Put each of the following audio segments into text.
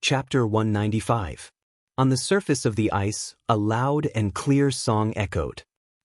Chapter 195. On the surface of the ice, a loud and clear song echoed.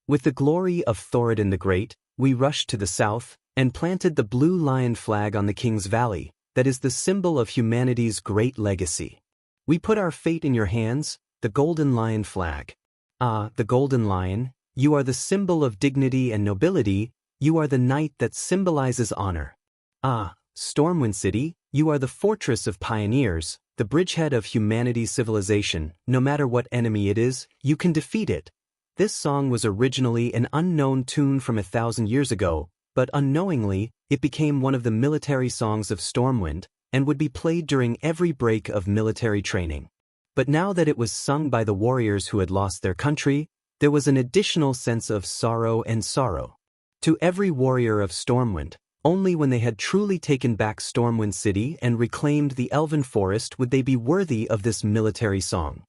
With the glory of Thoradin the Great, we rushed to the south, and planted the blue lion flag on the King's Valley, that is the symbol of humanity's great legacy. We put our fate in your hands, the golden lion flag. Ah, the golden lion, you are the symbol of dignity and nobility, you are the knight that symbolizes honor. Ah, Stormwind City, you are the fortress of pioneers, the bridgehead of humanity's civilization. No matter what enemy it is, you can defeat it. This song was originally an unknown tune from 1,000 years ago, but unknowingly, it became one of the military songs of Stormwind, and would be played during every break of military training. But now that it was sung by the warriors who had lost their country, there was an additional sense of sorrow and sorrow. To every warrior of Stormwind, only when they had truly taken back Stormwind City and reclaimed the Elven Forest would they be worthy of this military song.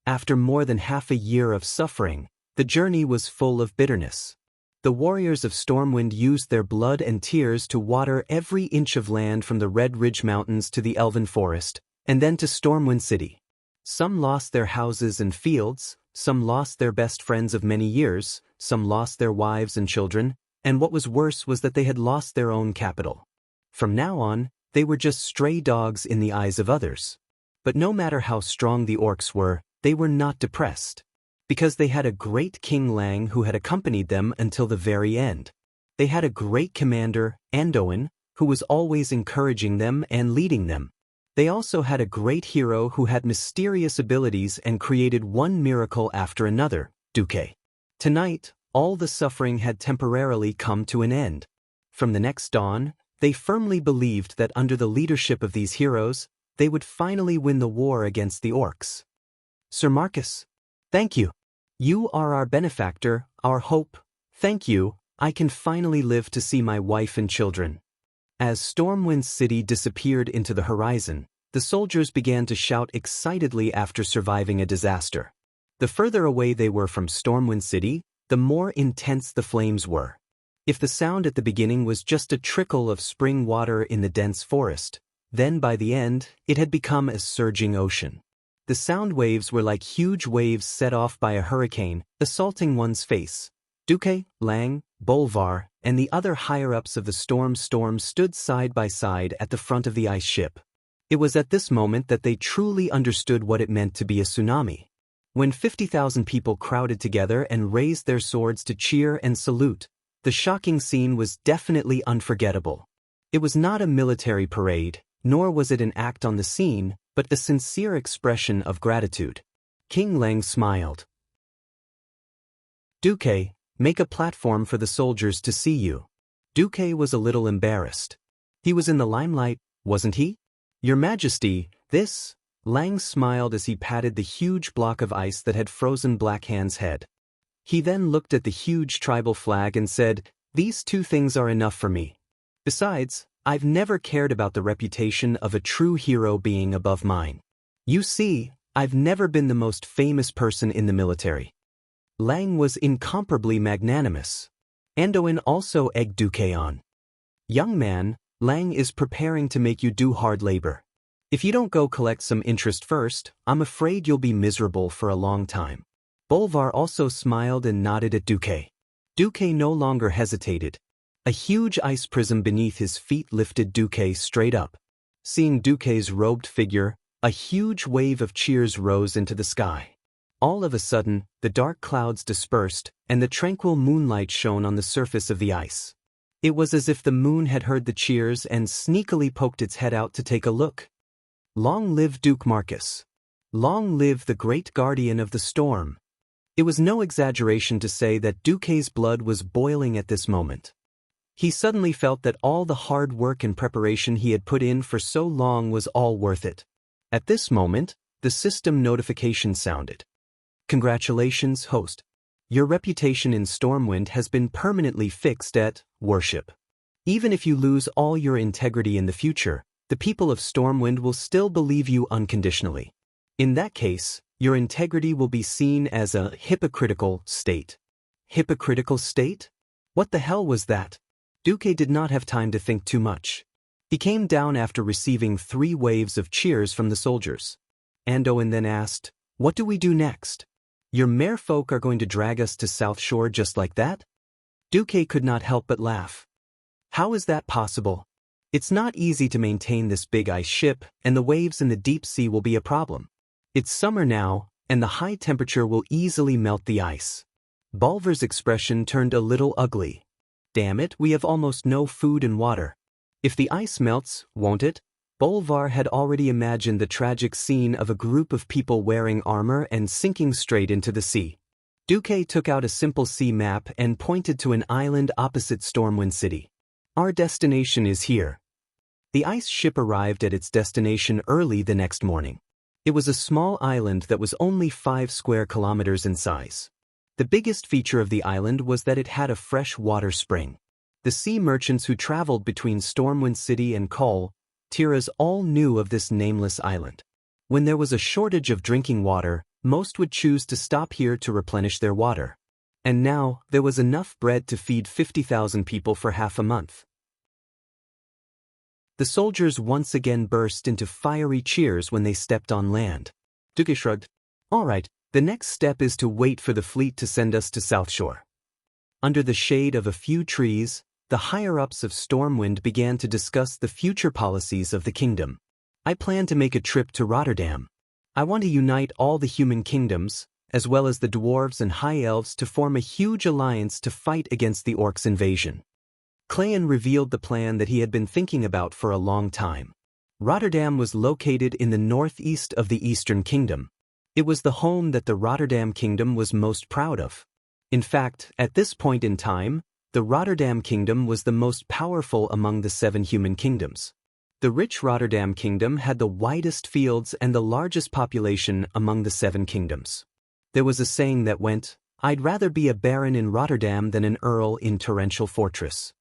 After more than half a year of suffering, the journey was full of bitterness. The warriors of Stormwind used their blood and tears to water every inch of land from the Red Ridge Mountains to the Elven Forest, and then to Stormwind City. Some lost their houses and fields, some lost their best friends of many years, some lost their wives and children, and what was worse was that they had lost their own capital. From now on, they were just stray dogs in the eyes of others. But no matter how strong the orcs were, they were not depressed. Because they had a great King Lang who had accompanied them until the very end. They had a great commander, Anduin, who was always encouraging them and leading them. They also had a great hero who had mysterious abilities and created one miracle after another, Duque. Tonight, all the suffering had temporarily come to an end. From the next dawn, they firmly believed that under the leadership of these heroes, they would finally win the war against the orcs. Sir Marcus, thank you. You are our benefactor, our hope. Thank you, I can finally live to see my wife and children. As Stormwind City disappeared into the horizon, the soldiers began to shout excitedly after surviving a disaster. The further away they were from Stormwind City, the more intense the flames were. If the sound at the beginning was just a trickle of spring water in the dense forest, then by the end, it had become a surging ocean. The sound waves were like huge waves set off by a hurricane, assaulting one's face. Duque, Lang, Bolvar, and the other higher-ups of the storm stood side by side at the front of the ice ship. It was at this moment that they truly understood what it meant to be a tsunami. When 50,000 people crowded together and raised their swords to cheer and salute, the shocking scene was definitely unforgettable. It was not a military parade, nor was it an act on the scene, but a sincere expression of gratitude. King Lang smiled. Duque, make a platform for the soldiers to see you. Duque was a little embarrassed. He was in the limelight, wasn't he? Your Majesty, this... Lang smiled as he patted the huge block of ice that had frozen Blackhand's head. He then looked at the huge tribal flag and said, "These two things are enough for me. Besides, I've never cared about the reputation of a true hero being above mine. You see, I've never been the most famous person in the military." Lang was incomparably magnanimous. Anduin also egged Duque on. "Young man, Lang is preparing to make you do hard labor. If you don't go collect some interest first, I'm afraid you'll be miserable for a long time." Bolvar also smiled and nodded at Duque. Duque no longer hesitated. A huge ice prism beneath his feet lifted Duque straight up. Seeing Duque's robed figure, a huge wave of cheers rose into the sky. All of a sudden, the dark clouds dispersed, and the tranquil moonlight shone on the surface of the ice. It was as if the moon had heard the cheers and sneakily poked its head out to take a look. Long live Duke Marcus. Long live the great guardian of the storm. It was no exaggeration to say that Duque's blood was boiling at this moment. He suddenly felt that all the hard work and preparation he had put in for so long was all worth it. At this moment, the system notification sounded. "Congratulations, host. Your reputation in Stormwind has been permanently fixed at worship. Even if you lose all your integrity in the future, the people of Stormwind will still believe you unconditionally. In that case, your integrity will be seen as a hypocritical state." Hypocritical state? What the hell was that? Duque did not have time to think too much. He came down after receiving 3 waves of cheers from the soldiers. Anduin then asked, "What do we do next? Your merfolk are going to drag us to South Shore just like that?" Duque could not help but laugh. "How is that possible? It's not easy to maintain this big ice ship, and the waves in the deep sea will be a problem. It's summer now, and the high temperature will easily melt the ice." Bulvar's expression turned a little ugly. "Damn it, we have almost no food and water. If the ice melts, won't it?" Bolvar had already imagined the tragic scene of a group of people wearing armor and sinking straight into the sea. Duque took out a simple sea map and pointed to an island opposite Stormwind City. "Our destination is here." The ice ship arrived at its destination early the next morning. It was a small island that was only 5 square kilometers in size. The biggest feature of the island was that it had a fresh water spring. The sea merchants who traveled between Stormwind City and Col Tiras all knew of this nameless island. When there was a shortage of drinking water, most would choose to stop here to replenish their water. And now, there was enough bread to feed 50,000 people for half a month. The soldiers once again burst into fiery cheers when they stepped on land. Duque shrugged. "All right, the next step is to wait for the fleet to send us to South Shore." Under the shade of a few trees, the higher-ups of Stormwind began to discuss the future policies of the kingdom. "I plan to make a trip to Rotterdam. I want to unite all the human kingdoms, as well as the dwarves and high elves, to form a huge alliance to fight against the orcs' invasion." Clayan revealed the plan that he had been thinking about for a long time. Rotterdam was located in the northeast of the Eastern Kingdom. It was the home that the Rotterdam Kingdom was most proud of. In fact, at this point in time, the Rotterdam Kingdom was the most powerful among the 7 human kingdoms. The rich Rotterdam Kingdom had the widest fields and the largest population among the 7 kingdoms. There was a saying that went, "I'd rather be a baron in Rotterdam than an earl in Torrential Fortress."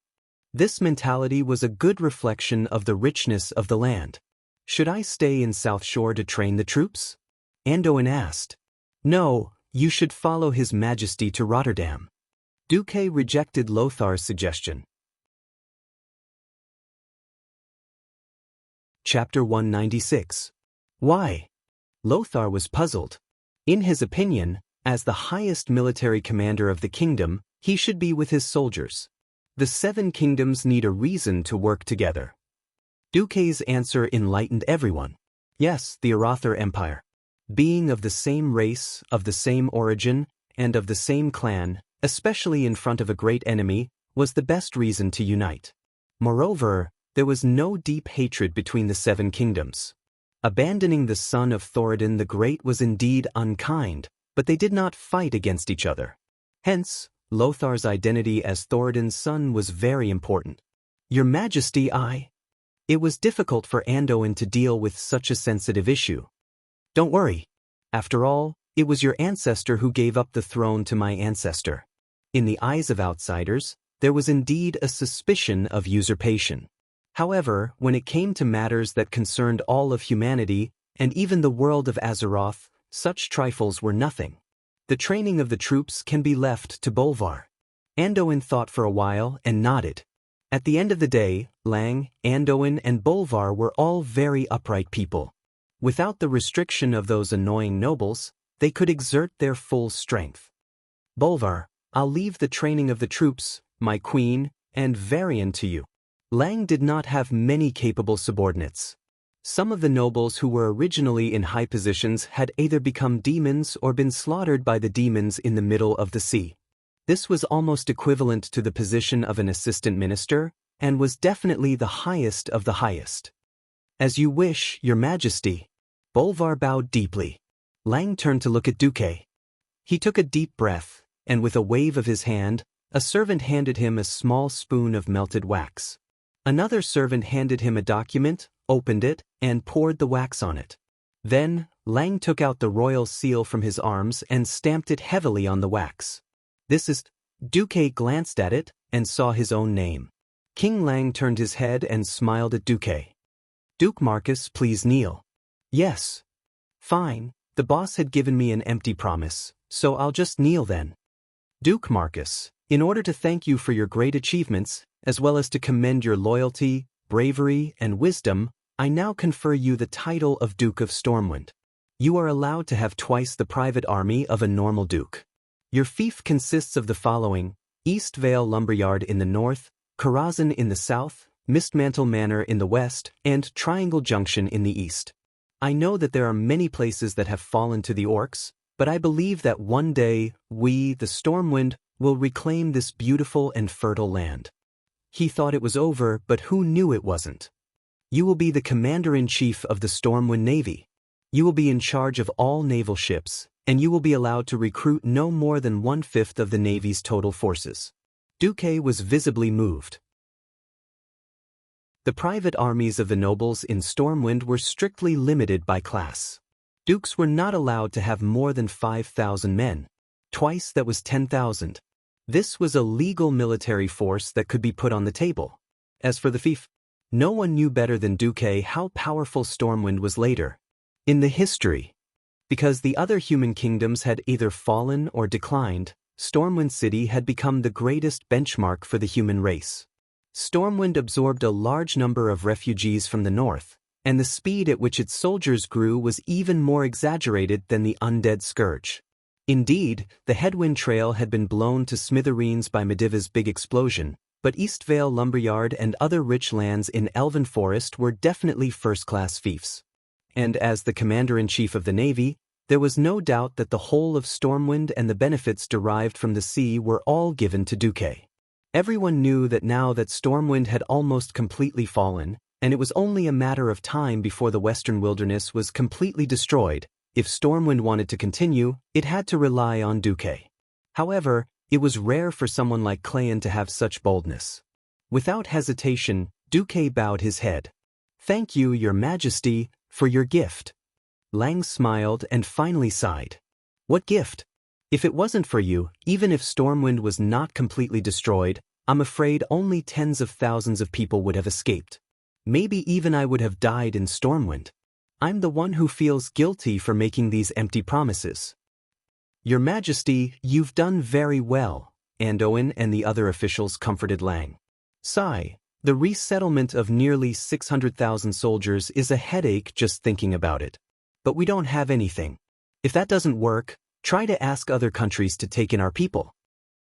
This mentality was a good reflection of the richness of the land. "Should I stay in South Shore to train the troops?" Anduin asked. "No, you should follow His Majesty to Rotterdam." Duque rejected Lothar's suggestion. Chapter 196. Why? Lothar was puzzled. In his opinion, as the highest military commander of the kingdom, he should be with his soldiers. The 7 kingdoms need a reason to work together. Duque's answer enlightened everyone. Yes, the Arather Empire. Being of the same race, of the same origin, and of the same clan, especially in front of a great enemy, was the best reason to unite. Moreover, there was no deep hatred between the 7 kingdoms. Abandoning the son of Thoradin the Great was indeed unkind, but they did not fight against each other. Hence, Lothar's identity as Thoradin's son was very important. "Your Majesty, It was difficult for Anduin to deal with such a sensitive issue. "Don't worry. After all, it was your ancestor who gave up the throne to my ancestor." In the eyes of outsiders, there was indeed a suspicion of usurpation. However, when it came to matters that concerned all of humanity, and even the world of Azeroth, such trifles were nothing. The training of the troops can be left to Bolvar. Anduin thought for a while and nodded. At the end of the day, Lang, Anduin, and Bolvar were all very upright people. Without the restriction of those annoying nobles, they could exert their full strength. "Bolvar, I'll leave the training of the troops, my queen, and Varian to you." Lang did not have many capable subordinates. Some of the nobles who were originally in high positions had either become demons or been slaughtered by the demons in the middle of the sea. This was almost equivalent to the position of an assistant minister, and was definitely the highest of the highest. "As you wish, Your Majesty." Bolvar bowed deeply. Lang turned to look at Duque. He took a deep breath, and with a wave of his hand, a servant handed him a small spoon of melted wax. Another servant handed him a document, opened it, and poured the wax on it. Then, Lang took out the royal seal from his arms and stamped it heavily on the wax. "This is..." Duque glanced at it and saw his own name. King Lang turned his head and smiled at Duque. "Duke Marcus, please kneel." "Yes." "Fine, the boss had given me an empty promise, so I'll just kneel then." "Duke Marcus, in order to thank you for your great achievements, as well as to commend your loyalty, bravery, and wisdom, I now confer you the title of Duke of Stormwind." You are allowed to have twice the private army of a normal duke. Your fief consists of the following: East Vale Lumberyard in the north, Karazhan in the south, Mistmantle Manor in the west, and Triangle Junction in the east. I know that there are many places that have fallen to the orcs, but I believe that one day we, the Stormwind, will reclaim this beautiful and fertile land. He thought it was over, but who knew it wasn't? You will be the commander-in-chief of the Stormwind Navy. You will be in charge of all naval ships, and you will be allowed to recruit no more than 1/5 of the Navy's total forces. Duque was visibly moved. The private armies of the nobles in Stormwind were strictly limited by class. Dukes were not allowed to have more than 5,000 men. Twice that was 10,000. This was a legal military force that could be put on the table. As for the fief, no one knew better than Duque how powerful Stormwind was later in the history. Because the other human kingdoms had either fallen or declined, Stormwind City had become the greatest benchmark for the human race. Stormwind absorbed a large number of refugees from the north, and the speed at which its soldiers grew was even more exaggerated than the undead scourge. Indeed, the Headwind Trail had been blown to smithereens by Mediva's big explosion, but East Vale Lumberyard and other rich lands in Elven Forest were definitely first-class fiefs. And as the commander-in-chief of the Navy, there was no doubt that the whole of Stormwind and the benefits derived from the sea were all given to Duque. Everyone knew that now that Stormwind had almost completely fallen, and it was only a matter of time before the western wilderness was completely destroyed, if Stormwind wanted to continue, it had to rely on Duque. However, it was rare for someone like Clayan to have such boldness. Without hesitation, Duque bowed his head. "Thank you, Your Majesty, for your gift." Lang smiled and finally sighed. "What gift? If it wasn't for you, even if Stormwind was not completely destroyed, I'm afraid only tens of thousands of people would have escaped. Maybe even I would have died in Stormwind. I'm the one who feels guilty for making these empty promises." "Your Majesty, you've done very well," Anduin and the other officials comforted Lang. "Sigh, the resettlement of nearly 600,000 soldiers is a headache just thinking about it. But we don't have anything. If that doesn't work, try to ask other countries to take in our people."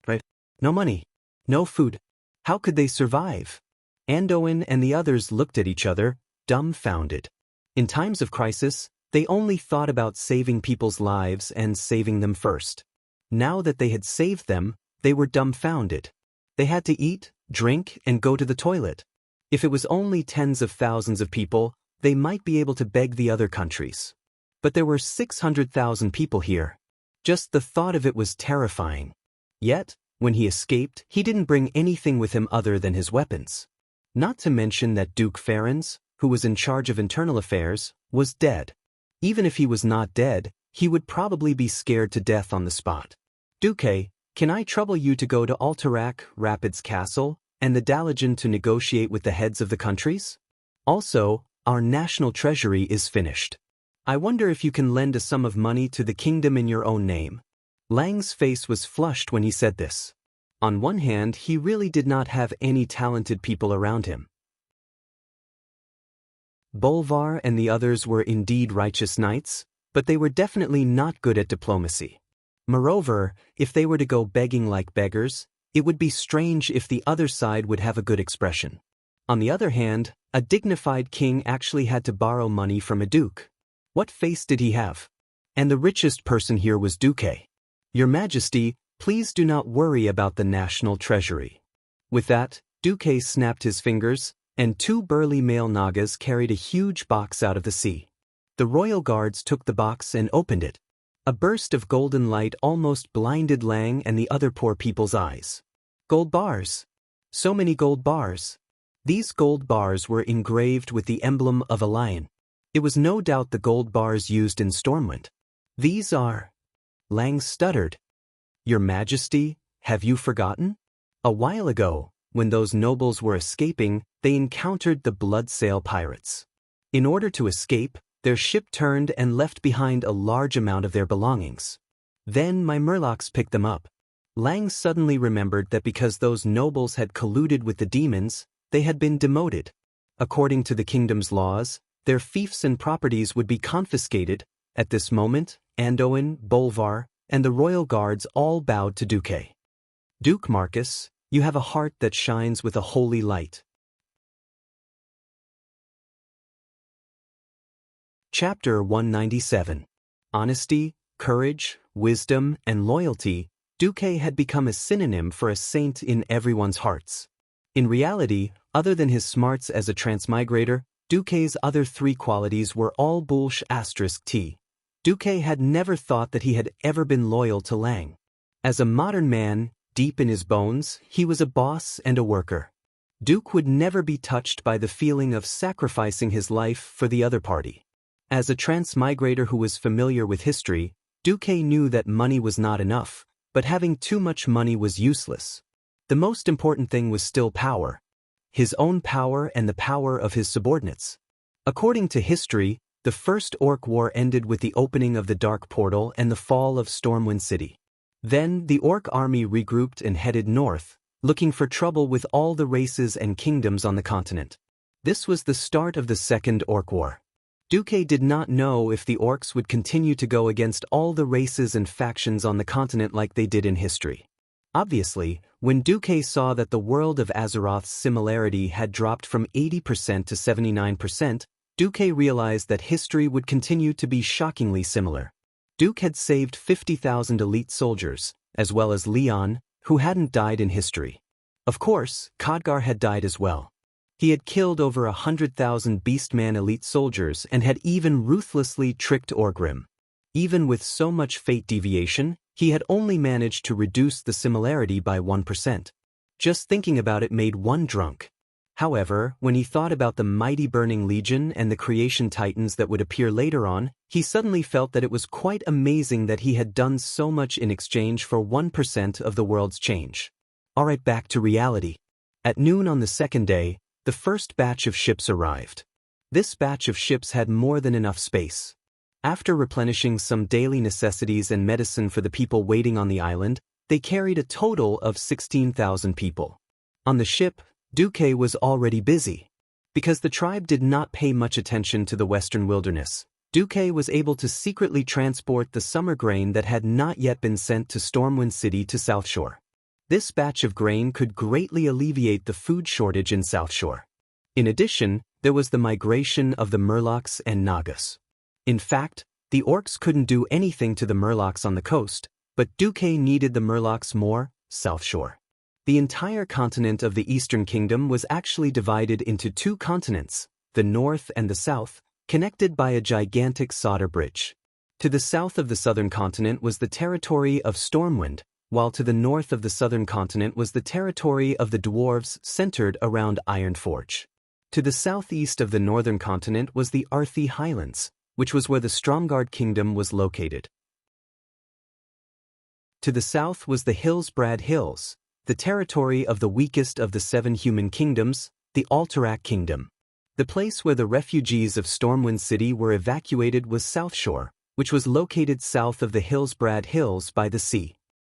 Right? No money. No food. How could they survive? Anduin and the others looked at each other, dumbfounded. In times of crisis, they only thought about saving people's lives and saving them first. Now that they had saved them, they were dumbfounded. They had to eat, drink, and go to the toilet. If it was only tens of thousands of people, they might be able to beg the other countries. But there were 600,000 people here. Just the thought of it was terrifying. Yet, when he escaped, he didn't bring anything with him other than his weapons. Not to mention that Duke Ferens, who was in charge of internal affairs, was dead. Even if he was not dead, he would probably be scared to death on the spot. "Duque, can I trouble you to go to Alterac Rapids Castle and the Dalajan to negotiate with the heads of the countries? Also, our national treasury is finished. I wonder if you can lend a sum of money to the kingdom in your own name." Lang's face was flushed when he said this. On one hand, he really did not have any talented people around him. Bolvar and the others were indeed righteous knights, but they were definitely not good at diplomacy. Moreover, if they were to go begging like beggars, it would be strange if the other side would have a good expression. On the other hand, a dignified king actually had to borrow money from a duke. What face did he have? And the richest person here was Duque. "Your Majesty, please do not worry about the national treasury." With that, Duque snapped his fingers, and 2 burly male Nagas carried a huge box out of the sea. The royal guards took the box and opened it. A burst of golden light almost blinded Lang and the other poor people's eyes. Gold bars. So many gold bars. These gold bars were engraved with the emblem of a lion. It was no doubt the gold bars used in Stormwind. "These are..." Lang stuttered. "Your Majesty, have you forgotten? A while ago, when those nobles were escaping, they encountered the Bloodsail pirates. In order to escape, their ship turned and left behind a large amount of their belongings. Then my Murlocs picked them up." Lang suddenly remembered that because those nobles had colluded with the demons, they had been demoted. According to the kingdom's laws, their fiefs and properties would be confiscated, At this moment, Anduin, Bolvar, and the royal guards all bowed to Duque. Duke Marcus, you have a heart that shines with a holy light. Chapter 197. Honesty, courage, wisdom, and loyalty. Duque had become a synonym for a saint in everyone's hearts. In reality, other than his smarts as a transmigrator, Duque's other three qualities were all bullsh*t. Duque had never thought that he had ever been loyal to Lang. As a modern man, deep in his bones, he was a boss and a worker. Duke would never be touched by the feeling of sacrificing his life for the other party. As a transmigrator who was familiar with history, Duque knew that money was not enough, but having too much money was useless. The most important thing was still power. His own power and the power of his subordinates. According to history, the First Orc War ended with the opening of the Dark Portal and the fall of Stormwind City. Then, the Orc army regrouped and headed north, looking for trouble with all the races and kingdoms on the continent. This was the start of the Second Orc War. Duque did not know if the Orcs would continue to go against all the races and factions on the continent like they did in history. Obviously, when Duque saw that the world of Azeroth's similarity had dropped from 80% to 79%, Duque realized that history would continue to be shockingly similar. Duke had saved 50,000 elite soldiers, as well as Leon, who hadn't died in history. Of course, Khadgar had died as well. He had killed over 100,000 Beastman elite soldiers and had even ruthlessly tricked Orgrim. Even with so much fate deviation, he had only managed to reduce the similarity by 1%. Just thinking about it made one drunk. However, when he thought about the mighty Burning Legion and the creation titans that would appear later on, he suddenly felt that it was quite amazing that he had done so much in exchange for 1% of the world's change. Alright, back to reality. At noon on the second day, the first batch of ships arrived. This batch of ships had more than enough space. After replenishing some daily necessities and medicine for the people waiting on the island, they carried a total of 16,000 people. On the ship, Duque was already busy. Because the tribe did not pay much attention to the western wilderness, Duque was able to secretly transport the summer grain that had not yet been sent to Stormwind City to South Shore. This batch of grain could greatly alleviate the food shortage in South Shore. In addition, there was the migration of the Murlocs and Nagas. In fact, the Orcs couldn't do anything to the Murlocs on the coast, but Duque needed the Murlocs more, South Shore. The entire continent of the Eastern Kingdom was actually divided into two continents, the North and the South, connected by a gigantic solder bridge. To the south of the southern continent was the territory of Stormwind, while to the north of the southern continent was the territory of the dwarves centered around Ironforge. To the southeast of the northern continent was the Arthi Highlands, which was where the Stromgarde Kingdom was located. To the south was the Hillsbrad Hills, the territory of the weakest of the 7 human kingdoms, the Alterac Kingdom. The place where the refugees of Stormwind City were evacuated was South Shore, which was located south of the Hillsbrad Hills by the sea.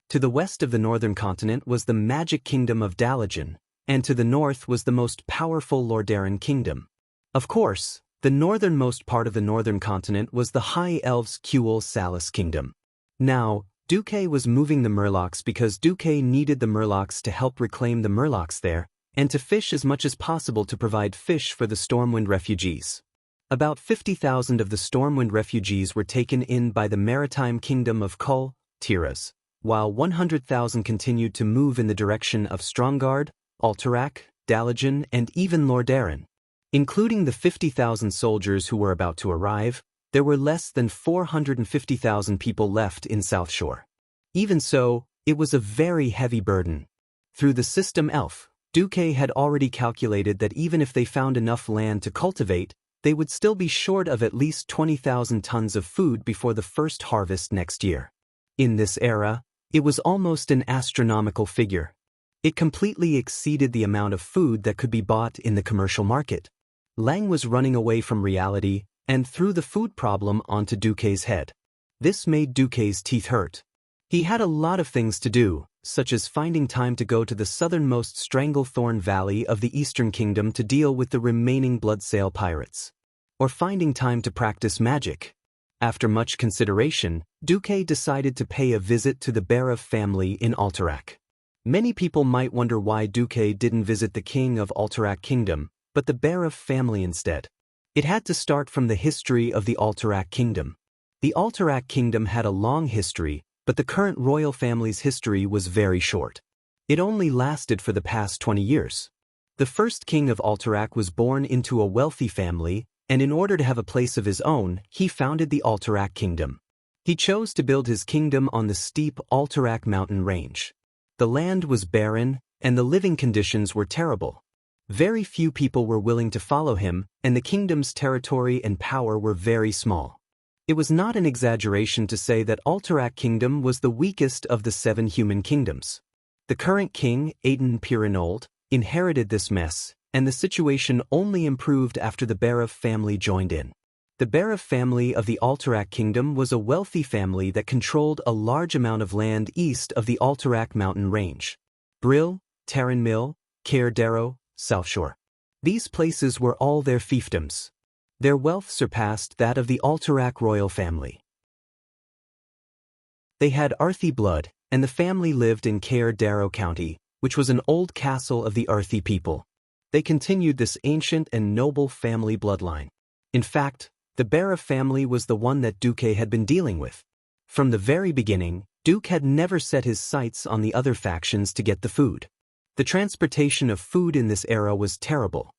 To the west of the northern continent was the magic kingdom of Dalagen, and to the north was the most powerful Lordaeron kingdom. Of course, the northernmost part of the northern continent was the High Elves' Kuel Salis kingdom. Now, Duque was moving the Murlocs because Duque needed the Murlocs to help reclaim the Murlocs there, and to fish as much as possible to provide fish for the Stormwind refugees. About 50,000 of the Stormwind refugees were taken in by the maritime kingdom of Kul Tiras, while 100,000 continued to move in the direction of Stromgarde, Alterac, Dalagen, and even Lordaeron. Including the 50,000 soldiers who were about to arrive, there were less than 450,000 people left in South Shore. Even so, it was a very heavy burden. Through the system ELF, Duque had already calculated that even if they found enough land to cultivate, they would still be short of at least 20,000 tons of food before the first harvest next year. In this era, it was almost an astronomical figure. It completely exceeded the amount of food that could be bought in the commercial market. Lang was running away from reality and threw the food problem onto Duque's head. This made Duque's teeth hurt. He had a lot of things to do, such as finding time to go to the southernmost Stranglethorn Valley of the Eastern Kingdom to deal with the remaining Bloodsail pirates. Or finding time to practice magic. After much consideration, Duque decided to pay a visit to the Barov family in Alterac. Many people might wonder why Duque didn't visit the king of Alterac Kingdom, but the Barov family instead. It had to start from the history of the Alterac Kingdom. The Alterac Kingdom had a long history, but the current royal family's history was very short. It only lasted for the past 20 years. The first king of Alterac was born into a wealthy family, and in order to have a place of his own, he founded the Alterac Kingdom. He chose to build his kingdom on the steep Alterac mountain range. The land was barren, and the living conditions were terrible. Very few people were willing to follow him, and the kingdom's territory and power were very small. It was not an exaggeration to say that Alterac Kingdom was the weakest of the 7 human kingdoms. The current king, Aiden Pirinold, inherited this mess, and the situation only improved after the Barov family joined in. The Barov family of the Alterac Kingdom was a wealthy family that controlled a large amount of land east of the Alterac mountain range. Brill, Terran Mill, Cair Darrow, South Shore. These places were all their fiefdoms. Their wealth surpassed that of the Alterac royal family. They had Arthi blood, and the family lived in Cair Darrow County, which was an old castle of the Arthi people. They continued this ancient and noble family bloodline. In fact, the Barov family was the one that Duque had been dealing with. From the very beginning, Duque had never set his sights on the other factions to get the food. The transportation of food in this era was terrible.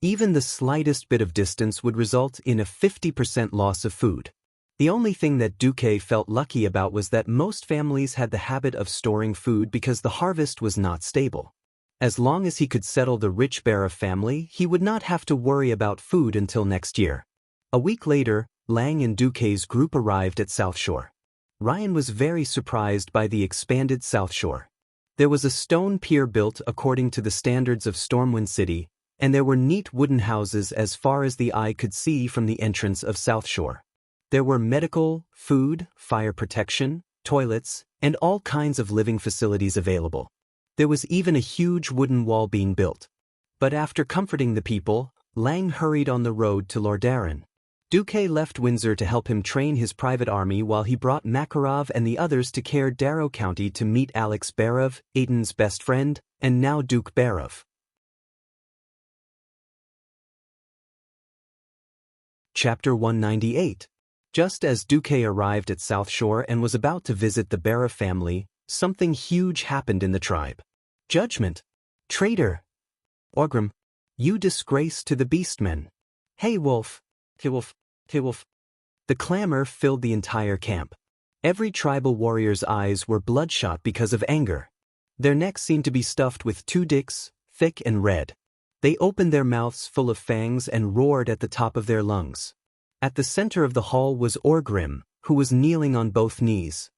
Even the slightest bit of distance would result in a 50% loss of food. The only thing that Duque felt lucky about was that most families had the habit of storing food because the harvest was not stable. As long as he could settle the rich Barov family, he would not have to worry about food until next year. A week later, Lang and Duque's group arrived at South Shore. Ryan was very surprised by the expanded South Shore. There was a stone pier built according to the standards of Stormwind City, and there were neat wooden houses as far as the eye could see from the entrance of South Shore. There were medical, food, fire protection, toilets, and all kinds of living facilities available. There was even a huge wooden wall being built. But after comforting the people, Lang hurried on the road to Lordaeron. Duque left Windsor to help him train his private army while he brought Makarov and the others to Cair Darrow County to meet Alex Barov, Aiden's best friend, and now Duke Barov. Chapter 198. Just as Duque arrived at South Shore and was about to visit the Barov family, something huge happened in the tribe. Judgment. Traitor. Orgrim. You disgrace to the beastmen. Hey wolf. Hey wolf. Hey wolf. The clamor filled the entire camp. Every tribal warrior's eyes were bloodshot because of anger. Their necks seemed to be stuffed with 2 dicks, thick and red. They opened their mouths full of fangs and roared at the top of their lungs. At the center of the hall was Orgrim, who was kneeling on both knees.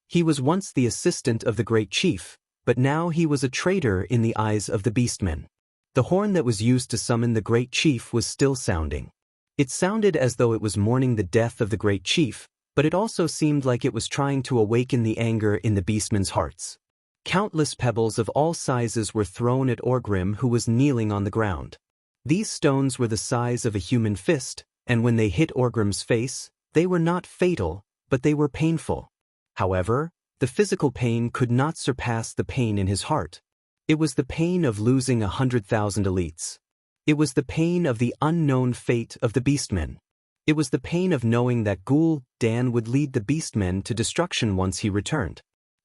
He was once the assistant of the great chief, but now he was a traitor in the eyes of the beastmen. The horn that was used to summon the great chief was still sounding. It sounded as though it was mourning the death of the great chief, but it also seemed like it was trying to awaken the anger in the beastmen's hearts. Countless pebbles of all sizes were thrown at Orgrim, who was kneeling on the ground. These stones were the size of a human fist, and when they hit Orgrim's face, they were not fatal, but they were painful. However, the physical pain could not surpass the pain in his heart. It was the pain of losing 100,000 elites. It was the pain of the unknown fate of the beastmen. It was the pain of knowing that Ghoul Dan would lead the beastmen to destruction once he returned.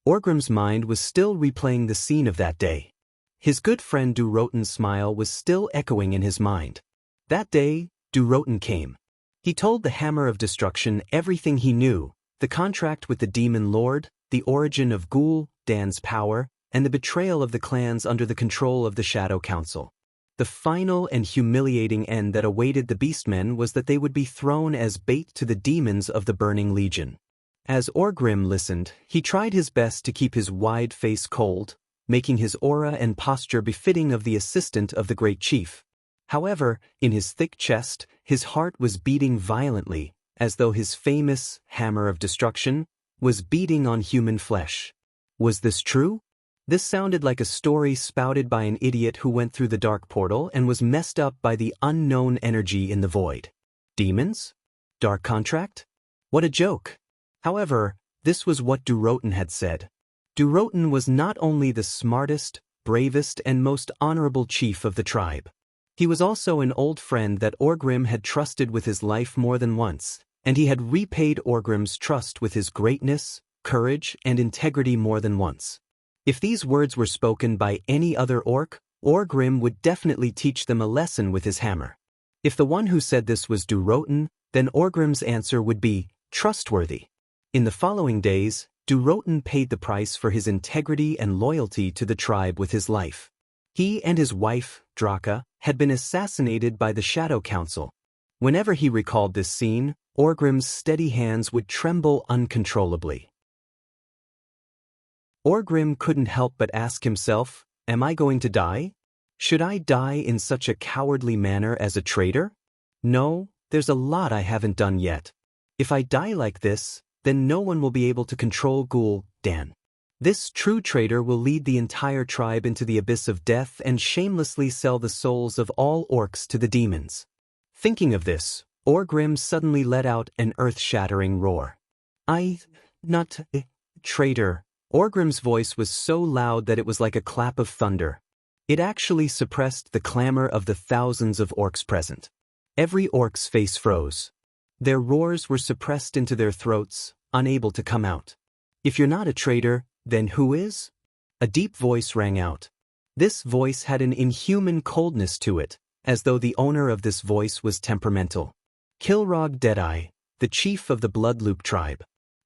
Orgrim's mind was still replaying the scene of that day. His good friend Durotan's smile was still echoing in his mind. That day, Durotan came. He told the Hammer of Destruction everything he knew, the contract with the Demon Lord, the origin of Ghoul Dan's power, and the betrayal of the clans under the control of the Shadow Council. The final and humiliating end that awaited the Beastmen was that they would be thrown as bait to the demons of the Burning Legion. As Orgrim listened, he tried his best to keep his wide face cold, making his aura and posture befitting of the assistant of the great chief. However, in his thick chest, his heart was beating violently, as though his famous Hammer of Destruction was beating on human flesh. Was this true? This sounded like a story spouted by an idiot who went through the dark portal and was messed up by the unknown energy in the void. Demons? Dark contract? What a joke! However, this was what Durotan had said. Durotan was not only the smartest, bravest and most honorable chief of the tribe. He was also an old friend that Orgrim had trusted with his life more than once, and he had repaid Orgrim's trust with his greatness, courage, and integrity more than once. If these words were spoken by any other orc, Orgrim would definitely teach them a lesson with his hammer. If the one who said this was Durotan, then Orgrim's answer would be trustworthy. In the following days, Durotan paid the price for his integrity and loyalty to the tribe with his life. He and his wife, Draka, had been assassinated by the Shadow Council. Whenever he recalled this scene, Orgrim's steady hands would tremble uncontrollably. Orgrim couldn't help but ask himself, am I going to die? Should I die in such a cowardly manner as a traitor? No, there's a lot I haven't done yet. If I die like this, then no one will be able to control Dan. This true traitor will lead the entire tribe into the abyss of death and shamelessly sell the souls of all orcs to the demons. Thinking of this, Orgrim suddenly let out an earth-shattering roar. Not traitor. Orgrim's voice was so loud that it was like a clap of thunder. It actually suppressed the clamor of the thousands of orcs present. Every orc's face froze. Their roars were suppressed into their throats, unable to come out. If you're not a traitor, then who is? A deep voice rang out. This voice had an inhuman coldness to it, as though the owner of this voice was temperamental. Kilrog Deadeye, the chief of the Bloodloop tribe.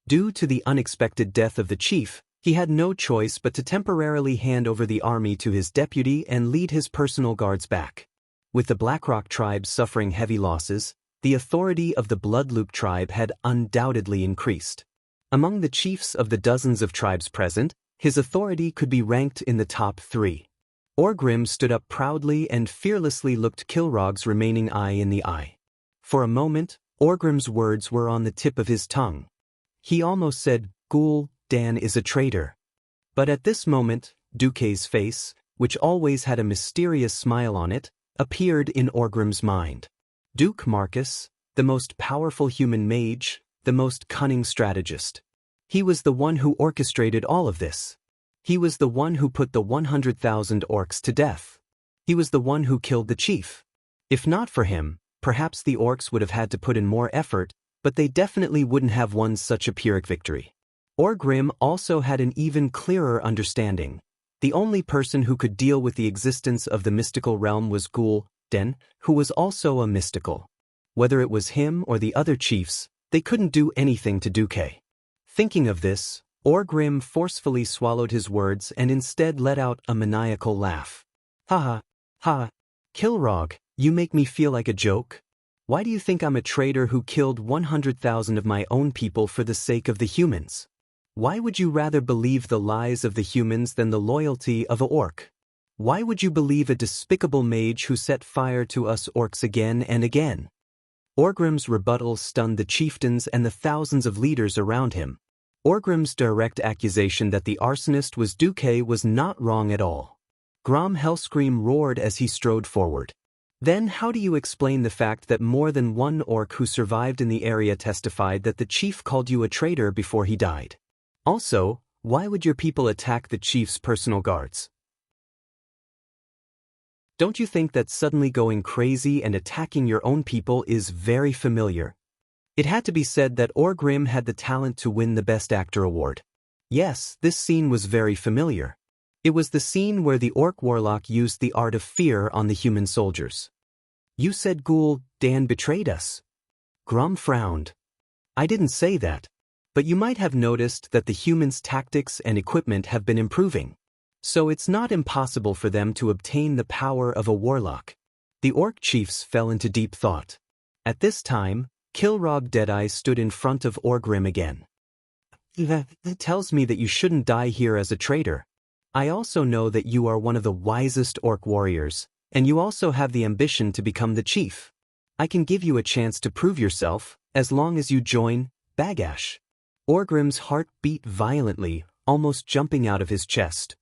Due to the unexpected death of the chief, he had no choice but to temporarily hand over the army to his deputy and lead his personal guards back. With the Blackrock tribe suffering heavy losses, the authority of the Bloodloop tribe had undoubtedly increased. Among the chiefs of the dozens of tribes present, his authority could be ranked in the top 3. Orgrim stood up proudly and fearlessly looked Kilrog's remaining eye in the eye. For a moment, Orgrim's words were on the tip of his tongue. He almost said, Dan is a traitor. But at this moment, Duke's face, which always had a mysterious smile on it, appeared in Orgrim's mind. Duke Marcus, the most powerful human mage, the most cunning strategist. He was the one who orchestrated all of this. He was the one who put the 100,000 orcs to death. He was the one who killed the chief. If not for him, perhaps the orcs would have had to put in more effort, but they definitely wouldn't have won such a Pyrrhic victory. Orgrim also had an even clearer understanding. The only person who could deal with the existence of the mystical realm was Den, who was also a mystical. Whether it was him or the other chiefs, they couldn't do anything to Duke. Thinking of this, Orgrim forcefully swallowed his words and instead let out a maniacal laugh. Ha ha. Kilrog, you make me feel like a joke? Why do you think I'm a traitor who killed 100,000 of my own people for the sake of the humans? Why would you rather believe the lies of the humans than the loyalty of a orc? Why would you believe a despicable mage who set fire to us orcs again and again? Orgrim's rebuttal stunned the chieftains and the thousands of leaders around him. Orgrim's direct accusation that the arsonist was Duke was not wrong at all. Grom Hellscream roared as he strode forward. Then how do you explain the fact that more than one orc who survived in the area testified that the chief called you a traitor before he died? Also, why would your people attack the chief's personal guards? Don't you think that suddenly going crazy and attacking your own people is very familiar? It had to be said that Orgrim had the talent to win the Best Actor award. Yes, this scene was very familiar. It was the scene where the orc warlock used the art of fear on the human soldiers. You said Dan betrayed us. Grom frowned. I didn't say that. But you might have noticed that the humans' tactics and equipment have been improving. So it's not impossible for them to obtain the power of a warlock. The orc chiefs fell into deep thought. At this time, Kilrog Deadeye stood in front of Orgrim again. That tells me that you shouldn't die here as a traitor. I also know that you are one of the wisest orc warriors, and you also have the ambition to become the chief. I can give you a chance to prove yourself, as long as you join Bagash. Orgrim's heart beat violently, almost jumping out of his chest.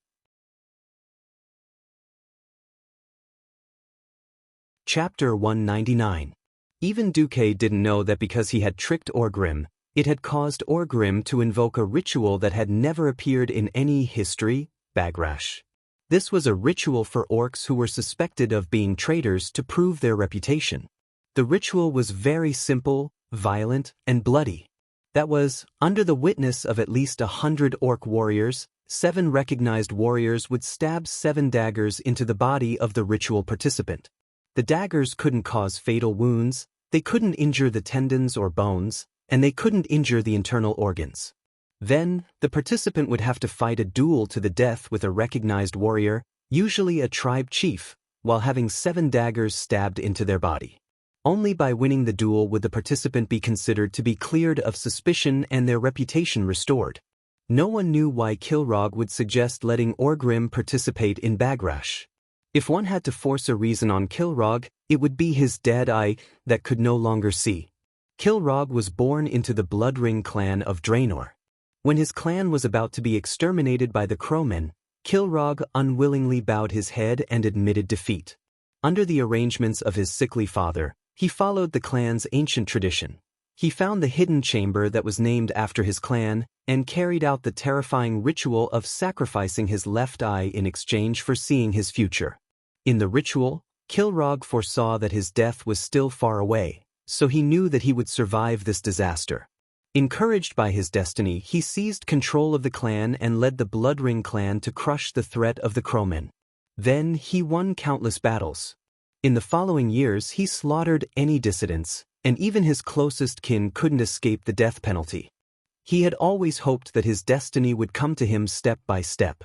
Chapter 199. Even Duque didn't know that because he had tricked Orgrim, It had caused Orgrim to invoke a ritual that had never appeared in any history, Bagrash. This was a ritual for orcs who were suspected of being traitors to prove their reputation. The ritual was very simple, violent, and bloody. That was, under the witness of at least 100 orc warriors, 7 recognized warriors would stab 7 daggers into the body of the ritual participant. The daggers couldn't cause fatal wounds, they couldn't injure the tendons or bones, and they couldn't injure the internal organs. Then, the participant would have to fight a duel to the death with a recognized warrior, usually a tribe chief, while having 7 daggers stabbed into their body. Only by winning the duel would the participant be considered to be cleared of suspicion and their reputation restored. No one knew why Kilrog would suggest letting Orgrim participate in Bagrash. If one had to force a reason on Kilrog, it would be his dead eye that could no longer see. Kilrog was born into the Bloodring clan of Draenor. When his clan was about to be exterminated by the Crowmen, Kilrog unwillingly bowed his head and admitted defeat. Under the arrangements of his sickly father, he followed the clan's ancient tradition. He found the hidden chamber that was named after his clan and carried out the terrifying ritual of sacrificing his left eye in exchange for seeing his future. In the ritual, Kilrog foresaw that his death was still far away, so he knew that he would survive this disaster. Encouraged by his destiny, he seized control of the clan and led the Bloodring clan to crush the threat of the Crowmen. Then he won countless battles. In the following years, he slaughtered any dissidents, and even his closest kin couldn't escape the death penalty. He had always hoped that his destiny would come to him step by step.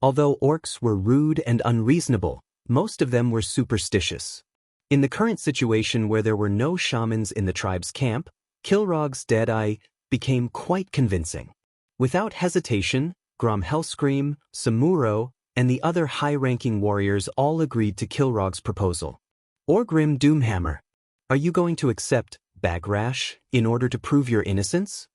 Although orcs were rude and unreasonable, most of them were superstitious. In the current situation where there were no shamans in the tribe's camp, Kilrog's dead eye became quite convincing. Without hesitation, Grom Hellscream, Samuro, and the other high-ranking warriors all agreed to Kilrog's proposal. Orgrim Doomhammer, are you going to accept Bagrash in order to prove your innocence?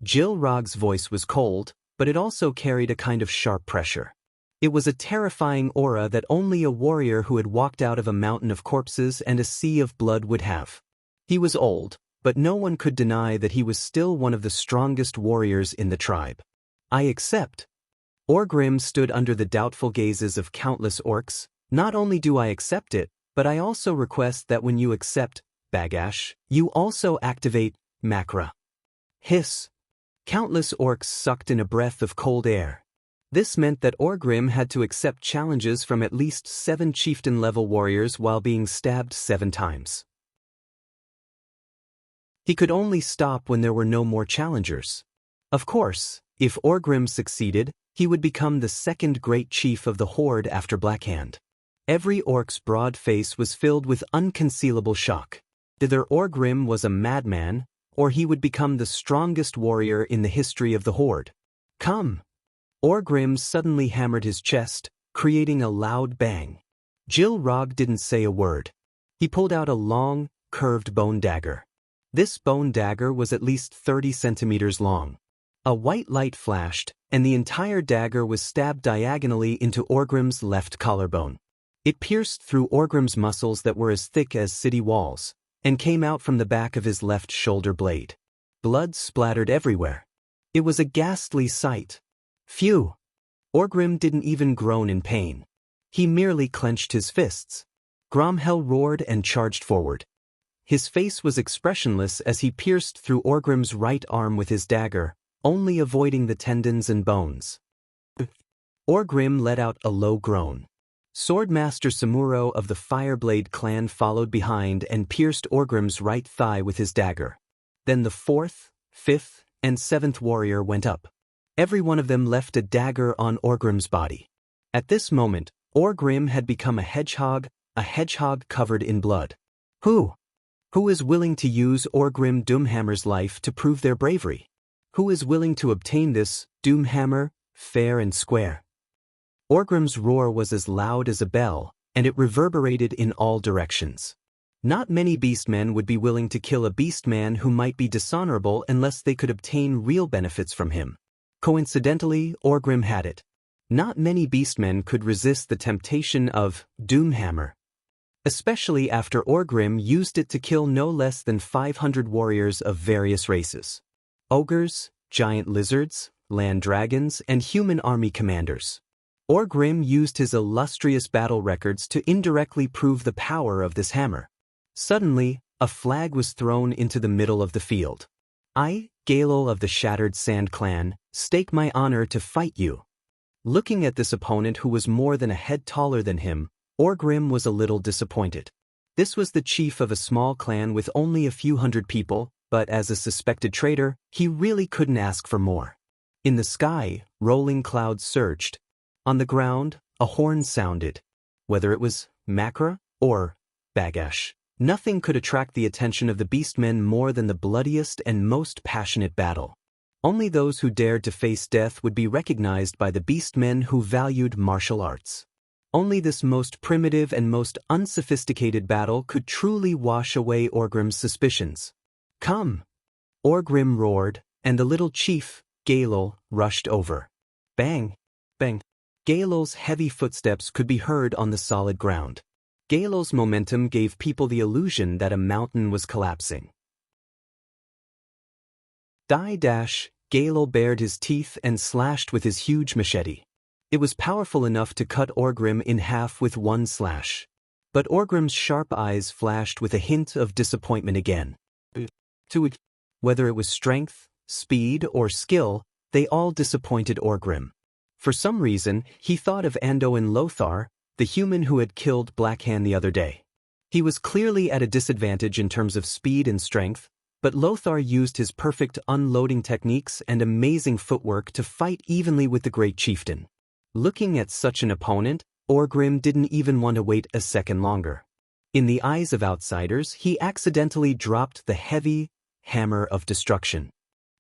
Kilrog's voice was cold, but it also carried a kind of sharp pressure. It was a terrifying aura that only a warrior who had walked out of a mountain of corpses and a sea of blood would have. He was old, but no one could deny that he was still one of the strongest warriors in the tribe. I accept. Orgrim stood under the doubtful gazes of countless orcs. Not only do I accept it, but I also request that when you accept Bagash, you also activate Makra. Hiss. Countless orcs sucked in a breath of cold air. This meant that Orgrim had to accept challenges from at least 7 chieftain-level warriors while being stabbed 7 times. He could only stop when there were no more challengers. Of course, if Orgrim succeeded, he would become the second great chief of the Horde after Blackhand. Every orc's broad face was filled with unconcealable shock. Either Orgrim was a madman, or he would become the strongest warrior in the history of the Horde. Come! Orgrim suddenly hammered his chest, creating a loud bang. Kilrog didn't say a word. He pulled out a long, curved bone dagger. This bone dagger was at least 30 centimeters long. A white light flashed, and the entire dagger was stabbed diagonally into Orgrim's left collarbone. It pierced through Orgrim's muscles that were as thick as city walls, and came out from the back of his left shoulder blade. Blood splattered everywhere. It was a ghastly sight. Phew! Orgrim didn't even groan in pain. He merely clenched his fists. Gromhell roared and charged forward. His face was expressionless as he pierced through Orgrim's right arm with his dagger, only avoiding the tendons and bones. Orgrim let out a low groan. Swordmaster Samuro of the Fireblade clan followed behind and pierced Orgrim's right thigh with his dagger. Then the 4th, 5th, and 7th warrior went up. Every one of them left a dagger on Orgrim's body. At this moment, Orgrim had become a hedgehog covered in blood. Who is willing to use Orgrim Doomhammer's life to prove their bravery? Who is willing to obtain this Doomhammer, fair and square? Orgrim's roar was as loud as a bell, and it reverberated in all directions. Not many beastmen would be willing to kill a beastman who might be dishonorable unless they could obtain real benefits from him. Coincidentally, Orgrim had it. Not many beastmen could resist the temptation of Doomhammer, especially after Orgrim used it to kill no less than 500 warriors of various races. ogres, giant lizards, land dragons, and human army commanders. Orgrim used his illustrious battle records to indirectly prove the power of this hammer. Suddenly, a flag was thrown into the middle of the field. I, Galil of the Shattered Sand Clan, stake my honor to fight you. Looking at this opponent who was more than a head taller than him, Orgrim was a little disappointed. This was the chief of a small clan with only a few hundred people, but as a suspected traitor, he really couldn't ask for more. In the sky, rolling clouds surged. On the ground, a horn sounded. Whether it was Makra or Bagash, nothing could attract the attention of the beastmen more than the bloodiest and most passionate battle. Only those who dared to face death would be recognized by the beastmen who valued martial arts. Only this most primitive and most unsophisticated battle could truly wash away Orgrim's suspicions. Come! Orgrim roared, and the little chief, Galil, rushed over. Bang! Bang! Galil's heavy footsteps could be heard on the solid ground. Galil's momentum gave people the illusion that a mountain was collapsing. Galil bared his teeth and slashed with his huge machete. It was powerful enough to cut Orgrim in half with one slash. But Orgrim's sharp eyes flashed with a hint of disappointment again. Whether it was strength, speed, or skill, they all disappointed Orgrim. For some reason, he thought of Anduin Lothar, the human who had killed Blackhand the other day. He was clearly at a disadvantage in terms of speed and strength, but Lothar used his perfect unloading techniques and amazing footwork to fight evenly with the great chieftain. Looking at such an opponent, Orgrim didn't even want to wait a second longer. In the eyes of outsiders, he accidentally dropped the heavy hammer of destruction.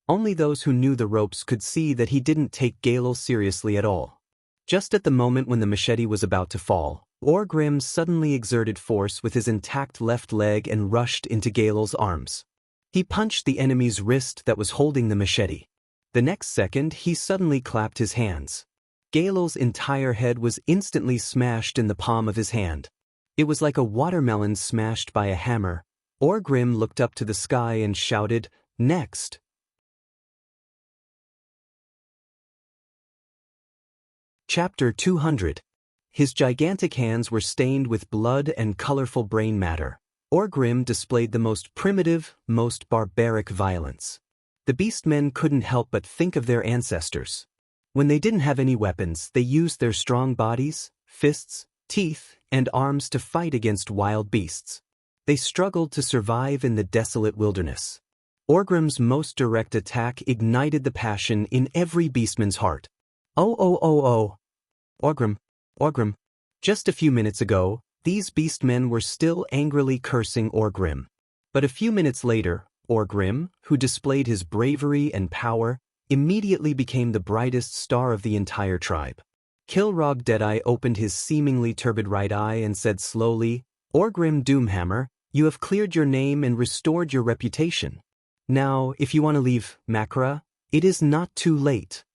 Only those who knew the ropes could see that he didn't take Galil seriously at all. Just at the moment when the machete was about to fall, Orgrim suddenly exerted force with his intact left leg and rushed into Galil's arms. He punched the enemy's wrist that was holding the machete. The next second, he suddenly clapped his hands. Galil's entire head was instantly smashed in the palm of his hand. It was like a watermelon smashed by a hammer. Orgrim looked up to the sky and shouted, "Next!" Chapter 200. His gigantic hands were stained with blood and colorful brain matter. Orgrim displayed the most primitive, most barbaric violence. The beastmen couldn't help but think of their ancestors. When they didn't have any weapons, they used their strong bodies, fists, teeth, and arms to fight against wild beasts. They struggled to survive in the desolate wilderness. Orgrim's most direct attack ignited the passion in every beastman's heart. Oh! Orgrim. Just a few minutes ago, these beastmen were still angrily cursing Orgrim. But a few minutes later, Orgrim, who displayed his bravery and power, immediately became the brightest star of the entire tribe. Kilrog Deadeye opened his seemingly turbid right eye and said slowly, "Orgrim Doomhammer, you have cleared your name and restored your reputation. Now, if you want to leave Makra, it is not too late."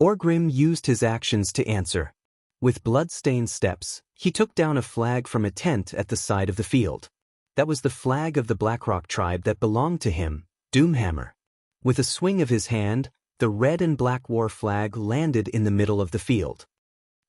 Orgrim used his actions to answer. With blood-stained steps, he took down a flag from a tent at the side of the field. That was the flag of the Blackrock tribe that belonged to him, Doomhammer. With a swing of his hand, the red and black war flag landed in the middle of the field.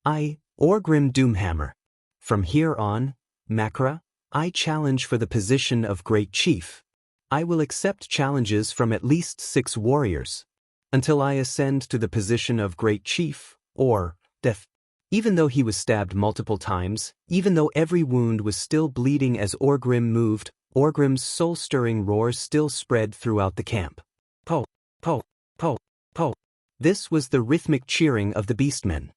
I, Orgrim Doomhammer. From here on, Makra, I challenge for the position of Great Chief. I will accept challenges from at least 6 warriors, until I ascend to the position of Great Chief, or death. Even though he was stabbed multiple times, even though every wound was still bleeding as Orgrim moved, Orgrim's soul-stirring roar still spread throughout the camp. Po, po, po, po. This was the rhythmic cheering of the beastmen.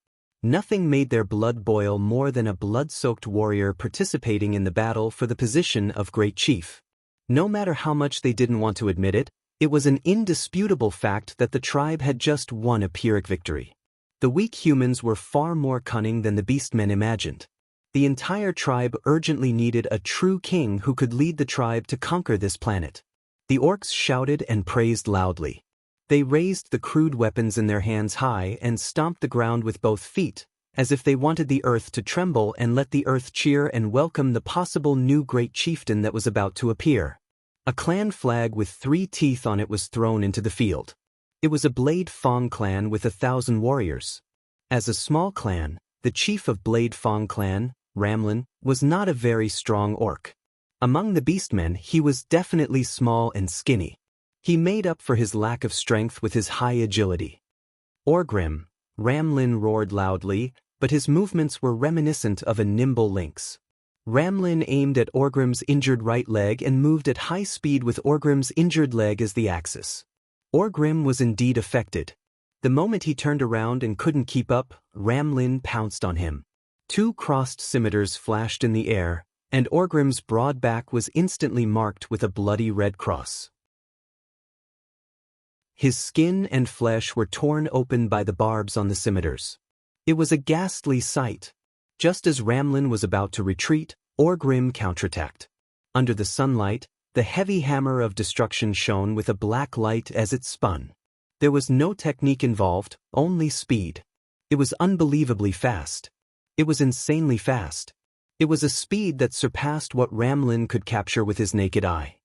Nothing made their blood boil more than a blood-soaked warrior participating in the battle for the position of Great Chief. No matter how much they didn't want to admit it, it was an indisputable fact that the tribe had just won a Pyrrhic victory. The weak humans were far more cunning than the beastmen imagined. The entire tribe urgently needed a true king who could lead the tribe to conquer this planet. The orcs shouted and praised loudly. They raised the crude weapons in their hands high and stomped the ground with both feet, as if they wanted the earth to tremble and let the earth cheer and welcome the possible new great chieftain that was about to appear. A clan flag with 3 teeth on it was thrown into the field. It was a Blade Fong clan with 1,000 warriors. As a small clan, the chief of Blade Fong clan, Wang Lin, was not a very strong orc. Among the beastmen, he was definitely small and skinny. He made up for his lack of strength with his high agility. Orgrim, Wang Lin roared loudly, but his movements were reminiscent of a nimble lynx. Wang Lin aimed at Orgrim's injured right leg and moved at high speed with Orgrim's injured leg as the axis. Orgrim was indeed affected. The moment he turned around and couldn't keep up, Wang Lin pounced on him. 2 crossed scimitars flashed in the air, and Orgrim's broad back was instantly marked with a bloody red cross. His skin and flesh were torn open by the barbs on the scimitars. It was a ghastly sight. Just as Wang Lin was about to retreat, Orgrim counterattacked. Under the sunlight, the heavy hammer of destruction shone with a black light as it spun. There was no technique involved, only speed. It was unbelievably fast. It was insanely fast. It was a speed that surpassed what Wang Lin could capture with his naked eye.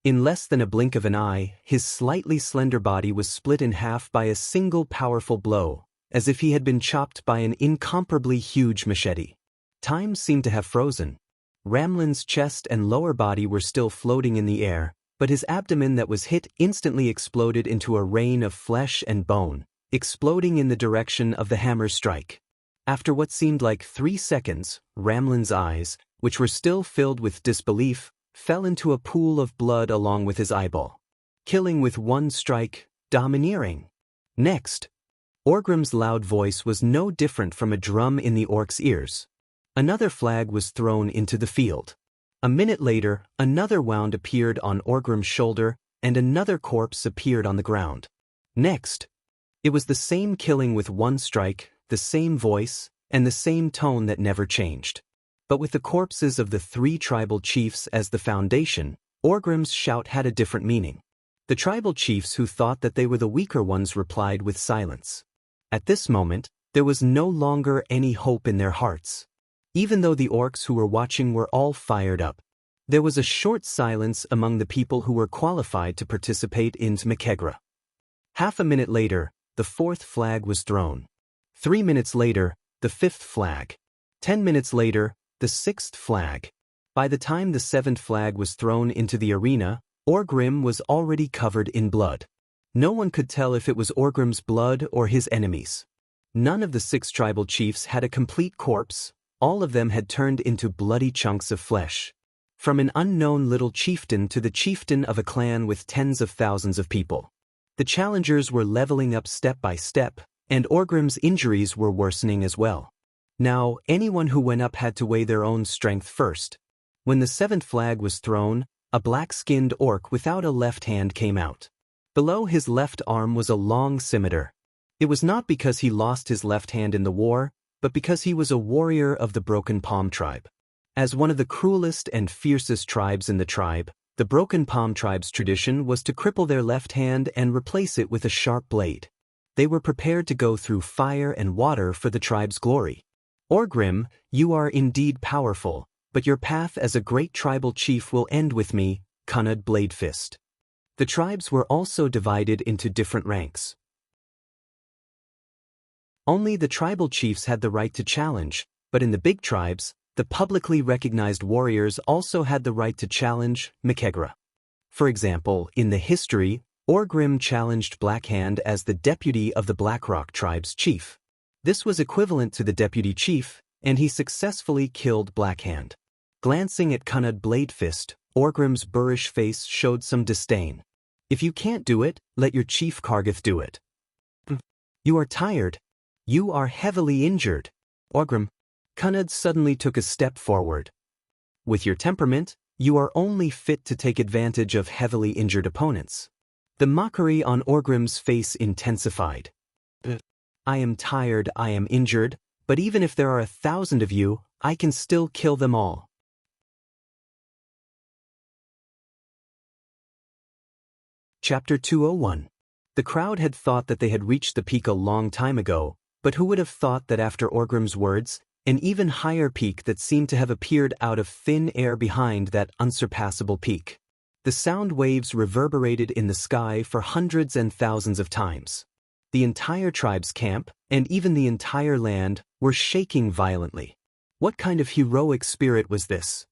In less than a blink of an eye, his slightly slender body was split in half by a single powerful blow, as if he had been chopped by an incomparably huge machete. Time seemed to have frozen. Wang Lin's chest and lower body were still floating in the air, but his abdomen that was hit instantly exploded into a rain of flesh and bone, exploding in the direction of the hammer's strike. After what seemed like 3 seconds, Wang Lin's eyes, which were still filled with disbelief, fell into a pool of blood along with his eyeball. Killing with 1 strike, domineering. Next, Orgrim's loud voice was no different from a drum in the orc's ears. Another flag was thrown into the field. A minute later, another wound appeared on Orgrim's shoulder, and another corpse appeared on the ground. Next, it was the same killing with 1 strike, the same voice, and the same tone that never changed. But with the corpses of the 3 tribal chiefs as the foundation, Orgrim's shout had a different meaning. The tribal chiefs who thought that they were the weaker ones replied with silence. At this moment, there was no longer any hope in their hearts. Even though the orcs who were watching were all fired up. There was a short silence among the people who were qualified to participate in Mkegra. Half a minute later, the 4th flag was thrown. 3 minutes later, the 5th flag. 10 minutes later, the 6th flag. By the time the 7th flag was thrown into the arena, Orgrim was already covered in blood. No one could tell if it was Orgrim's blood or his enemies. None of the 6 tribal chiefs had a complete corpse, all of them had turned into bloody chunks of flesh. From an unknown little chieftain to the chieftain of a clan with tens of thousands of people. The challengers were leveling up step by step, and Orgrim's injuries were worsening as well. Now, anyone who went up had to weigh their own strength first. When the 7th flag was thrown, a black-skinned orc without a left hand came out. Below his left arm was a long scimitar. It was not because he lost his left hand in the war, but because he was a warrior of the Broken Palm tribe. As one of the cruelest and fiercest tribes in the tribe, the Broken Palm tribe's tradition was to cripple their left hand and replace it with a sharp blade. They were prepared to go through fire and water for the tribe's glory. Orgrim, you are indeed powerful, but your path as a great tribal chief will end with me, Cunnud Bladefist. The tribes were also divided into different ranks. Only the tribal chiefs had the right to challenge, but in the big tribes, the publicly recognized warriors also had the right to challenge Mkegra. For example, in the history, Orgrim challenged Blackhand as the deputy of the Blackrock tribe's chief. This was equivalent to the deputy chief, and he successfully killed Blackhand. Glancing at Cunnud Bladefist, Orgrim's boorish face showed some disdain. If you can't do it, let your chief Kargath do it. You are tired. You are heavily injured. Orgrim. Cunnud suddenly took a step forward. With your temperament, you are only fit to take advantage of heavily injured opponents. The mockery on Orgrim's face intensified. I am tired, I am injured, but even if there are 1,000 of you, I can still kill them all. Chapter 201. The crowd had thought that they had reached the peak a long time ago, but who would have thought that after Orgrim's words, an even higher peak that seemed to have appeared out of thin air behind that unsurpassable peak. The sound waves reverberated in the sky for hundreds and thousands of times. The entire tribe's camp, and even the entire land, were shaking violently. What kind of heroic spirit was this?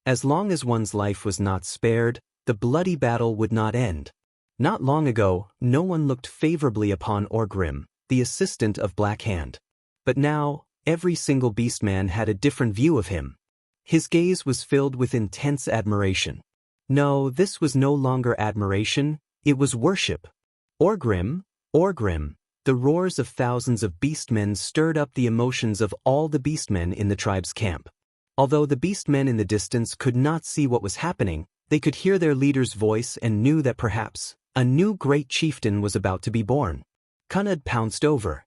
As long as one's life was not spared, the bloody battle would not end. Not long ago, no one looked favorably upon Orgrim, the assistant of Black Hand. But now, every single beastman had a different view of him. His gaze was filled with intense admiration. No, this was no longer admiration, it was worship. Orgrim, Orgrim. The roars of thousands of beastmen stirred up the emotions of all the beastmen in the tribe's camp. Although the beastmen in the distance could not see what was happening, they could hear their leader's voice and knew that perhaps a new great chieftain was about to be born. Cunud pounced over.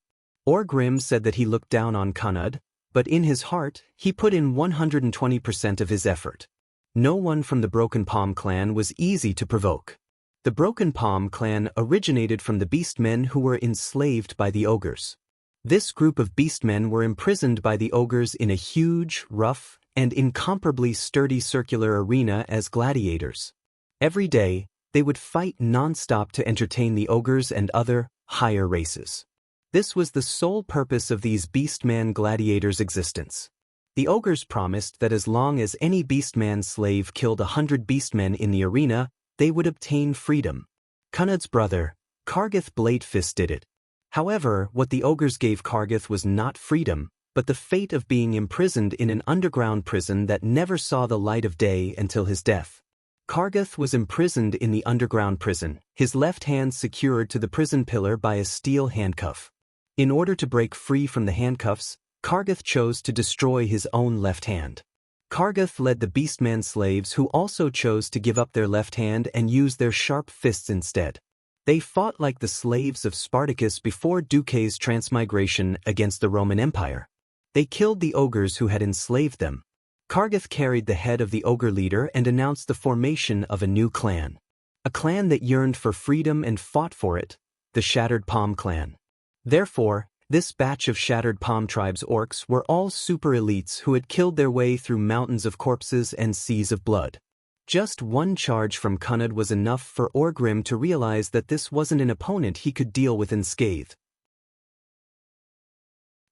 Orgrim said that he looked down on Cunud, but in his heart, he put in 120% of his effort. No one from the Broken Palm clan was easy to provoke. The Broken Palm clan originated from the beastmen who were enslaved by the ogres. This group of beastmen were imprisoned by the ogres in a huge, rough, and incomparably sturdy circular arena as gladiators. Every day, they would fight non-stop to entertain the ogres and other, higher races. This was the sole purpose of these beastman gladiators' existence. The ogres promised that as long as any beastman slave killed 100 beastmen in the arena, they would obtain freedom. Cunud's brother, Kargath Bladefist, did it. However, what the ogres gave Kargath was not freedom, but the fate of being imprisoned in an underground prison that never saw the light of day until his death. Kargath was imprisoned in the underground prison, his left hand secured to the prison pillar by a steel handcuff. In order to break free from the handcuffs, Kargath chose to destroy his own left hand. Kargath led the beastman slaves who also chose to give up their left hand and use their sharp fists instead. They fought like the slaves of Spartacus before Duce's transmigration against the Roman Empire. They killed the ogres who had enslaved them. Kargath carried the head of the ogre leader and announced the formation of a new clan. A clan that yearned for freedom and fought for it, the Shattered Palm clan. Therefore, this batch of Shattered Palm tribe's orcs were all super elites who had killed their way through mountains of corpses and seas of blood. Just one charge from Cunud was enough for Orgrim to realize that this wasn't an opponent he could deal with unscathed.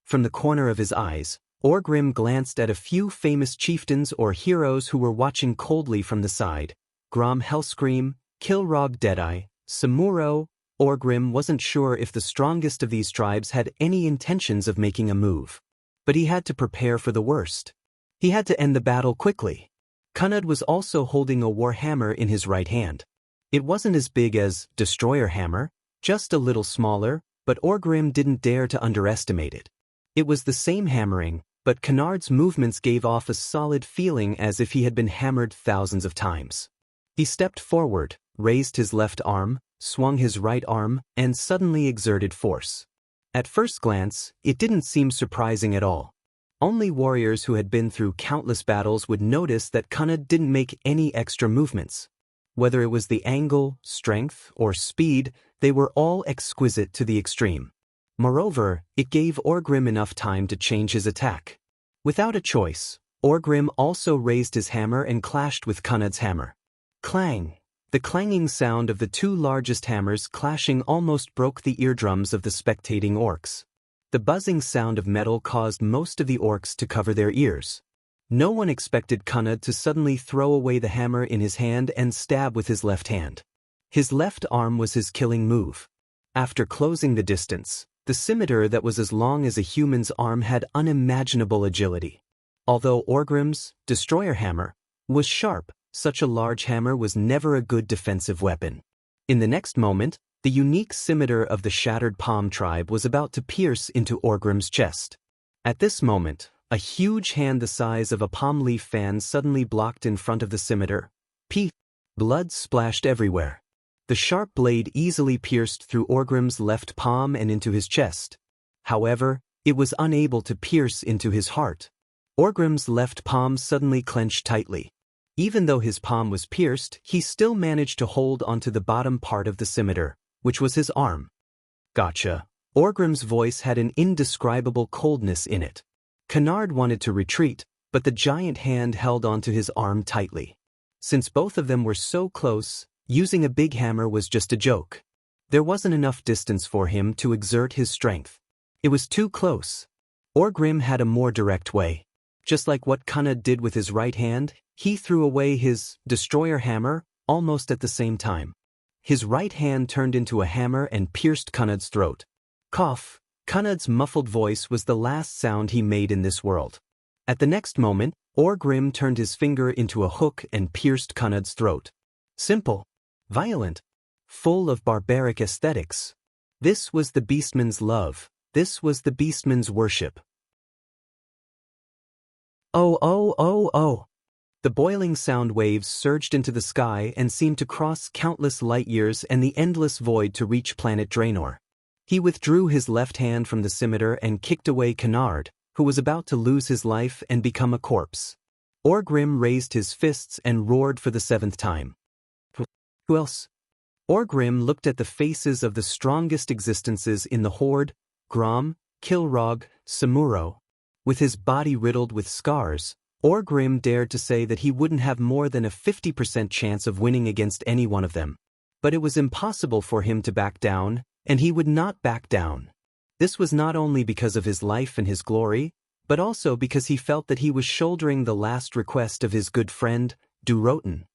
From the corner of his eyes, Orgrim glanced at a few famous chieftains or heroes who were watching coldly from the side. Grom Hellscream, Kilrog Deadeye, Samuro. Orgrim wasn't sure if the strongest of these tribes had any intentions of making a move. But he had to prepare for the worst. He had to end the battle quickly. Cunud was also holding a war hammer in his right hand. It wasn't as big as Destroyer Hammer, just a little smaller, but Orgrim didn't dare to underestimate it. It was the same hammering, but Cunard's movements gave off a solid feeling as if he had been hammered thousands of times. He stepped forward, raised his left arm, swung his right arm, and suddenly exerted force. At first glance, it didn't seem surprising at all. Only warriors who had been through countless battles would notice that Cunud didn't make any extra movements. Whether it was the angle, strength, or speed, they were all exquisite to the extreme. Moreover, it gave Orgrim enough time to change his attack. Without a choice, Orgrim also raised his hammer and clashed with Cunud's hammer. Clang! The clanging sound of the two largest hammers clashing almost broke the eardrums of the spectating orcs. The buzzing sound of metal caused most of the orcs to cover their ears. No one expected Cunud to suddenly throw away the hammer in his hand and stab with his left hand. His left arm was his killing move. After closing the distance, the scimitar that was as long as a human's arm had unimaginable agility. Although Orgrim's Destroyer Hammer was sharp, such a large hammer was never a good defensive weapon. In the next moment, the unique scimitar of the Shattered Palm tribe was about to pierce into Orgrim's chest. At this moment, a huge hand the size of a palm leaf fan suddenly blocked in front of the scimitar. Blood splashed everywhere. The sharp blade easily pierced through Orgrim's left palm and into his chest. However, it was unable to pierce into his heart. Orgrim's left palm suddenly clenched tightly. Even though his palm was pierced, he still managed to hold onto the bottom part of the scimitar, which was his arm. Gotcha. Orgrim's voice had an indescribable coldness in it. Cunard wanted to retreat, but the giant hand held onto his arm tightly. Since both of them were so close, using a big hammer was just a joke. There wasn't enough distance for him to exert his strength. It was too close. Orgrim had a more direct way. Just like what Kunad did with his right hand, he threw away his destroyer hammer almost at the same time. His right hand turned into a hammer and pierced Kunad's throat. Cough. Kunad's muffled voice was the last sound he made in this world. At the next moment, Orgrim turned his finger into a hook and pierced Kunad's throat. Simple. Violent. Full of barbaric aesthetics. This was the beastman's love. This was the beastman's worship. Oh, oh, oh, oh. The boiling sound waves surged into the sky and seemed to cross countless light years and the endless void to reach planet Draenor. He withdrew his left hand from the scimitar and kicked away Canard, who was about to lose his life and become a corpse. Orgrim raised his fists and roared for the 7th time. Who else? Orgrim looked at the faces of the strongest existences in the Horde: Grom, Kilrog, Samuro. With his body riddled with scars, Orgrim dared to say that he wouldn't have more than a 50% chance of winning against any one of them. But it was impossible for him to back down, and he would not back down. This was not only because of his life and his glory, but also because he felt that he was shouldering the last request of his good friend, Durotan.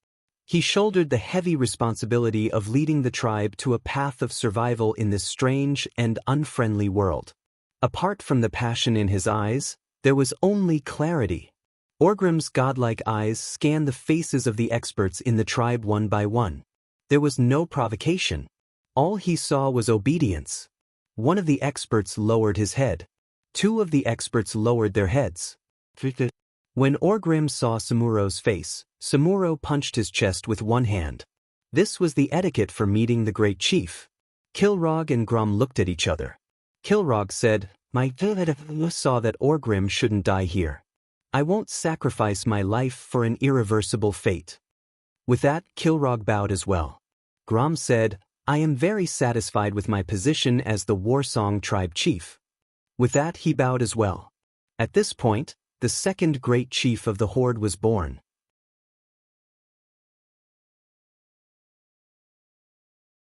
He shouldered the heavy responsibility of leading the tribe to a path of survival in this strange and unfriendly world. Apart from the passion in his eyes, there was only clarity. Orgrim's godlike eyes scanned the faces of the experts in the tribe one by one. There was no provocation. All he saw was obedience. One of the experts lowered his head. 2 of the experts lowered their heads. When Orgrim saw Samuro's face, Samuro punched his chest with one hand. This was the etiquette for meeting the great chief. Kilrog and Grom looked at each other. Kilrog said, "My saw that Orgrim shouldn't die here. I won't sacrifice my life for an irreversible fate." With that, Kilrog bowed as well. Grom said, "I am very satisfied with my position as the Warsong tribe chief." With that, he bowed as well. At this point, the second great chief of the Horde was born.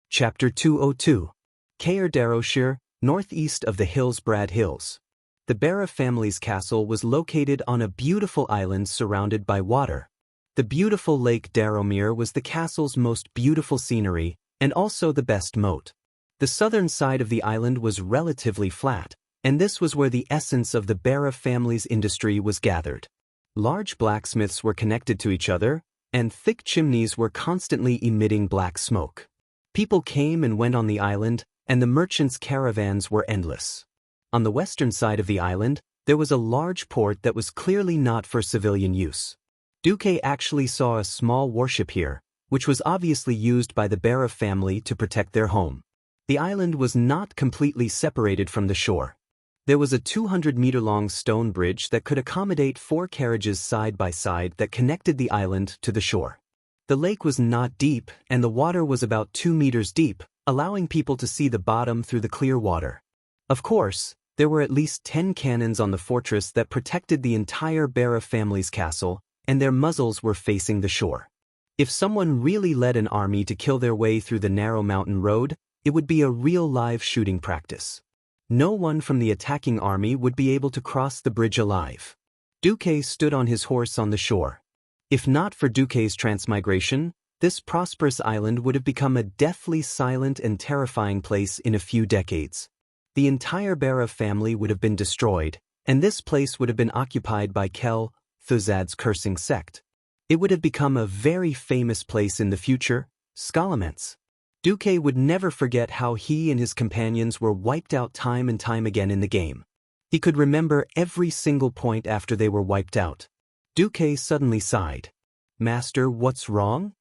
Chapter 202. Caer Daroshire, northeast of the Hillsbrad Hills. The Barra family's castle was located on a beautiful island surrounded by water. The beautiful Lake Daromir was the castle's most beautiful scenery, and also the best moat. The southern side of the island was relatively flat, and this was where the essence of the Barra family's industry was gathered. Large blacksmiths were connected to each other, and thick chimneys were constantly emitting black smoke. People came and went on the island, and the merchants' caravans were endless. On the western side of the island, there was a large port that was clearly not for civilian use. Duque actually saw a small warship here, which was obviously used by the Barra family to protect their home. The island was not completely separated from the shore. There was a 200-meter-long stone bridge that could accommodate 4 carriages side by side that connected the island to the shore. The lake was not deep, and the water was about 2 meters deep, allowing people to see the bottom through the clear water. Of course, there were at least 10 cannons on the fortress that protected the entire Barra family's castle, and their muzzles were facing the shore. If someone really led an army to kill their way through the narrow mountain road, it would be a real live shooting practice. No one from the attacking army would be able to cross the bridge alive. Duque stood on his horse on the shore. If not for Duque's transmigration, this prosperous island would have become a deathly silent and terrifying place in a few decades. The entire Barra family would have been destroyed, and this place would have been occupied by Kel Thuzad's cursing sect. It would have become a very famous place in the future, Scalamence. Duque would never forget how he and his companions were wiped out time and time again in the game. He could remember every single point after they were wiped out. Duque suddenly sighed. "Master, what's wrong?"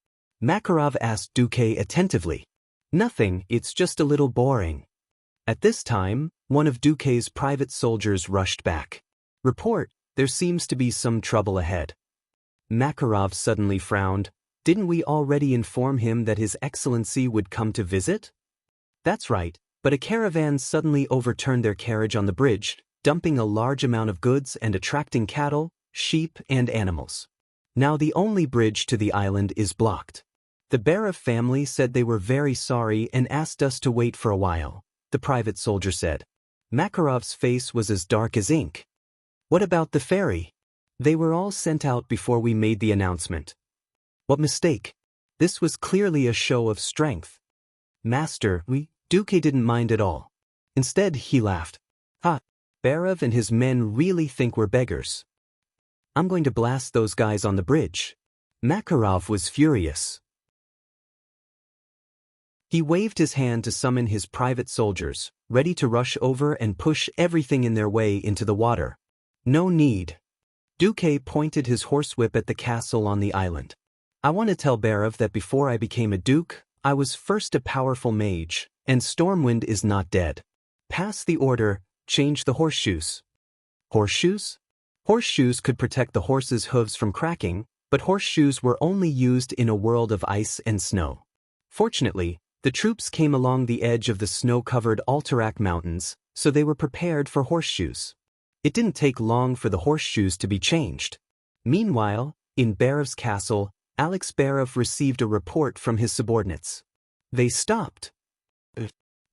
Makarov asked Duque attentively. "Nothing, it's just a little boring." At this time, one of Duque's private soldiers rushed back. "Report, there seems to be some trouble ahead." Makarov suddenly frowned. "Didn't we already inform him that His Excellency would come to visit?" "That's right, but a caravan suddenly overturned their carriage on the bridge, dumping a large amount of goods and attracting cattle, sheep, and animals. Now the only bridge to the island is blocked. The Barov family said they were very sorry and asked us to wait for a while, the private soldier said. Makarov's face was as dark as ink. What about the ferry? They were all sent out before we made the announcement. What mistake? This was clearly a show of strength. Master, Duque didn't mind at all. Instead, he laughed. Ha! Barov and his men really think we're beggars. I'm going to blast those guys on the bridge. Makarov was furious. He waved his hand to summon his private soldiers, ready to rush over and push everything in their way into the water. No need. Duque pointed his horsewhip at the castle on the island. I want to tell Barov that before I became a duke, I was first a powerful mage, and Stormwind is not dead. Pass the order, change the horseshoes. Horseshoes? Horseshoes could protect the horse's hooves from cracking, but horseshoes were only used in a world of ice and snow. Fortunately, the troops came along the edge of the snow-covered Alterac Mountains, so they were prepared for horseshoes. It didn't take long for the horseshoes to be changed. Meanwhile, in Barov's castle, Alex Barov received a report from his subordinates. They stopped.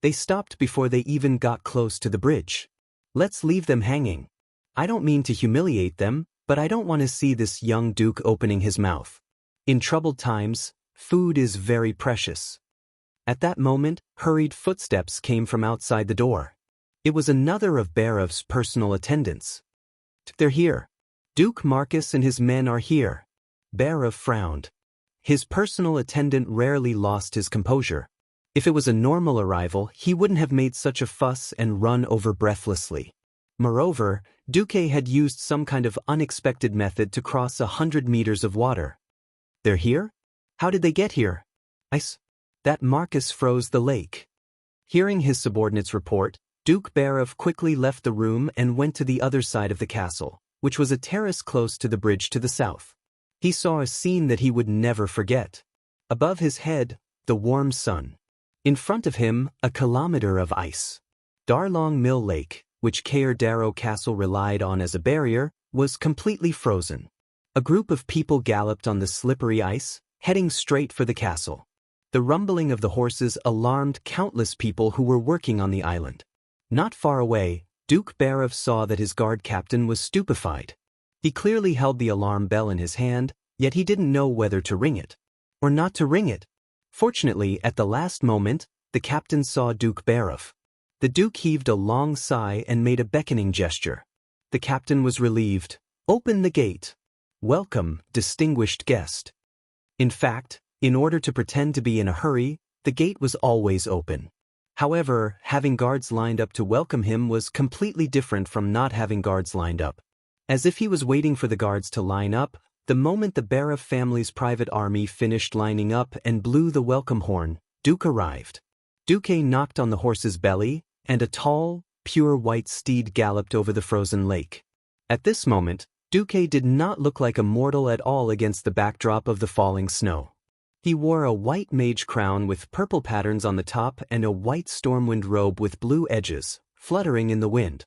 They stopped before they even got close to the bridge. Let's leave them hanging. I don't mean to humiliate them, but I don't want to see this young duke opening his mouth. In troubled times, food is very precious. At that moment, hurried footsteps came from outside the door. It was another of Barov's personal attendants. They're here. Duke Marcus and his men are here. Barov frowned. His personal attendant rarely lost his composure. If it was a normal arrival, he wouldn't have made such a fuss and run over breathlessly. Moreover, Duque had used some kind of unexpected method to cross 100 meters of water. They're here? How did they get here? That Marcus froze the lake. Hearing his subordinate's report, Duke Barov quickly left the room and went to the other side of the castle, which was a terrace close to the bridge to the south. He saw a scene that he would never forget. Above his head, the warm sun. In front of him, a kilometer of ice. Darlong Mill Lake, which Caer Darrow Castle relied on as a barrier, was completely frozen. A group of people galloped on the slippery ice, heading straight for the castle. The rumbling of the horses alarmed countless people who were working on the island. Not far away, Duke Barov saw that his guard captain was stupefied. He clearly held the alarm bell in his hand, yet he didn't know whether to ring it or not to ring it. Fortunately, at the last moment, the captain saw Duke Barov. The Duke heaved a long sigh and made a beckoning gesture. The captain was relieved. Open the gate. Welcome, distinguished guest. In fact, in order to pretend to be in a hurry, the gate was always open. However, having guards lined up to welcome him was completely different from not having guards lined up. As if he was waiting for the guards to line up, the moment the Barov family's private army finished lining up and blew the welcome horn, Duke arrived. Duque knocked on the horse's belly, and a tall, pure white steed galloped over the frozen lake. At this moment, Duque did not look like a mortal at all against the backdrop of the falling snow. He wore a white mage crown with purple patterns on the top and a white stormwind robe with blue edges, fluttering in the wind.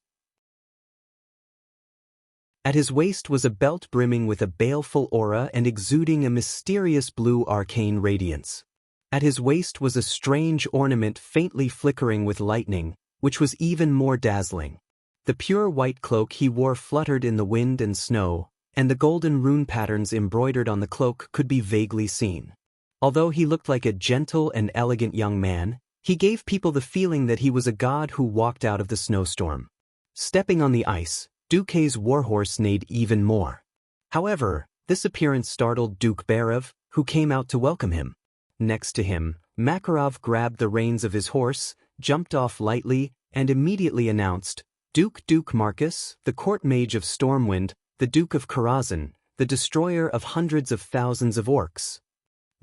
At his waist was a belt brimming with a baleful aura and exuding a mysterious blue arcane radiance. At his waist was a strange ornament faintly flickering with lightning, which was even more dazzling. The pure white cloak he wore fluttered in the wind and snow, and the golden rune patterns embroidered on the cloak could be vaguely seen. Although he looked like a gentle and elegant young man, he gave people the feeling that he was a god who walked out of the snowstorm. Stepping on the ice, Duque's warhorse neighed even more. However, this appearance startled Duke Barov, who came out to welcome him. Next to him, Makarov grabbed the reins of his horse, jumped off lightly, and immediately announced, Duke Marcus, the court mage of Stormwind, the Duke of Karazhan, the destroyer of hundreds of thousands of orcs.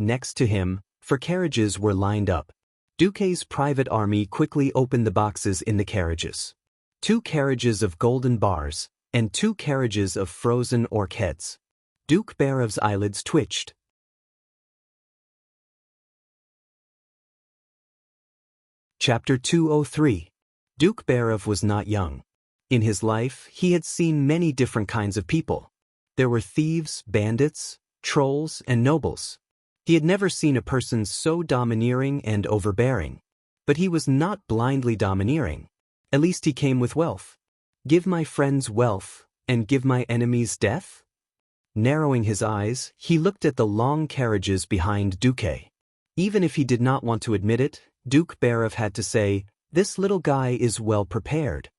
Next to him, for carriages were lined up. Duque's private army quickly opened the boxes in the carriages. 2 carriages of golden bars, and 2 carriages of frozen orc heads. Duke Barov's eyelids twitched. Chapter 203. Duke Barov was not young. In his life, he had seen many different kinds of people. There were thieves, bandits, trolls, and nobles. He had never seen a person so domineering and overbearing. But he was not blindly domineering. At least he came with wealth. Give my friends wealth, and give my enemies death? Narrowing his eyes, he looked at the long carriages behind Duque. Even if he did not want to admit it, Duke Barov had to say, "This little guy is well prepared."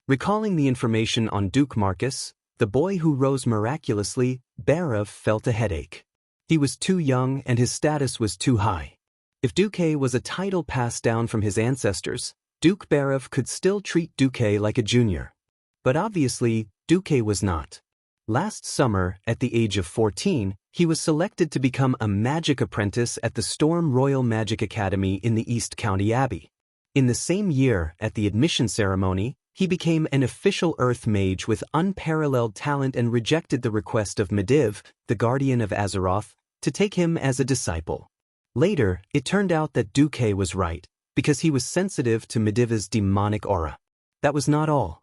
Recalling the information on Duke Marcus, the boy who rose miraculously, Barov felt a headache. He was too young and his status was too high. If Duque was a title passed down from his ancestors, Duke Barov could still treat Duque like a junior. But obviously, Duque was not. Last summer, at the age of 14, he was selected to become a magic apprentice at the Storm Royal Magic Academy in the East County Abbey. In the same year, at the admission ceremony, he became an official Earth mage with unparalleled talent and rejected the request of Medivh, the guardian of Azeroth, to take him as a disciple. Later, it turned out that Duque was right, because he was sensitive to Medivh's demonic aura. That was not all.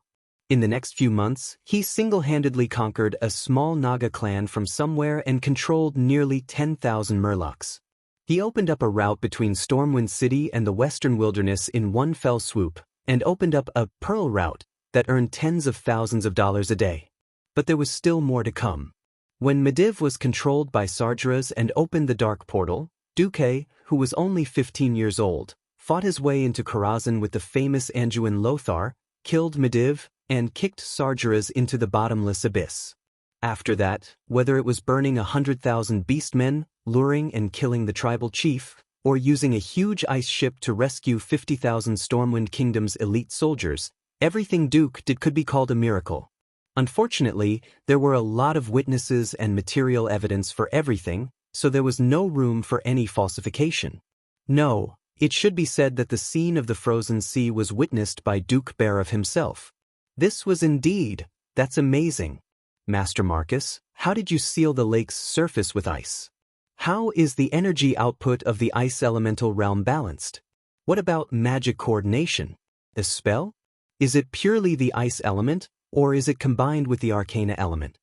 In the next few months, he single-handedly conquered a small Naga clan from somewhere and controlled nearly 10,000 murlocs. He opened up a route between Stormwind City and the Western Wilderness in one fell swoop, and opened up a Pearl route that earned tens of thousands of dollars a day. But there was still more to come. When Medivh was controlled by Sargeras and opened the Dark Portal, Duque, who was only 15 years old, fought his way into Karazhan with the famous Anduin Lothar, killed Medivh, and kicked Sargeras into the bottomless abyss. After that, whether it was burning 100,000 beastmen, luring and killing the tribal chief, or using a huge ice ship to rescue 50,000 Stormwind Kingdom's elite soldiers, everything Duke did could be called a miracle. Unfortunately, there were a lot of witnesses and material evidence for everything, so there was no room for any falsification. No, it should be said that the scene of the frozen sea was witnessed by Duke Barov himself. This was indeed, that's amazing. Master Marcus, how did you seal the lake's surface with ice? How is the energy output of the ice elemental realm balanced? What about magic coordination? A spell? Is it purely the ice element, or is it combined with the arcana element?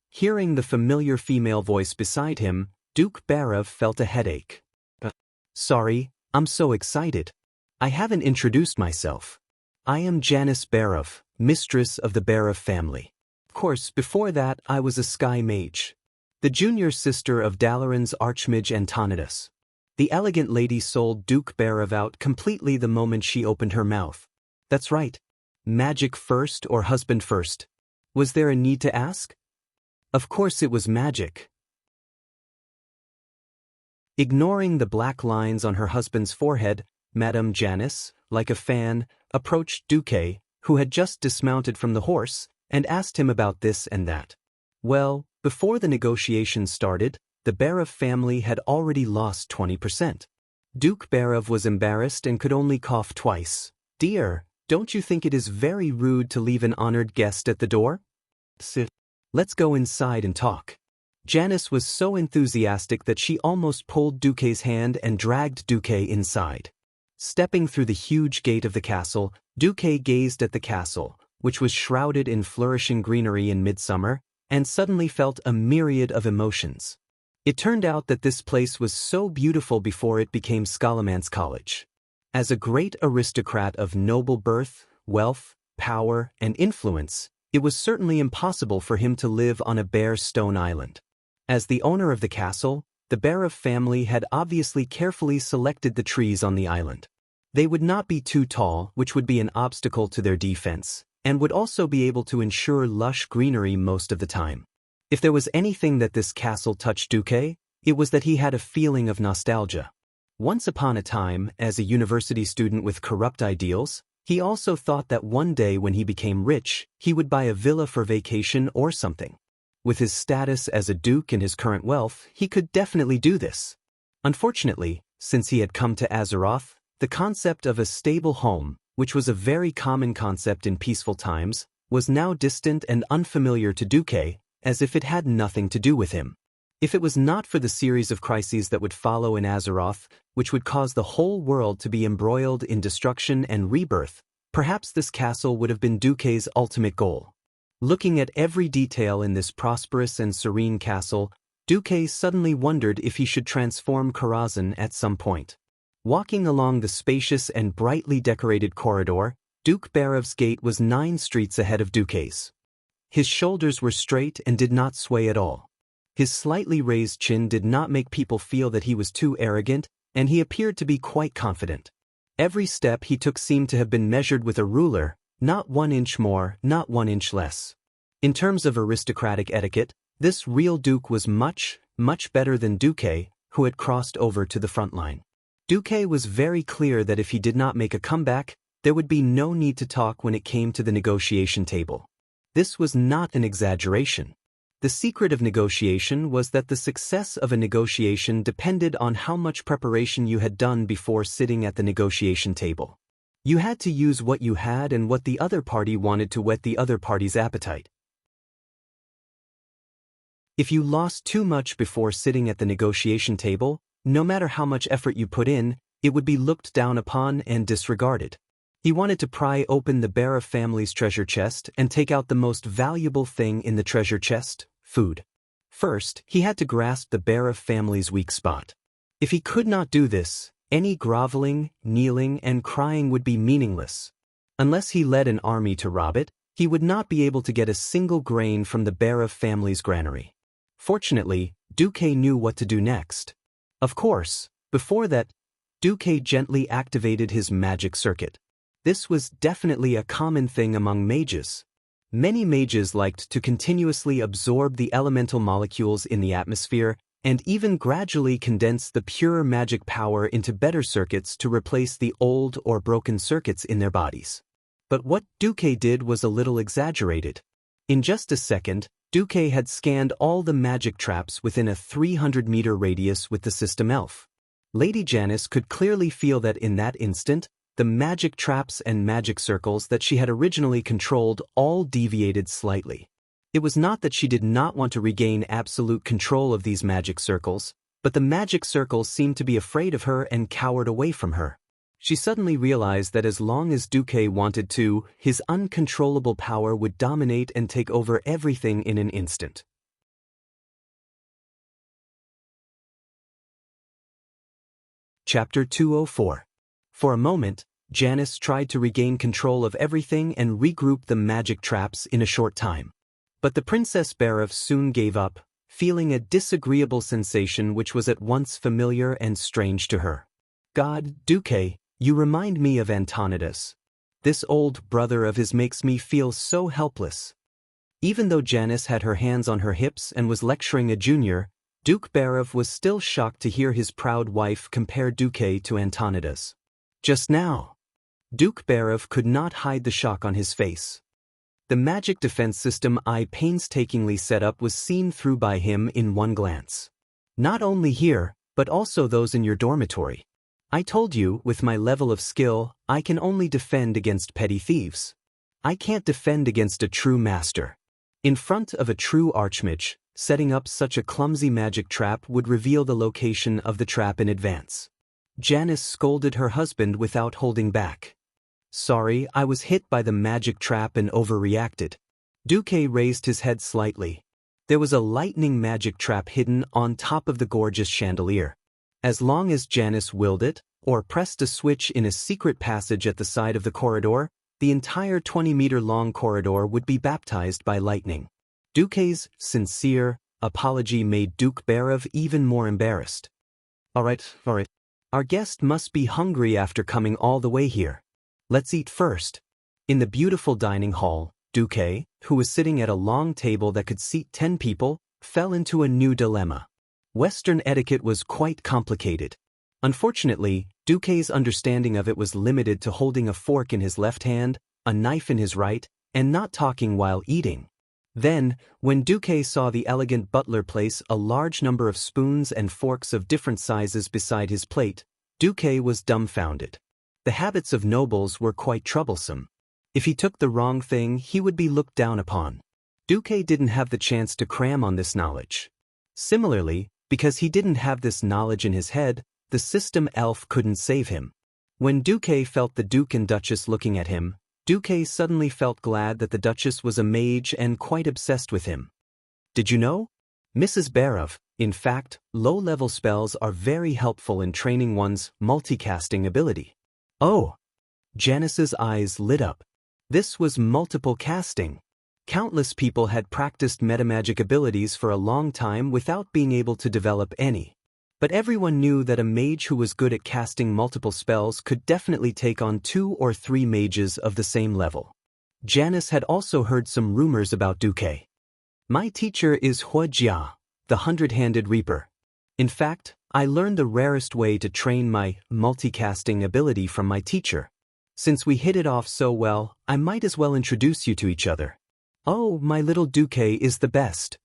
Hearing the familiar female voice beside him, Duke Barov felt a headache. Sorry, I'm so excited. I haven't introduced myself. I am Janice Barov, mistress of the Barov family. Of course, before that, I was a sky mage. The junior sister of Dalaran's archmage Antonidas. The elegant lady sold Duke Barov out completely the moment she opened her mouth. That's right. Magic first or husband first? Was there a need to ask? Of course it was magic. Ignoring the black lines on her husband's forehead, Madame Janice, like a fan, approached Duque, who had just dismounted from the horse, and asked him about this and that. Well, before the negotiations started, the Barov family had already lost 20%. Duke Barov was embarrassed and could only cough twice. Dear, don't you think it is very rude to leave an honored guest at the door? Sit. Let's go inside and talk. Janice was so enthusiastic that she almost pulled Duque's hand and dragged Duque inside. Stepping through the huge gate of the castle, Duque gazed at the castle, which was shrouded in flourishing greenery in midsummer, and suddenly felt a myriad of emotions. It turned out that this place was so beautiful before it became Scholomance College. As a great aristocrat of noble birth, wealth, power, and influence, it was certainly impossible for him to live on a bare stone island. As the owner of the castle, the Barov family had obviously carefully selected the trees on the island. They would not be too tall, which would be an obstacle to their defense, and would also be able to ensure lush greenery most of the time. If there was anything that this castle touched Duque, it was that he had a feeling of nostalgia. Once upon a time, as a university student with corrupt ideals, he also thought that one day when he became rich, he would buy a villa for vacation or something. With his status as a duke and his current wealth, he could definitely do this. Unfortunately, since he had come to Azeroth, the concept of a stable home, which was a very common concept in peaceful times, was now distant and unfamiliar to Duque, as if it had nothing to do with him. If it was not for the series of crises that would follow in Azeroth, which would cause the whole world to be embroiled in destruction and rebirth, perhaps this castle would have been Duque's ultimate goal. Looking at every detail in this prosperous and serene castle, Duque suddenly wondered if he should transform Karazhan at some point. Walking along the spacious and brightly decorated corridor, Duke Barev's gate was 9 streets ahead of Duque's. His shoulders were straight and did not sway at all. His slightly raised chin did not make people feel that he was too arrogant, and he appeared to be quite confident. Every step he took seemed to have been measured with a ruler, not 1 inch more, not 1 inch less. In terms of aristocratic etiquette, this real duke was much, much better than Duque, who had crossed over to the front line. Duque was very clear that if he did not make a comeback, there would be no need to talk when it came to the negotiation table. This was not an exaggeration. The secret of negotiation was that the success of a negotiation depended on how much preparation you had done before sitting at the negotiation table. You had to use what you had and what the other party wanted to whet the other party's appetite. If you lost too much before sitting at the negotiation table, no matter how much effort you put in, it would be looked down upon and disregarded. He wanted to pry open the Barev family's treasure chest and take out the most valuable thing in the treasure chest: food. First, he had to grasp the Barev family's weak spot. If he could not do this, any groveling, kneeling, and crying would be meaningless. Unless he led an army to rob it, he would not be able to get a single grain from the Barev family's granary. Fortunately, Duque knew what to do next. Of course, before that, Duque gently activated his magic circuit. This was definitely a common thing among mages. Many mages liked to continuously absorb the elemental molecules in the atmosphere and even gradually condense the pure magic power into better circuits to replace the old or broken circuits in their bodies. But what Duque did was a little exaggerated. In just a second, Duque had scanned all the magic traps within a 300-meter radius with the system elf. Lady Janice could clearly feel that in that instant, the magic traps and magic circles that she had originally controlled all deviated slightly. It was not that she did not want to regain absolute control of these magic circles, but the magic circles seemed to be afraid of her and cowered away from her. She suddenly realized that as long as Duque wanted to, his uncontrollable power would dominate and take over everything in an instant. Chapter 204. For a moment, Janice tried to regain control of everything and regroup the magic traps in a short time. But the Princess Barev soon gave up, feeling a disagreeable sensation which was at once familiar and strange to her. God, Duque, you remind me of Antonidas. This old brother of his makes me feel so helpless. Even though Janice had her hands on her hips and was lecturing a junior, Duke Barev was still shocked to hear his proud wife compare Duque to Antonidas. Just now. Duke Barev could not hide the shock on his face. The magic defense system I painstakingly set up was seen through by him in one glance. Not only here, but also those in your dormitory. I told you, with my level of skill, I can only defend against petty thieves. I can't defend against a true master. In front of a true archmage, setting up such a clumsy magic trap would reveal the location of the trap in advance. Janice scolded her husband without holding back. Sorry, I was hit by the magic trap and overreacted. Duque raised his head slightly. There was a lightning magic trap hidden on top of the gorgeous chandelier. As long as Janice willed it, or pressed a switch in a secret passage at the side of the corridor, the entire 20-meter-long corridor would be baptized by lightning. Duque's sincere apology made Duke Barev even more embarrassed. All right. Our guest must be hungry after coming all the way here. Let's eat first. In the beautiful dining hall, Duque, who was sitting at a long table that could seat 10 people, fell into a new dilemma. Western etiquette was quite complicated. Unfortunately, Duque's understanding of it was limited to holding a fork in his left hand, a knife in his right, and not talking while eating. Then, when Duque saw the elegant butler place a large number of spoons and forks of different sizes beside his plate, Duque was dumbfounded. The habits of nobles were quite troublesome. If he took the wrong thing, he would be looked down upon. Duque didn't have the chance to cram on this knowledge. Similarly, because he didn't have this knowledge in his head, the system elf couldn't save him. When Duque felt the Duke and Duchess looking at him, Duque suddenly felt glad that the Duchess was a mage and quite obsessed with him. Did you know? Mrs. Barov, in fact, low-level spells are very helpful in training one's multicasting ability. Oh! Janice's eyes lit up. This was multiple casting. Countless people had practiced metamagic abilities for a long time without being able to develop any. But everyone knew that a mage who was good at casting multiple spells could definitely take on 2 or 3 mages of the same level. Janice had also heard some rumors about Duque. My teacher is Wuxia, the hundred-handed reaper. In fact, I learned the rarest way to train my multicasting ability from my teacher. Since we hit it off so well, I might as well introduce you to each other. Oh, my little Duque is the best.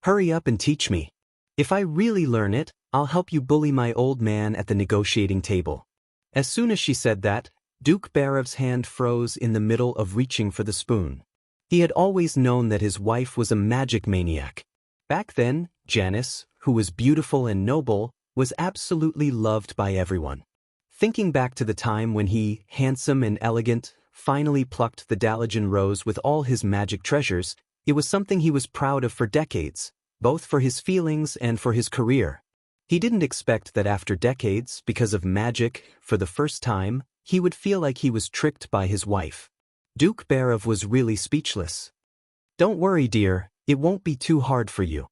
Hurry up and teach me. If I really learn it, I'll help you bully my old man at the negotiating table. As soon as she said that, Duke Barov's hand froze in the middle of reaching for the spoon. He had always known that his wife was a magic maniac. Back then, Janice, who was beautiful and noble, was absolutely loved by everyone. Thinking back to the time when he, handsome and elegant, finally plucked the Dalajan rose with all his magic treasures, it was something he was proud of for decades, both for his feelings and for his career. He didn't expect that after decades, because of magic, for the first time, he would feel like he was tricked by his wife. Duke Barov was really speechless. Don't worry, dear, it won't be too hard for you.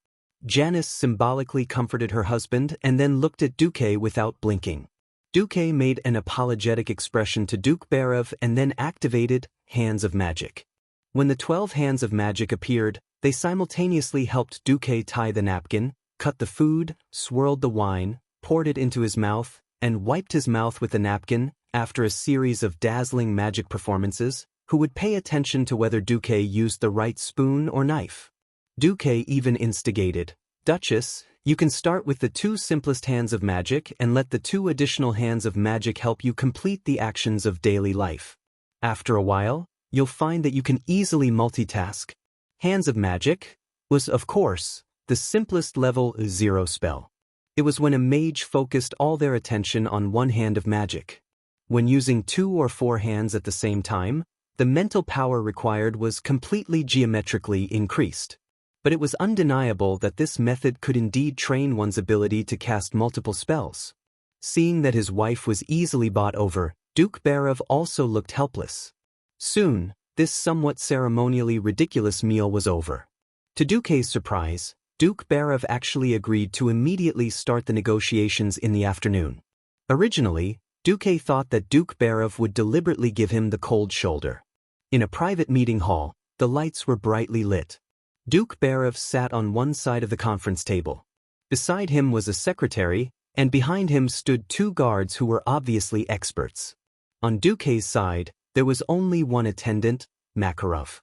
Janice symbolically comforted her husband and then looked at Duque without blinking. Duque made an apologetic expression to Duke Barov and then activated Hands of Magic. When the 12 hands of magic appeared, they simultaneously helped Duque tie the napkin, cut the food, swirled the wine, poured it into his mouth, and wiped his mouth with the napkin. After a series of dazzling magic performances, who would pay attention to whether Duque used the right spoon or knife? Duque even instigated, Duchess, you can start with the 2 simplest hands of magic and let the 2 additional hands of magic help you complete the actions of daily life. After a while, you'll find that you can easily multitask. Hands of Magic was, of course, the simplest level 0 spell. It was when a mage focused all their attention on one hand of magic. When using 2 or 4 hands at the same time, the mental power required was completely geometrically increased. But it was undeniable that this method could indeed train one's ability to cast multiple spells. Seeing that his wife was easily bought over, Duke Barov also looked helpless. Soon, this somewhat ceremonially ridiculous meal was over. To Duque's surprise, Duke Barov actually agreed to immediately start the negotiations in the afternoon. Originally, Duque thought that Duke Barov would deliberately give him the cold shoulder. In a private meeting hall, the lights were brightly lit. Duke Barov sat on one side of the conference table. Beside him was a secretary, and behind him stood 2 guards who were obviously experts. On Duque's side, there was only one attendant, Makarov.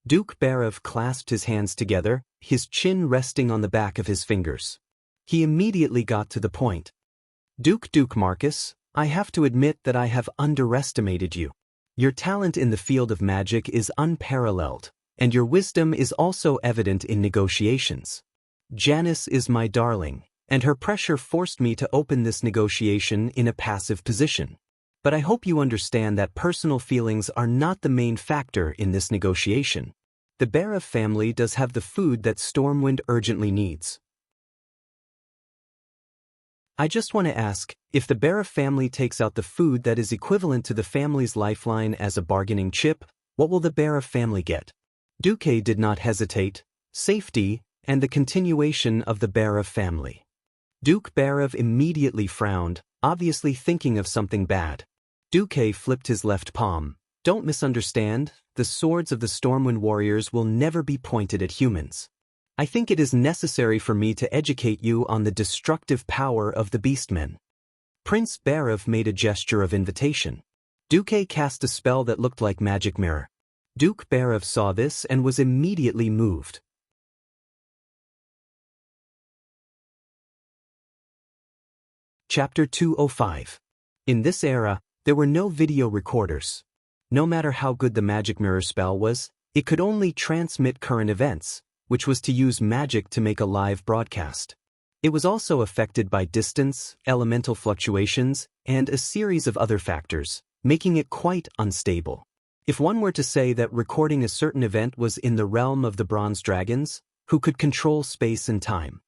Duke Barov clasped his hands together, his chin resting on the back of his fingers. He immediately got to the point. Duke Marcus, I have to admit that I have underestimated you. Your talent in the field of magic is unparalleled, and your wisdom is also evident in negotiations. Janice is my darling, and her pressure forced me to open this negotiation in a passive position. But I hope you understand that personal feelings are not the main factor in this negotiation. The Barov family does have the food that Stormwind urgently needs. I just want to ask, if the Barov family takes out the food that is equivalent to the family's lifeline as a bargaining chip, what will the Barov family get? Duque did not hesitate. Safety and the continuation of the Barov family. Duke Barov immediately frowned, obviously thinking of something bad. Duque flipped his left palm. Don't misunderstand, the swords of the Stormwind warriors will never be pointed at humans. I think it is necessary for me to educate you on the destructive power of the beastmen. Prince Barov made a gesture of invitation. Duque cast a spell that looked like magic mirror. Duke Barov saw this and was immediately moved. Chapter 205. In this era, there were no video recorders. No matter how good the magic mirror spell was, it could only transmit current events, which was to use magic to make a live broadcast. It was also affected by distance, elemental fluctuations, and a series of other factors, making it quite unstable. If one were to say that recording a certain event was in the realm of the bronze dragons, who could control space and time.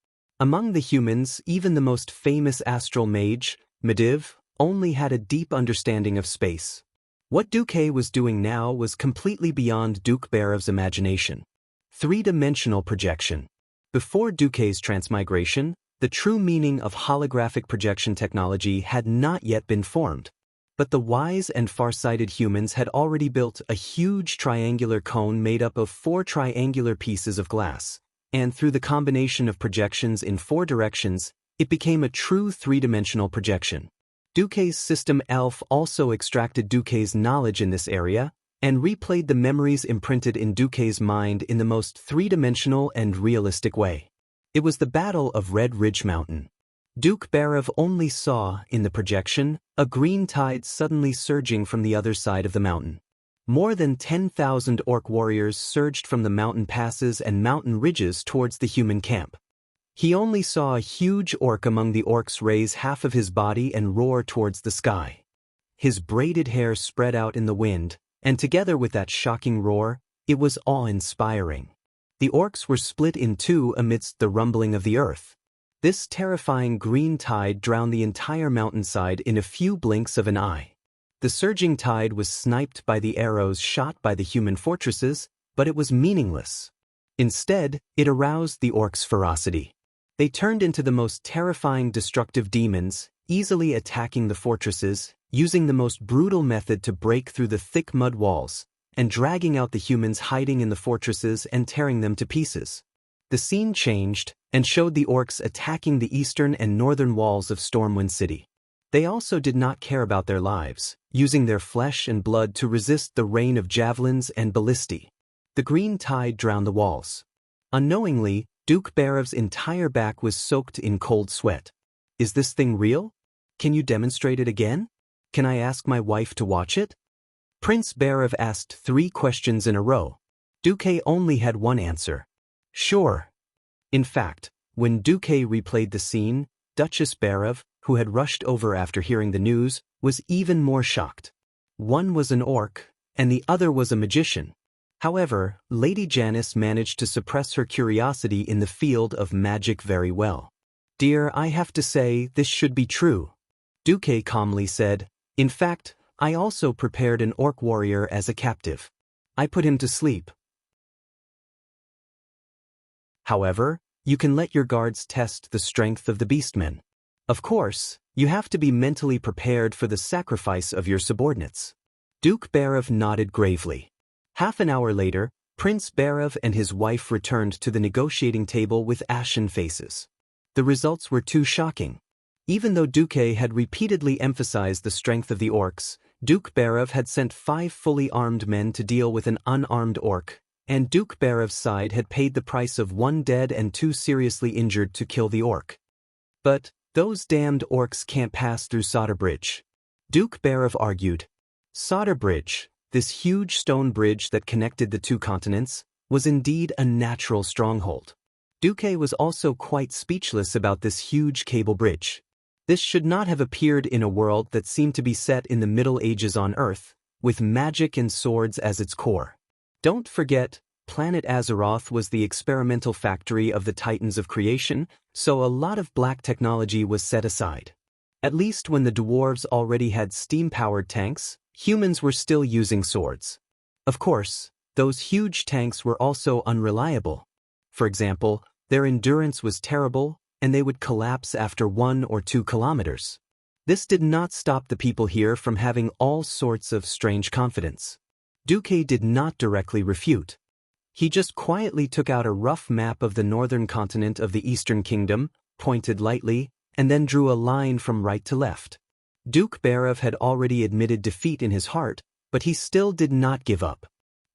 Among the humans, even the most famous astral mage, Medivh, only had a deep understanding of space. What Duque was doing now was completely beyond Duke Barev's imagination. Three-dimensional projection. Before Duque's transmigration, the true meaning of holographic projection technology had not yet been formed. But the wise and far-sighted humans had already built a huge triangular cone made up of 4 triangular pieces of glass, and through the combination of projections in 4 directions, it became a true 3-dimensional projection. Duque's system ELF also extracted Duque's knowledge in this area, and replayed the memories imprinted in Duque's mind in the most 3-dimensional and realistic way. It was the Battle of Red Ridge Mountain. Duke Barev only saw, in the projection, a green tide suddenly surging from the other side of the mountain. More than 10,000 orc warriors surged from the mountain passes and mountain ridges towards the human camp. He only saw a huge orc among the orcs raise half of his body and roar towards the sky. His braided hair spread out in the wind, and together with that shocking roar, it was awe-inspiring. The orcs were split in 2 amidst the rumbling of the earth. This terrifying green tide drowned the entire mountainside in a few blinks of an eye. The surging tide was sniped by the arrows shot by the human fortresses, but it was meaningless. Instead, it aroused the orcs' ferocity. They turned into the most terrifying destructive demons, easily attacking the fortresses, using the most brutal method to break through the thick mud walls, and dragging out the humans hiding in the fortresses and tearing them to pieces. The scene changed, and showed the orcs attacking the eastern and northern walls of Stormwind City. They also did not care about their lives, using their flesh and blood to resist the rain of javelins and ballistae. The green tide drowned the walls. Unknowingly, Duke Barev's entire back was soaked in cold sweat. Is this thing real? Can you demonstrate it again? Can I ask my wife to watch it? Prince Barev asked 3 questions in a row. Duque only had one answer. Sure. In fact, when Duque replayed the scene, Duchess Barev, who had rushed over after hearing the news, was even more shocked. One was an orc, and the other was a magician. However, Lady Janice managed to suppress her curiosity in the field of magic very well. Dear, I have to say, this should be true. Duque calmly said, in fact, I also prepared an orc warrior as a captive. I put him to sleep. However, you can let your guards test the strength of the beastmen. Of course, you have to be mentally prepared for the sacrifice of your subordinates. Duke Barev nodded gravely. Half an hour later, Prince Barev and his wife returned to the negotiating table with ashen faces. The results were too shocking. Even though Duque had repeatedly emphasized the strength of the orcs, Duke Barev had sent 5 fully armed men to deal with an unarmed orc, and Duke Barev's side had paid the price of 1 dead and 2 seriously injured to kill the orc. But those damned orcs can't pass through Solder Bridge. Duke Barev argued. Solder Bridge, this huge stone bridge that connected the 2 continents, was indeed a natural stronghold. Duque was also quite speechless about this huge cable bridge. This should not have appeared in a world that seemed to be set in the Middle Ages on Earth, with magic and swords as its core. Don't forget, planet Azeroth was the experimental factory of the Titans of Creation, so a lot of black technology was set aside. At least when the dwarves already had steam-powered tanks, humans were still using swords. Of course, those huge tanks were also unreliable. For example, their endurance was terrible, and they would collapse after 1 or 2 kilometers. This did not stop the people here from having all sorts of strange confidence. Duque did not directly refute. He just quietly took out a rough map of the northern continent of the Eastern Kingdom, pointed lightly, and then drew a line from right to left. Duke Barev had already admitted defeat in his heart, but he still did not give up.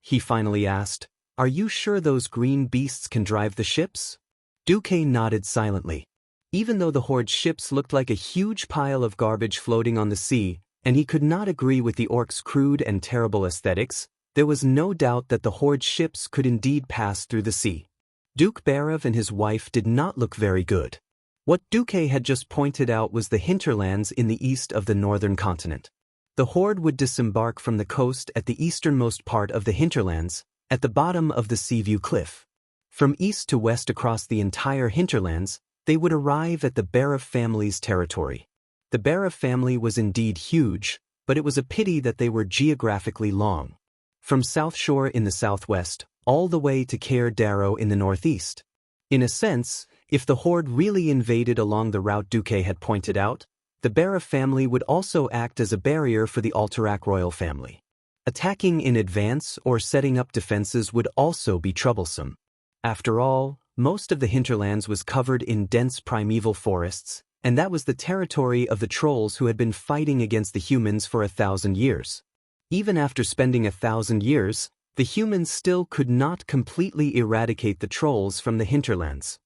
He finally asked, "Are you sure those green beasts can drive the ships?" Duque nodded silently. Even though the Horde's ships looked like a huge pile of garbage floating on the sea, and he could not agree with the orcs' crude and terrible aesthetics, there was no doubt that the Horde's ships could indeed pass through the sea. Duke Barev and his wife did not look very good. What Duque had just pointed out was the hinterlands in the east of the northern continent. The horde would disembark from the coast at the easternmost part of the hinterlands, at the bottom of the Seaview Cliff. From east to west across the entire hinterlands, they would arrive at the Barov family's territory. The Barov family was indeed huge, but it was a pity that they were geographically long. From South Shore in the southwest, all the way to Cair Darrow in the northeast. In a sense, if the horde really invaded along the route Duque had pointed out, the Barov family would also act as a barrier for the Alterac royal family. Attacking in advance or setting up defenses would also be troublesome. After all, most of the hinterlands was covered in dense primeval forests, and that was the territory of the trolls who had been fighting against the humans for 1,000 years. Even after spending 1,000 years, the humans still could not completely eradicate the trolls from the hinterlands.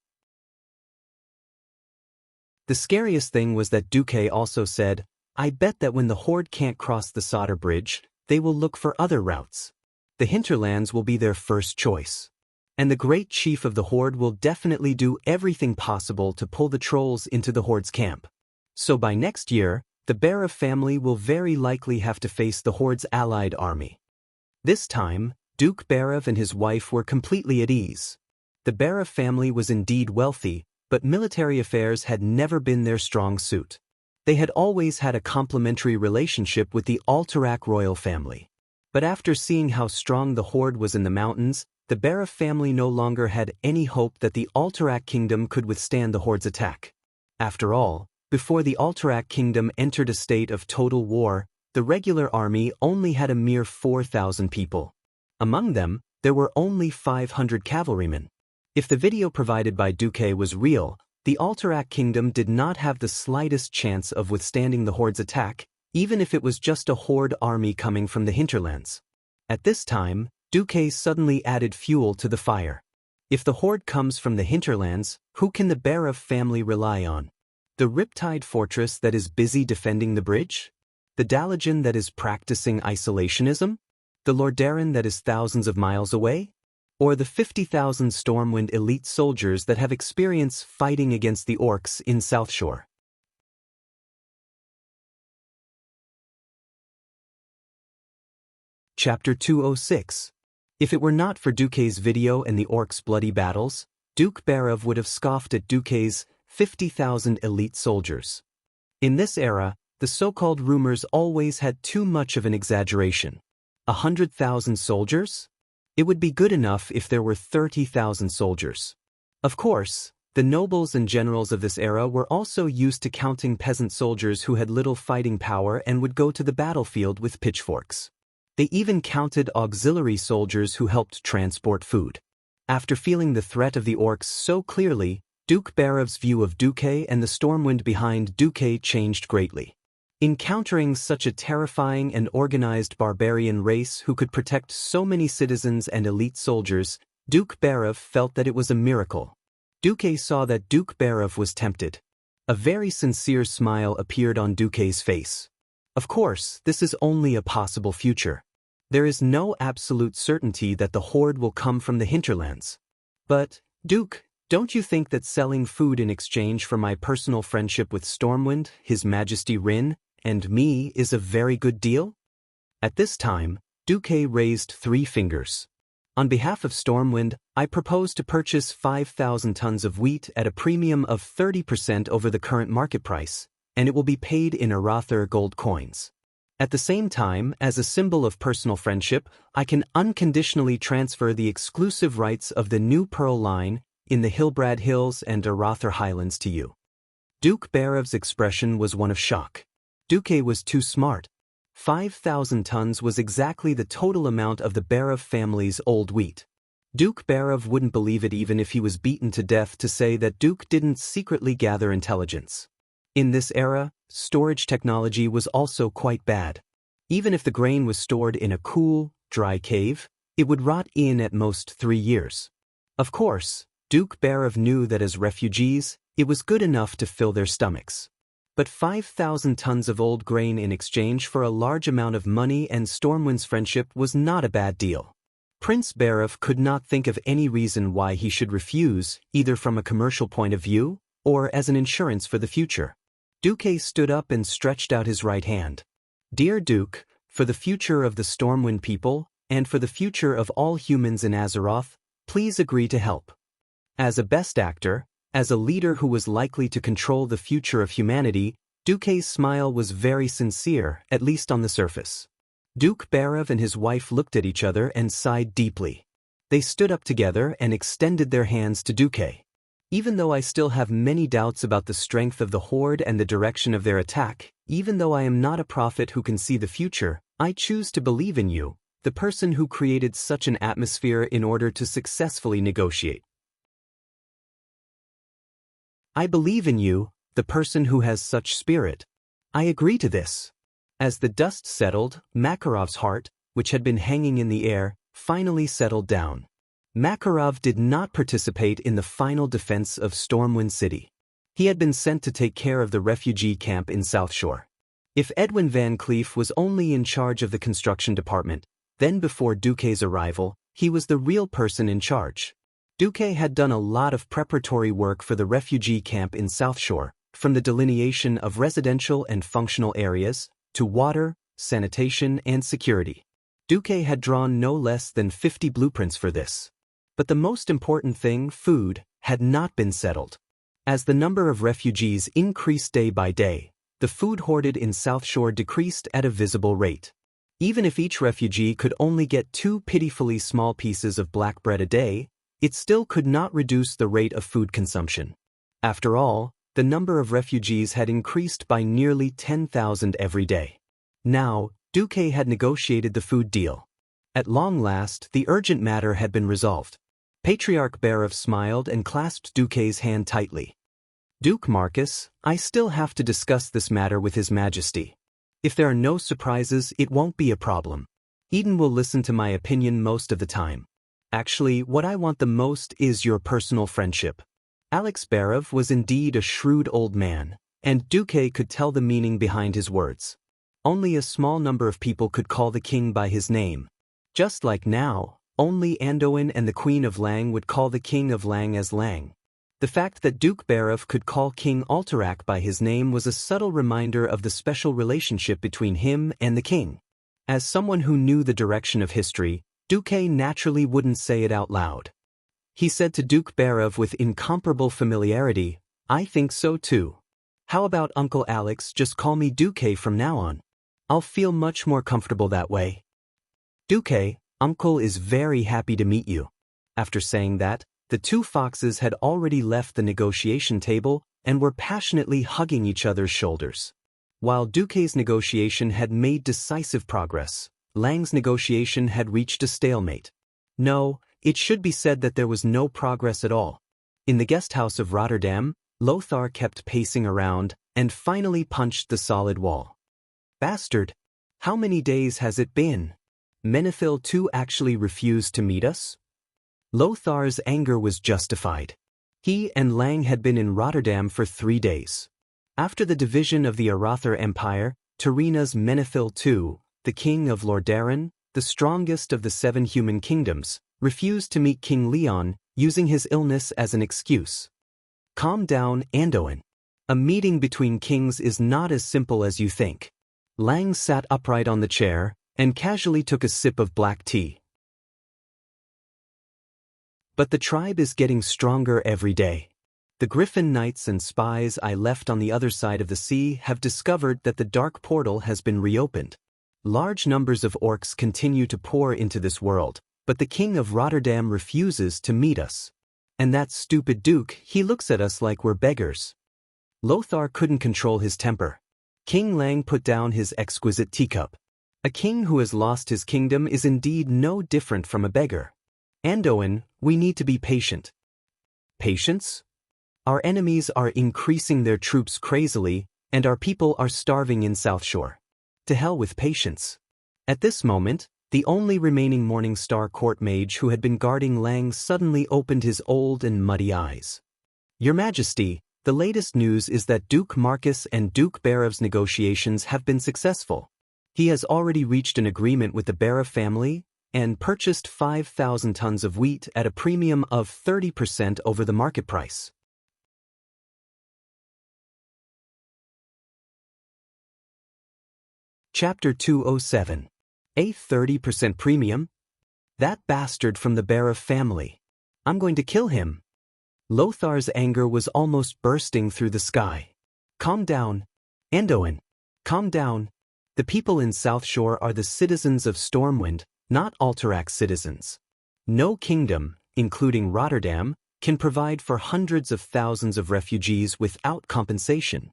The scariest thing was that Duque also said, "I bet that when the horde can't cross the Solder Bridge, they will look for other routes. The hinterlands will be their first choice. And the great chief of the horde will definitely do everything possible to pull the trolls into the horde's camp. So by next year, the Barov family will very likely have to face the horde's allied army." This time, Duke Barov and his wife were completely at ease. The Barov family was indeed wealthy, but military affairs had never been their strong suit. They had always had a complementary relationship with the Alterac royal family. But after seeing how strong the horde was in the mountains, the Barov family no longer had any hope that the Alterac kingdom could withstand the horde's attack. After all, before the Alterac kingdom entered a state of total war, the regular army only had a mere 4,000 people. Among them, there were only 500 cavalrymen. If the video provided by Duque was real, the Alterac kingdom did not have the slightest chance of withstanding the horde's attack, even if it was just a horde army coming from the hinterlands. At this time, Duque suddenly added fuel to the fire. If the horde comes from the hinterlands, who can the Barov family rely on? The Riptide fortress that is busy defending the bridge? The Dalajan that is practicing isolationism? The Lordaeron that is thousands of miles away? Or the 50,000 Stormwind elite soldiers that have experience fighting against the orcs in South Shore? Chapter 206. If it were not for Duque's video and the orcs' bloody battles, Duke Barov would have scoffed at Duque's 50,000 elite soldiers. In this era, the so-called rumors always had too much of an exaggeration. 100,000 soldiers? It would be good enough if there were 30,000 soldiers. Of course, the nobles and generals of this era were also used to counting peasant soldiers who had little fighting power and would go to the battlefield with pitchforks. They even counted auxiliary soldiers who helped transport food. After feeling the threat of the orcs so clearly, Duke Barov's view of Duque and the Stormwind behind Duque changed greatly. Encountering such a terrifying and organized barbarian race who could protect so many citizens and elite soldiers, Duke Barov felt that it was a miracle. Duque saw that Duke Barov was tempted. A very sincere smile appeared on Duque's face. Of course, this is only a possible future. There is no absolute certainty that the horde will come from the hinterlands. But, Duke, don't you think that selling food in exchange for my personal friendship with Stormwind, His Majesty Rin, and me is a very good deal? At this time, Duque raised 3 fingers. On behalf of Stormwind, I propose to purchase 5,000 tons of wheat at a premium of 30% over the current market price, and it will be paid in Arather gold coins. At the same time, as a symbol of personal friendship, I can unconditionally transfer the exclusive rights of the New Pearl line in the Hilbrad Hills and Arather Highlands to you. Duke Barov's expression was one of shock. Duque was too smart. 5,000 tons was exactly the total amount of the Barov family's old wheat. Duke Barov wouldn't believe it even if he was beaten to death to say that Duke didn't secretly gather intelligence. In this era, storage technology was also quite bad. Even if the grain was stored in a cool, dry cave, it would rot in at most 3 years. Of course, Duke Barov knew that as refugees, it was good enough to fill their stomachs. But 5,000 tons of old grain in exchange for a large amount of money and Stormwind's friendship was not a bad deal. Prince Barov could not think of any reason why he should refuse, either from a commercial point of view, or as an insurance for the future. Duque stood up and stretched out his right hand. Dear Duke, for the future of the Stormwind people, and for the future of all humans in Azeroth, please agree to help. As a best actor, as a leader who was likely to control the future of humanity, Duke's smile was very sincere, at least on the surface. Duke Barav and his wife looked at each other and sighed deeply. They stood up together and extended their hands to Duke. Even though I still have many doubts about the strength of the Horde and the direction of their attack, even though I am not a prophet who can see the future, I choose to believe in you, the person who created such an atmosphere in order to successfully negotiate. I believe in you, the person who has such spirit. I agree to this. As the dust settled, Makarov's heart, which had been hanging in the air, finally settled down. Makarov did not participate in the final defense of Stormwind City. He had been sent to take care of the refugee camp in South Shore. If Edwin Van Cleef was only in charge of the construction department, then before Duke's arrival, he was the real person in charge. Duke had done a lot of preparatory work for the refugee camp in South Shore, from the delineation of residential and functional areas, to water, sanitation, and security. Duke had drawn no less than 50 blueprints for this. But the most important thing, food, had not been settled. As the number of refugees increased day by day, the food hoarded in South Shore decreased at a visible rate. Even if each refugee could only get 2 pitifully small pieces of black bread a day, it still could not reduce the rate of food consumption. After all, the number of refugees had increased by nearly 10,000 every day. Now, Duke had negotiated the food deal. At long last, the urgent matter had been resolved. Patriarch Barav smiled and clasped Duke's hand tightly. Duke Marcus, I still have to discuss this matter with His Majesty. If there are no surprises, it won't be a problem. Eden will listen to my opinion most of the time. Actually, what I want the most is your personal friendship. Alex Barav was indeed a shrewd old man, and Duke could tell the meaning behind his words. Only a small number of people could call the king by his name. Just like now, only Anduin and the Queen of Lang would call the King of Lang as Lang. The fact that Duke Barav could call King Alterac by his name was a subtle reminder of the special relationship between him and the king. As someone who knew the direction of history, Duke naturally wouldn't say it out loud. He said to Duke Barav with incomparable familiarity, I think so too. How about Uncle Alex, just call me Duke from now on. I'll feel much more comfortable that way. Duke, Uncle is very happy to meet you. After saying that, the two foxes had already left the negotiation table and were passionately hugging each other's shoulders. While Duke's negotiation had made decisive progress, Lang's negotiation had reached a stalemate. No, it should be said that there was no progress at all. In the guest house of Rotterdam, Lothar kept pacing around and finally punched the solid wall. Bastard! How many days has it been? Menethil too actually refused to meet us? Lothar's anger was justified. He and Lang had been in Rotterdam for 3 days. After the division of the Arathar Empire, Tarina's Menethil II, the king of Lordaeron, the strongest of the 7 human kingdoms, refused to meet King Leon, using his illness as an excuse. Calm down, Anduin. A meeting between kings is not as simple as you think. Lang sat upright on the chair and casually took a sip of black tea. But the tribe is getting stronger every day. The Griffin Knights and spies I left on the other side of the sea have discovered that the Dark Portal has been reopened. Large numbers of orcs continue to pour into this world, but the king of Rotterdam refuses to meet us. And that stupid duke, he looks at us like we're beggars. Lothar couldn't control his temper. King Lang put down his exquisite teacup. A king who has lost his kingdom is indeed no different from a beggar. Anduin, we need to be patient. Patience? Our enemies are increasing their troops crazily, and our people are starving in South Shore. To hell with patience. At this moment, the only remaining Morningstar court mage who had been guarding Lang suddenly opened his old and muddy eyes. Your Majesty, the latest news is that Duke Marcus and Duke Barav's negotiations have been successful. He has already reached an agreement with the Barav family and purchased 5,000 tons of wheat at a premium of 30% over the market price. Chapter 207. A 30% premium? That bastard from the Bear of family. I'm going to kill him. Lothar's anger was almost bursting through the sky. Calm down. Anduin. Calm down. The people in South Shore are the citizens of Stormwind, not Alterac citizens. No kingdom, including Rotterdam, can provide for hundreds of thousands of refugees without compensation.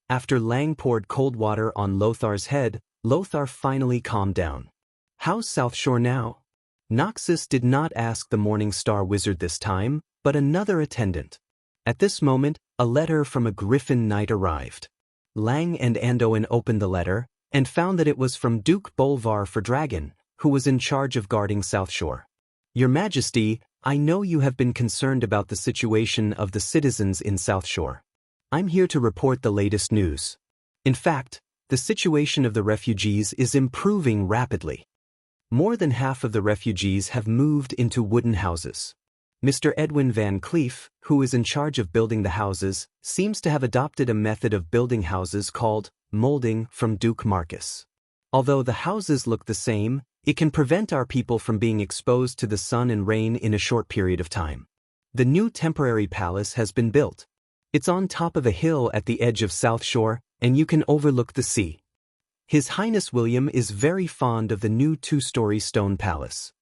After Lang poured cold water on Lothar's head, Lothar finally calmed down. How's South Shore now? Noxus did not ask the Morning Star Wizard this time, but another attendant. At this moment, a letter from a Griffin Knight arrived. Lang and Anduin opened the letter, and found that it was from Duke Bolvar for Dragon, who was in charge of guarding South Shore. Your Majesty, I know you have been concerned about the situation of the citizens in South Shore. I'm here to report the latest news. In fact, the situation of the refugees is improving rapidly. More than half of the refugees have moved into wooden houses. Mr. Edwin Van Cleef, who is in charge of building the houses, seems to have adopted a method of building houses called molding from Duke Marcus. Although the houses look the same, it can prevent our people from being exposed to the sun and rain in a short period of time. The new temporary palace has been built. It's on top of a hill at the edge of South Shore, and you can overlook the sea. His Highness William is very fond of the new 2-story stone palace.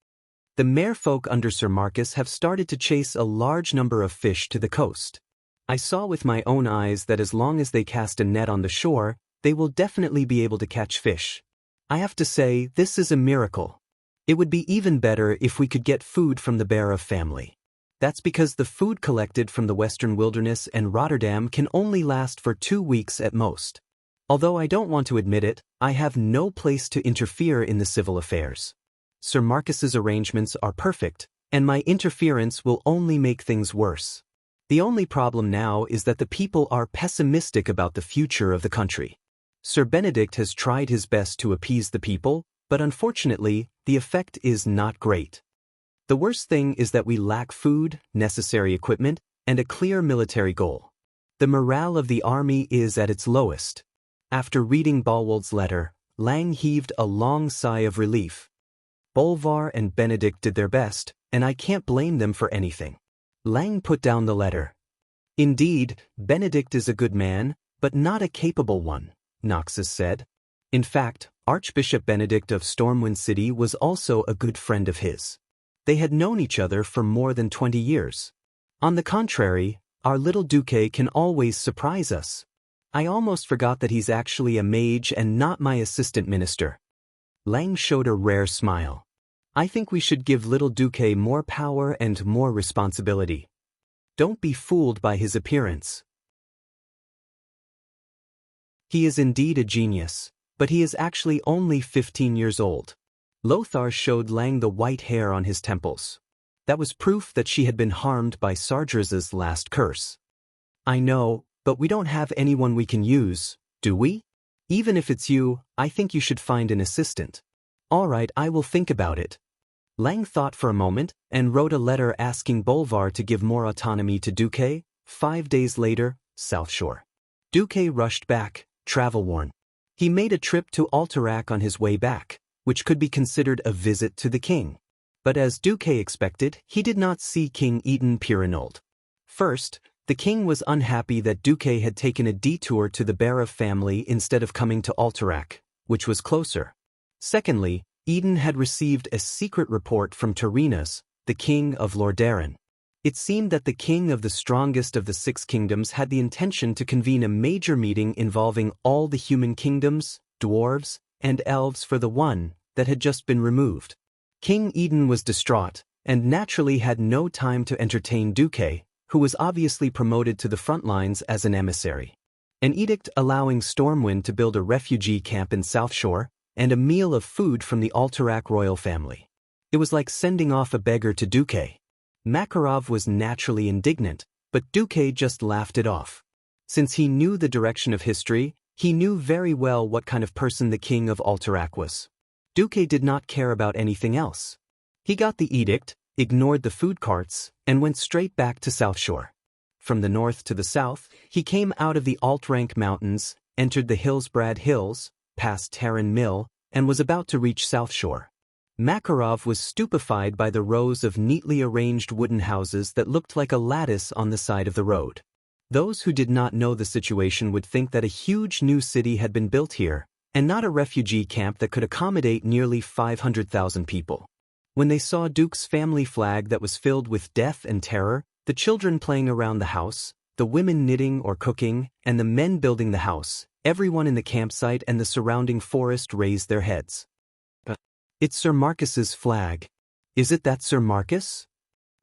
The merfolk under Sir Marcus have started to chase a large number of fish to the coast. I saw with my own eyes that as long as they cast a net on the shore, they will definitely be able to catch fish. I have to say, this is a miracle. It would be even better if we could get food from the Bear of family. That's because the food collected from the Western Wilderness and Rotterdam can only last for 2 weeks at most. Although I don't want to admit it, I have no place to interfere in the civil affairs. Sir Marcus's arrangements are perfect, and my interference will only make things worse. The only problem now is that the people are pessimistic about the future of the country. Sir Benedict has tried his best to appease the people, but unfortunately, the effect is not great. The worst thing is that we lack food, necessary equipment, and a clear military goal. The morale of the army is at its lowest. After reading Balwald's letter, Lang heaved a long sigh of relief. Bolvar and Benedict did their best, and I can't blame them for anything. Lang put down the letter. Indeed, Benedict is a good man, but not a capable one, Noxus said. In fact, Archbishop Benedict of Stormwind City was also a good friend of his. They had known each other for more than 20 years. On the contrary, our little Duque can always surprise us. I almost forgot that he's actually a mage and not my assistant minister. Lang showed a rare smile. I think we should give little Duque more power and more responsibility. Don't be fooled by his appearance. He is indeed a genius, but he is actually only 15 years old. Lothar showed Lang the white hair on his temples. That was proof that she had been harmed by Sardraz's last curse. I know, but we don't have anyone we can use, do we? Even if it's you, I think you should find an assistant. All right, I will think about it. Lang thought for a moment, and wrote a letter asking Bolvar to give more autonomy to Duque. 5 days later, South Shore. Duque rushed back, travel-worn. He made a trip to Alterac on his way back, which could be considered a visit to the king. But as Duque expected, he did not see King Eden Pirinold. First, the king was unhappy that Duque had taken a detour to the Bear of family instead of coming to Alterac, which was closer. Secondly, Eden had received a secret report from Tyrrhenus, the king of Lordaeron. It seemed that the king of the strongest of the 6 kingdoms had the intention to convene a major meeting involving all the human kingdoms, dwarves, and elves for the one that had just been removed. King Eden was distraught, and naturally had no time to entertain Duque, who was obviously promoted to the front lines as an emissary. An edict allowing Stormwind to build a refugee camp in South Shore, and a meal of food from the Alterac royal family. It was like sending off a beggar to Duque. Makarov was naturally indignant, but Duque just laughed it off. Since he knew the direction of history, he knew very well what kind of person the king of Alterac was. Duque did not care about anything else. He got the edict, ignored the food carts, and went straight back to South Shore. From the north to the south, he came out of the Altrank Mountains, entered the Hillsbrad Hills, past Terran Mill, and was about to reach South Shore. Makarov was stupefied by the rows of neatly arranged wooden houses that looked like a lattice on the side of the road. Those who did not know the situation would think that a huge new city had been built here, and not a refugee camp that could accommodate nearly 500,000 people. When they saw Duke's family flag that was filled with death and terror, the children playing around the house, the women knitting or cooking, and the men building the house, everyone in the campsite and the surrounding forest raised their heads. It's Sir Marcus's flag. Is it that Sir Marcus?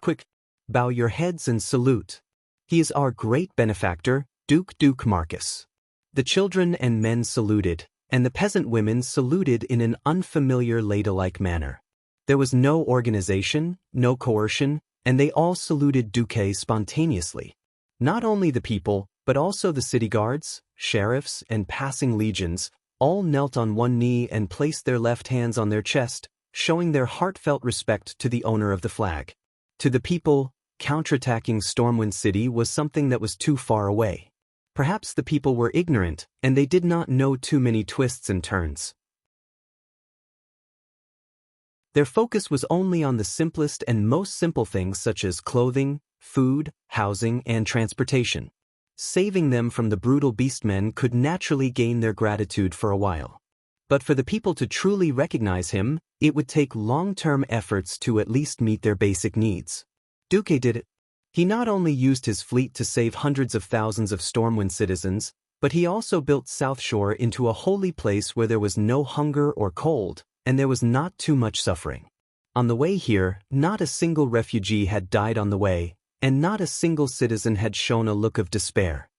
Quick, bow your heads and salute. He is our great benefactor, Duke Marcus. The children and men saluted, and the peasant women saluted in an unfamiliar ladylike manner. There was no organization, no coercion, and they all saluted Duque spontaneously. Not only the people, but also the city guards, sheriffs, and passing legions, all knelt on one knee and placed their left hands on their chest, showing their heartfelt respect to the owner of the flag. To the people, counterattacking Stormwind City was something that was too far away. Perhaps the people were ignorant, and they did not know too many twists and turns. Their focus was only on the simplest and most simple things such as clothing, food, housing, and transportation. Saving them from the brutal beastmen could naturally gain their gratitude for a while. But for the people to truly recognize him, it would take long-term efforts to at least meet their basic needs. Duque did it. He not only used his fleet to save hundreds of thousands of Stormwind citizens, but he also built South Shore into a holy place where there was no hunger or cold, and there was not too much suffering. On the way here, not a single refugee had died on the way, and not a single citizen had shown a look of despair.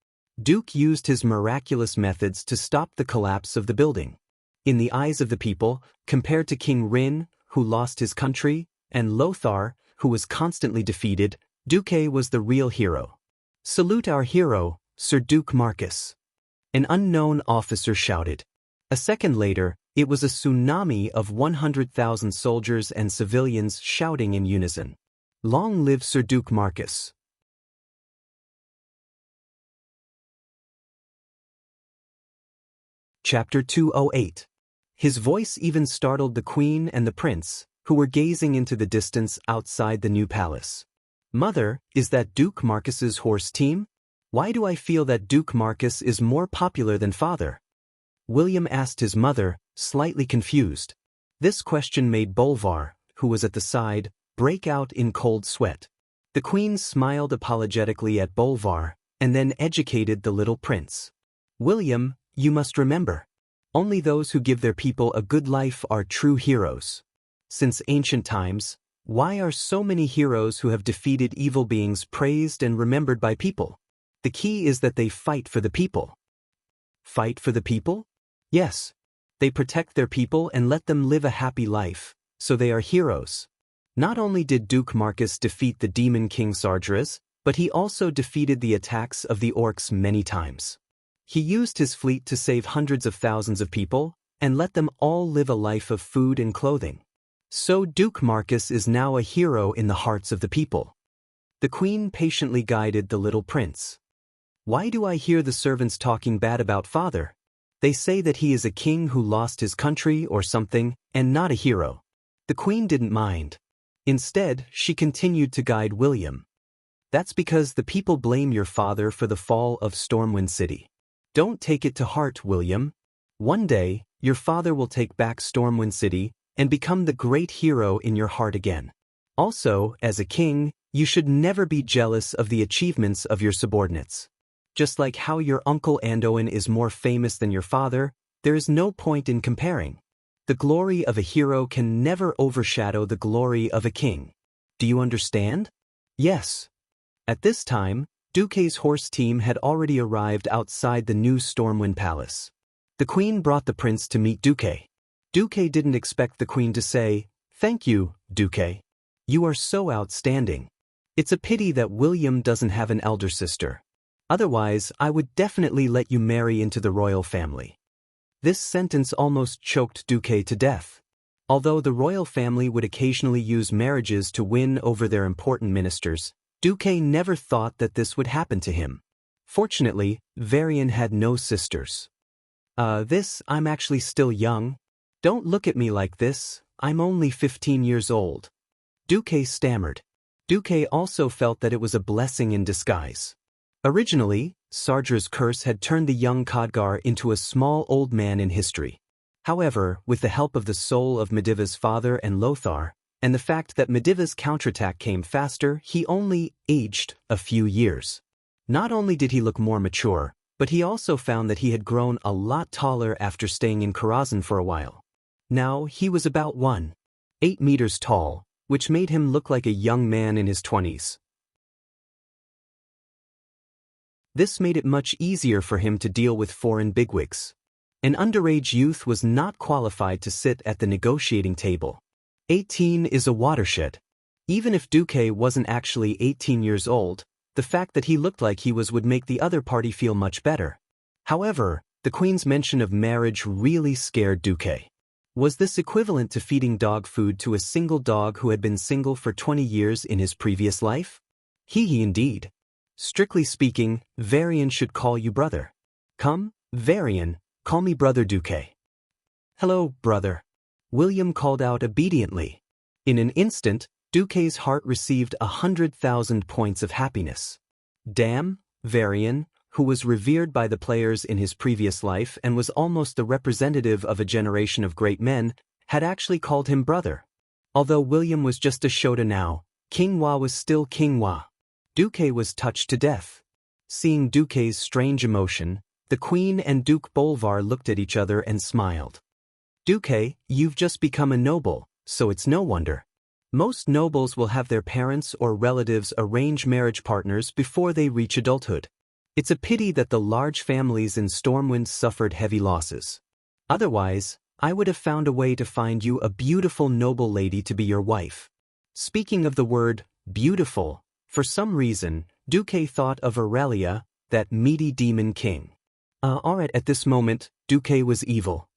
Duke used his miraculous methods to stop the collapse of the building. In the eyes of the people, compared to King Rin, who lost his country, and Lothar, who was constantly defeated, Duque was the real hero. Salute our hero, Sir Duke Marcus. An unknown officer shouted. A second later, it was a tsunami of 100,000 soldiers and civilians shouting in unison. Long live Sir Duke Marcus. Chapter 208. His voice even startled the Queen and the Prince, who were gazing into the distance outside the new palace. Mother, is that Duke Marcus's horse team? Why do I feel that Duke Marcus is more popular than father? William asked his mother, slightly confused. This question made Bolvar, who was at the side, break out in cold sweat. The Queen smiled apologetically at Bolvar, and then educated the little prince. William, you must remember, only those who give their people a good life are true heroes. Since ancient times, why are so many heroes who have defeated evil beings praised and remembered by people? The key is that they fight for the people. Fight for the people? Yes. They protect their people and let them live a happy life, so they are heroes. Not only did Duke Marcus defeat the demon king Sargeras, but he also defeated the attacks of the orcs many times. He used his fleet to save hundreds of thousands of people, and let them all live a life of food and clothing. So Duke Marcus is now a hero in the hearts of the people. The Queen patiently guided the little prince. Why do I hear the servants talking bad about father? They say that he is a king who lost his country or something, and not a hero. The Queen didn't mind. Instead, she continued to guide William. That's because the people blame your father for the fall of Stormwind City. Don't take it to heart, William. One day, your father will take back Stormwind City and become the great hero in your heart again. Also, as a king, you should never be jealous of the achievements of your subordinates. Just like how your uncle Anduin is more famous than your father, there is no point in comparing. The glory of a hero can never overshadow the glory of a king. Do you understand? Yes. At this time, Duque's horse team had already arrived outside the new Stormwind Palace. The Queen brought the prince to meet Duque. Duque didn't expect the Queen to say, "Thank you, Duque. You are so outstanding. It's a pity that William doesn't have an elder sister. Otherwise, I would definitely let you marry into the royal family." This sentence almost choked Duque to death. Although the royal family would occasionally use marriages to win over their important ministers, Duque never thought that this would happen to him. Fortunately, Varian had no sisters. I'm actually still young. Don't look at me like this, I'm only 15 years old. Duque stammered. Duque also felt that it was a blessing in disguise. Originally, Sarger's curse had turned the young Khadgar into a small old man in history. However, with the help of the soul of Mediva's father and Lothar, and the fact that Mediva's counterattack came faster, he only aged a few years. Not only did he look more mature, but he also found that he had grown a lot taller after staying in Karazhan for a while. Now, he was about 1.8 meters tall, which made him look like a young man in his 20s. This made it much easier for him to deal with foreign bigwigs. An underage youth was not qualified to sit at the negotiating table. 18 is a watershed. Even if Duque wasn't actually 18 years old, the fact that he looked like he was would make the other party feel much better. However, the Queen's mention of marriage really scared Duque. Was this equivalent to feeding dog food to a single dog who had been single for 20 years in his previous life? He indeed. Strictly speaking, Varian should call you brother. Come, Varian, call me brother Duque. Hello, brother. William called out obediently. In an instant, Duque's heart received 100,000 points of happiness. Damn, Varian, who was revered by the players in his previous life and was almost the representative of a generation of great men, had actually called him brother. Although William was just a Shota now, King Hua was still King Hua. Duque was touched to death. Seeing Duque's strange emotion, the Queen and Duke Bolvar looked at each other and smiled. Duque, you've just become a noble, so it's no wonder. Most nobles will have their parents or relatives arrange marriage partners before they reach adulthood. It's a pity that the large families in Stormwind suffered heavy losses. Otherwise, I would have found a way to find you a beautiful noble lady to be your wife. Speaking of the word, beautiful, for some reason, Duque thought of Aurelia, that meaty demon king. Alright, at this moment, Duque was evil.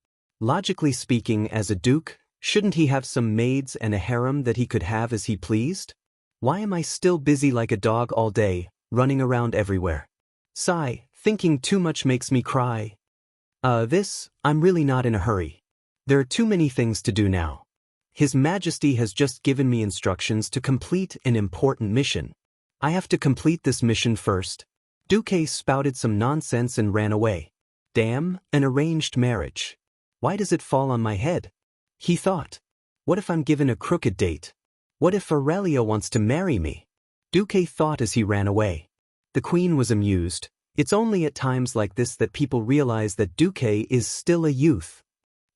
Logically speaking, as a duke, shouldn't he have some maids and a harem that he could have as he pleased? Why am I still busy like a dog all day, running around everywhere? Sigh, thinking too much makes me cry. I'm really not in a hurry. There are too many things to do now. His Majesty has just given me instructions to complete an important mission. I have to complete this mission first. Duque spouted some nonsense and ran away. Damn, an arranged marriage. Why does it fall on my head? He thought. What if I'm given a crooked date? What if Aurelia wants to marry me? Duque thought as he ran away. The Queen was amused. It's only at times like this that people realize that Duque is still a youth.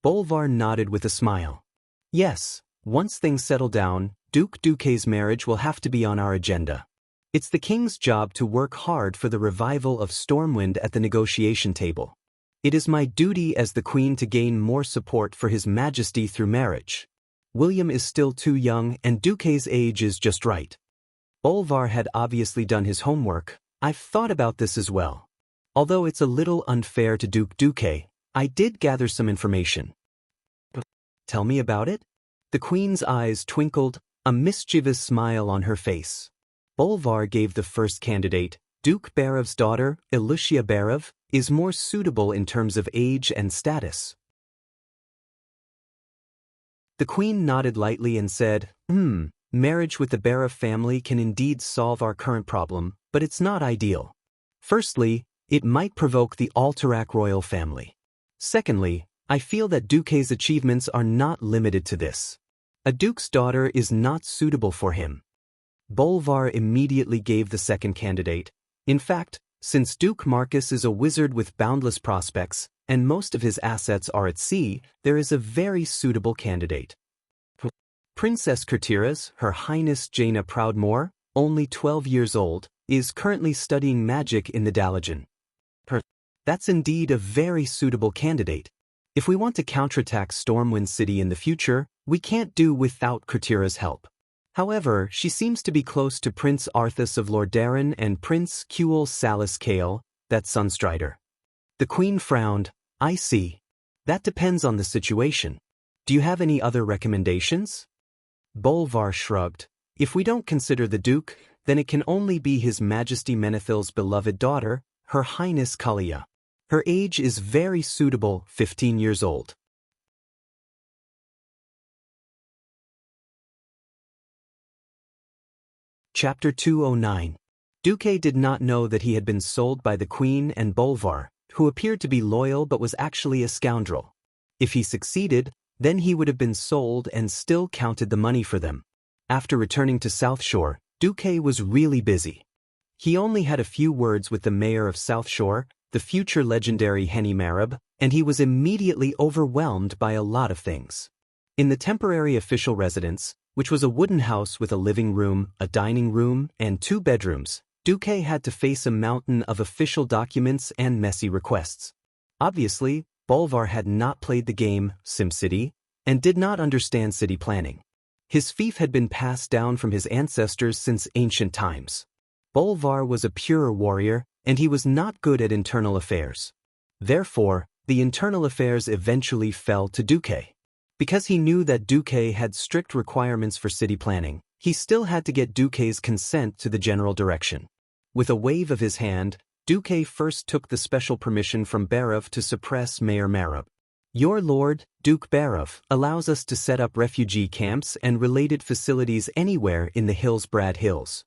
Bolvar nodded with a smile. Yes, once things settle down, Duke Duque's marriage will have to be on our agenda. It's the King's job to work hard for the revival of Stormwind at the negotiation table. It is my duty as the Queen to gain more support for His Majesty through marriage. William is still too young and Duque's age is just right. Bolvar had obviously done his homework. I've thought about this as well. Although it's a little unfair to Duke Duque, I did gather some information. Tell me about it? The Queen's eyes twinkled, a mischievous smile on her face. Bolvar gave the first candidate, Duke Barev's daughter, Ilusia Barev, is more suitable in terms of age and status. The Queen nodded lightly and said, marriage with the Barev family can indeed solve our current problem, but it's not ideal. Firstly, it might provoke the Alterac royal family. Secondly, I feel that Duque's achievements are not limited to this. A duke's daughter is not suitable for him. Bolvar immediately gave the second candidate. In fact, since Duke Marcus is a wizard with boundless prospects, and most of his assets are at sea, there is a very suitable candidate. Princess Kurtiras, Her Highness Jaina Proudmoore, only 12 years old, is currently studying magic in the Dalajan. That's indeed a very suitable candidate. If we want to counterattack Stormwind City in the future, we can't do without Kurtira's help. However, she seems to be close to Prince Arthas of Lordaeron and Prince Kuel Salis Kale, that Sunstrider. The Queen frowned. I see. That depends on the situation. Do you have any other recommendations? Bolvar shrugged. If we don't consider the Duke, then it can only be His Majesty Menethil's beloved daughter, Her Highness Kalia. Her age is very suitable, 15 years old. Chapter 209. Duque did not know that he had been sold by the Queen and Bolvar, who appeared to be loyal but was actually a scoundrel. If he succeeded, then he would have been sold and still counted the money for them. After returning to South Shore, Duque was really busy. He only had a few words with the mayor of South Shore, the future legendary Henny Marab, and he was immediately overwhelmed by a lot of things. In the temporary official residence, which was a wooden house with a living room, a dining room, and 2 bedrooms, Duque had to face a mountain of official documents and messy requests. Obviously, Bolvar had not played the game, SimCity, and did not understand city planning. His fief had been passed down from his ancestors since ancient times. Bolvar was a pure warrior, and he was not good at internal affairs. Therefore, the internal affairs eventually fell to Duque. Because he knew that Duque had strict requirements for city planning, he still had to get Duque's consent to the general direction. With a wave of his hand, Duque first took the special permission from Barov to suppress Mayor Marab. Your lord, Duke Barov, allows us to set up refugee camps and related facilities anywhere in the Hillsbrad Hills.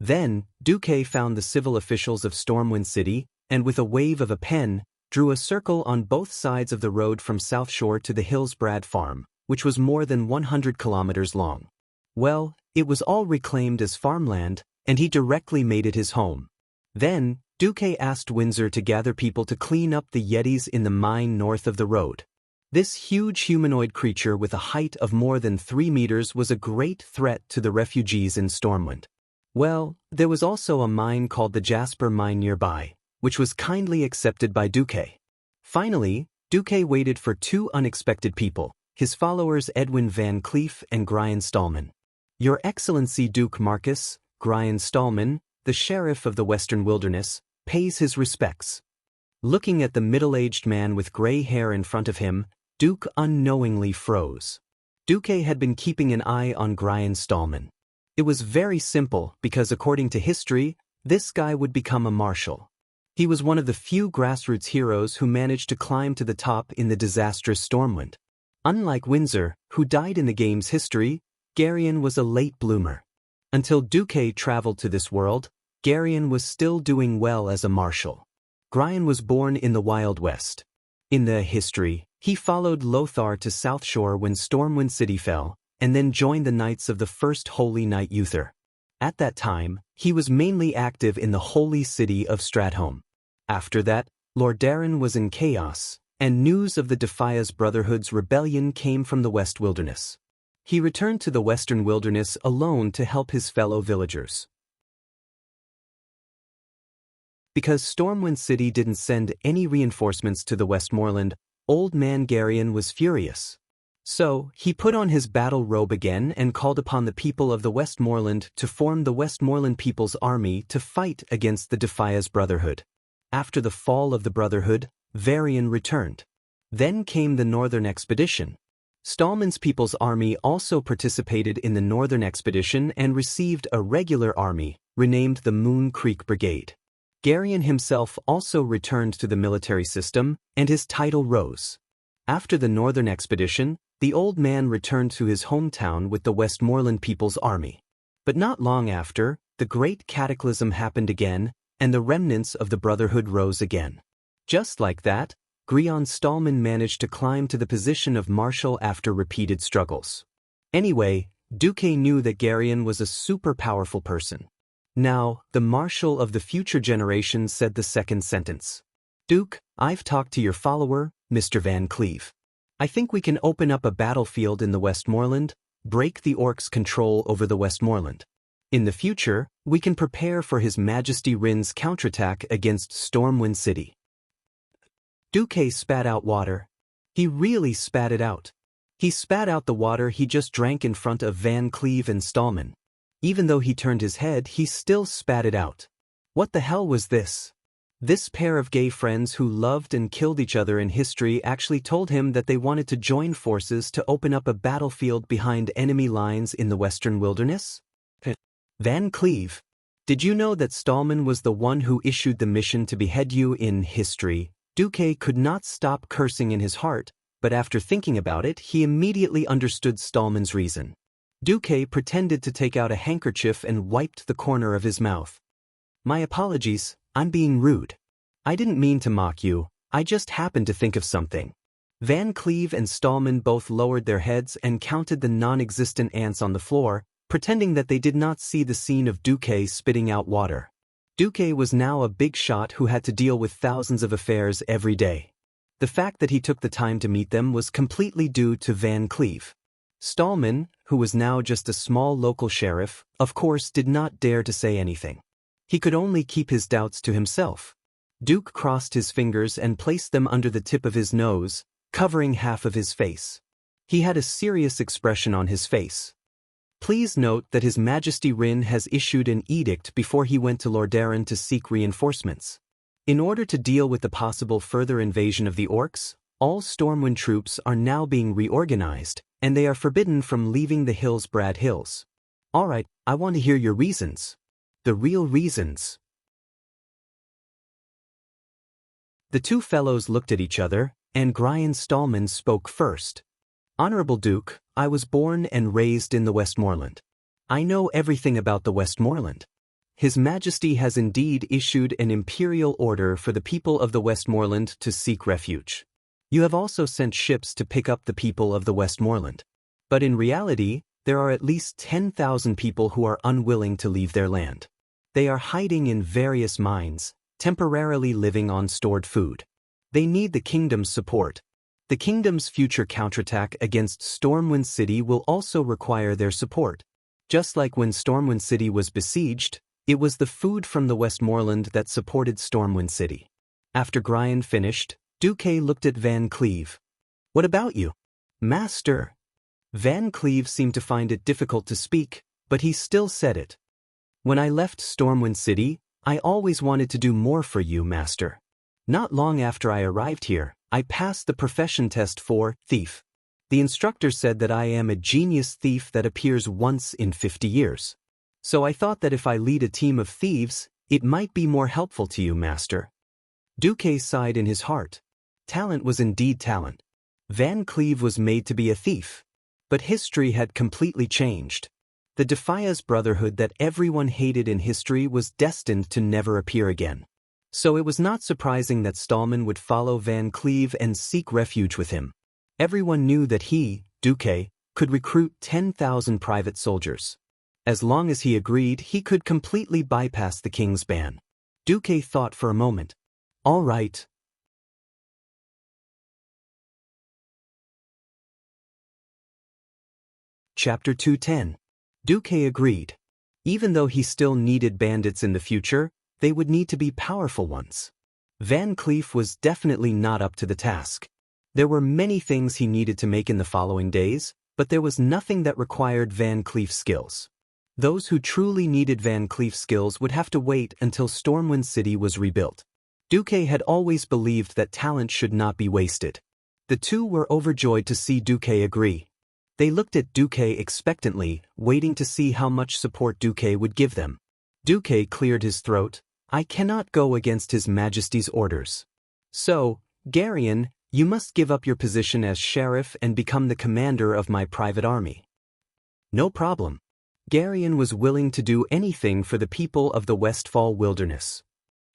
Then, Duque found the civil officials of Stormwind City, and with a wave of a pen, drew a circle on both sides of the road from South Shore to the Hillsbrad farm, which was more than 100 kilometers long. Well, it was all reclaimed as farmland, and he directly made it his home. Then, Duque asked Windsor to gather people to clean up the Yetis in the mine north of the road. This huge humanoid creature with a height of more than 3 meters was a great threat to the refugees in Stormwind. Well, there was also a mine called the Jasper Mine nearby, which was kindly accepted by Duque. Finally, Duque waited for 2 unexpected people, his followers Edwin Van Cleef and Grian Stallman. Your Excellency Duke Marcus, Grian Stallman, the sheriff of the Western Wilderness, pays his respects. Looking at the middle-aged man with gray hair in front of him, Duke unknowingly froze. Duque had been keeping an eye on Grian Stallman. It was very simple because according to history, this guy would become a marshal. He was one of the few grassroots heroes who managed to climb to the top in the disastrous Stormwind. Unlike Windsor, who died in the game's history, Grian was a late bloomer. Until Duque traveled to this world, Grian was still doing well as a marshal. Grian was born in the Wild West. In the history, he followed Lothar to South Shore when Stormwind City fell, and then joined the Knights of the First Holy Knight Uther. At that time, he was mainly active in the holy city of Stratholme. After that, Lordaeron was in chaos, and news of the Defias Brotherhood's rebellion came from the West Wilderness. He returned to the Western Wilderness alone to help his fellow villagers. Because Stormwind City didn't send any reinforcements to the Westmoreland, Old Man Grian was furious. So, he put on his battle robe again and called upon the people of the Westmoreland to form the Westmoreland People's Army to fight against the Defias Brotherhood. After the fall of the Brotherhood, Varian returned. Then came the Northern Expedition. Stallman's People's Army also participated in the Northern Expedition and received a regular army, renamed the Moon Creek Brigade. Grian himself also returned to the military system, and his title rose. After the Northern Expedition, the old man returned to his hometown with the Westmoreland People's Army. But not long after, the Great Cataclysm happened again, and the remnants of the Brotherhood rose again. Just like that, Grian Stallman managed to climb to the position of marshal after repeated struggles. Anyway, Duque knew that Grian was a super powerful person. Now, the marshal of the future generation said the second sentence. Duke, I've talked to your follower, Mr. Van Cleef. I think we can open up a battlefield in the Westmoreland, break the Orcs' control over the Westmoreland. In the future, we can prepare for His Majesty Rin's counterattack against Stormwind City. Duque spat out water. He really spat it out. He spat out the water he just drank in front of Van Cleef and Stallman. Even though he turned his head, he still spat it out. What the hell was this? This pair of gay friends who loved and killed each other in history actually told him that they wanted to join forces to open up a battlefield behind enemy lines in the Western Wilderness? Van Cleef, did you know that Stallman was the one who issued the mission to behead you in history, Duque could not stop cursing in his heart, but after thinking about it, he immediately understood Stallman's reason. Duque pretended to take out a handkerchief and wiped the corner of his mouth. My apologies, I'm being rude. I didn't mean to mock you, I just happened to think of something. Van Cleve and Stallman both lowered their heads and counted the non-existent ants on the floor, pretending that they did not see the scene of Duque spitting out water. Duque was now a big shot who had to deal with thousands of affairs every day. The fact that he took the time to meet them was completely due to Van Cleve. Stallman, who was now just a small local sheriff, of course did not dare to say anything. He could only keep his doubts to himself. Duke crossed his fingers and placed them under the tip of his nose, covering half of his face. He had a serious expression on his face. Please note that His Majesty Rin has issued an edict before he went to Lordaeron to seek reinforcements. In order to deal with the possible further invasion of the orcs, all Stormwind troops are now being reorganized, and they are forbidden from leaving the Hillsbrad Hills. Alright, I want to hear your reasons. The real reasons. The two fellows looked at each other, and Grian Stallman spoke first. Honorable Duke, I was born and raised in the Westmoreland. I know everything about the Westmoreland. His Majesty has indeed issued an imperial order for the people of the Westmoreland to seek refuge. You have also sent ships to pick up the people of the Westmoreland. But in reality, there are at least 10,000 people who are unwilling to leave their land. They are hiding in various mines, temporarily living on stored food. They need the kingdom's support. The kingdom's future counterattack against Stormwind City will also require their support. Just like when Stormwind City was besieged, it was the food from the Westmoreland that supported Stormwind City. After Grian finished, Duque looked at Van Cleve. What about you? Master. Van Cleve seemed to find it difficult to speak, but he still said it. When I left Stormwind City, I always wanted to do more for you, Master. Not long after I arrived here, I passed the profession test for thief. The instructor said that I am a genius thief that appears once in 50 years. So I thought that if I lead a team of thieves, it might be more helpful to you, Master. Duque sighed in his heart. Talent was indeed talent. Van Cleve was made to be a thief. But history had completely changed. The Defias Brotherhood that everyone hated in history was destined to never appear again. So it was not surprising that Stallman would follow Van Cleve and seek refuge with him. Everyone knew that he, Duque, could recruit 10,000 private soldiers. As long as he agreed, he could completely bypass the king's ban. Duque thought for a moment. All right. Chapter 210. Duque agreed. Even though he still needed bandits in the future, they would need to be powerful ones. Van Cleve was definitely not up to the task. There were many things he needed to make in the following days, but there was nothing that required Van Cleve's skills. Those who truly needed Van Cleve's skills would have to wait until Stormwind City was rebuilt. Duque had always believed that talent should not be wasted. The two were overjoyed to see Duque agree. They looked at Duque expectantly, waiting to see how much support Duque would give them. Duque cleared his throat. I cannot go against His Majesty's orders. So, Garion, you must give up your position as sheriff and become the commander of my private army. No problem. Garion was willing to do anything for the people of the Westfall Wilderness.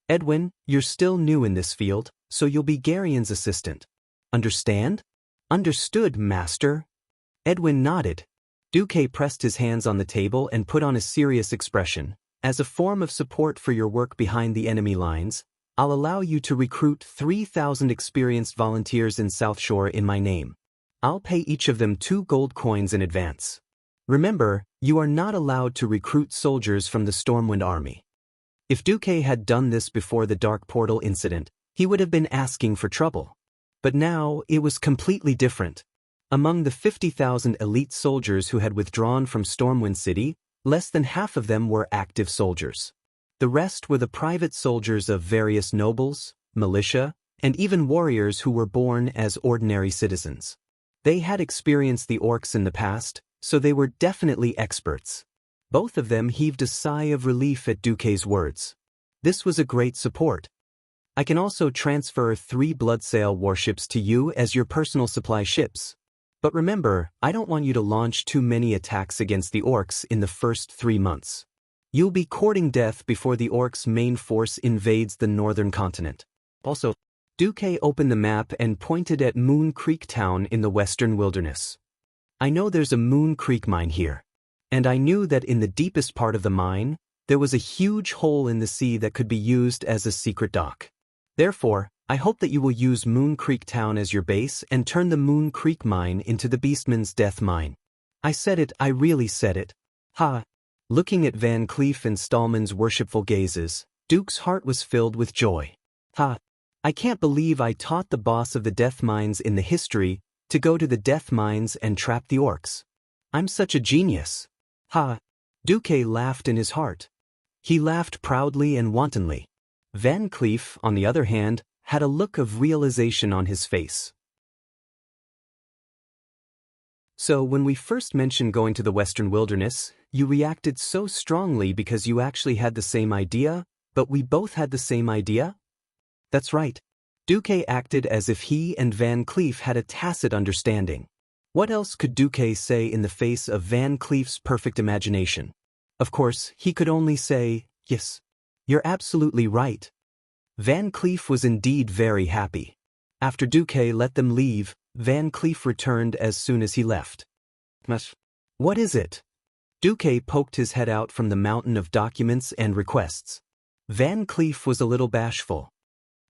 Edwin, you're still new in this field, so you'll be Garion's assistant. Understand? Understood, Master. Edwin nodded. Duque pressed his hands on the table and put on a serious expression. As a form of support for your work behind the enemy lines, I'll allow you to recruit 3,000 experienced volunteers in South Shore in my name. I'll pay each of them 2 gold coins in advance. Remember, you are not allowed to recruit soldiers from the Stormwind Army. If Duque had done this before the Dark Portal incident, he would have been asking for trouble. But now, it was completely different. Among the 50,000 elite soldiers who had withdrawn from Stormwind City, less than half of them were active soldiers. The rest were the private soldiers of various nobles, militia, and even warriors who were born as ordinary citizens. They had experienced the orcs in the past, so they were definitely experts. Both of them heaved a sigh of relief at Duque's words. This was a great support. I can also transfer 3 Bloodsail warships to you as your personal supply ships. But remember, I don't want you to launch too many attacks against the orcs in the first 3 months. You'll be courting death before the orcs' main force invades the northern continent. Also, Duque opened the map and pointed at Moon Creek Town in the western wilderness. I know there's a Moon Creek mine here, and I knew that in the deepest part of the mine, there was a huge hole in the sea that could be used as a secret dock. Therefore, I hope that you will use Moon Creek Town as your base and turn the Moon Creek mine into the Beastman's death mine. I said it, I really said it. Ha! Looking at Van Cleef and Stallman's worshipful gazes, Duke's heart was filled with joy. Ha! I can't believe I taught the boss of the death mines in the history to go to the death mines and trap the orcs. I'm such a genius. Ha! Duque laughed in his heart. He laughed proudly and wantonly. Van Cleef, on the other hand, had a look of realization on his face. So when we first mentioned going to the western wilderness, you reacted so strongly because you actually had the same idea, but we both had the same idea? That's right. Duque acted as if he and Van Cleef had a tacit understanding. What else could Duque say in the face of Van Cleef's perfect imagination? Of course, he could only say, yes. You're absolutely right. Van Cleef was indeed very happy. After Duque let them leave, Van Cleef returned as soon as he left. What is it? Duque poked his head out from the mountain of documents and requests. Van Cleef was a little bashful.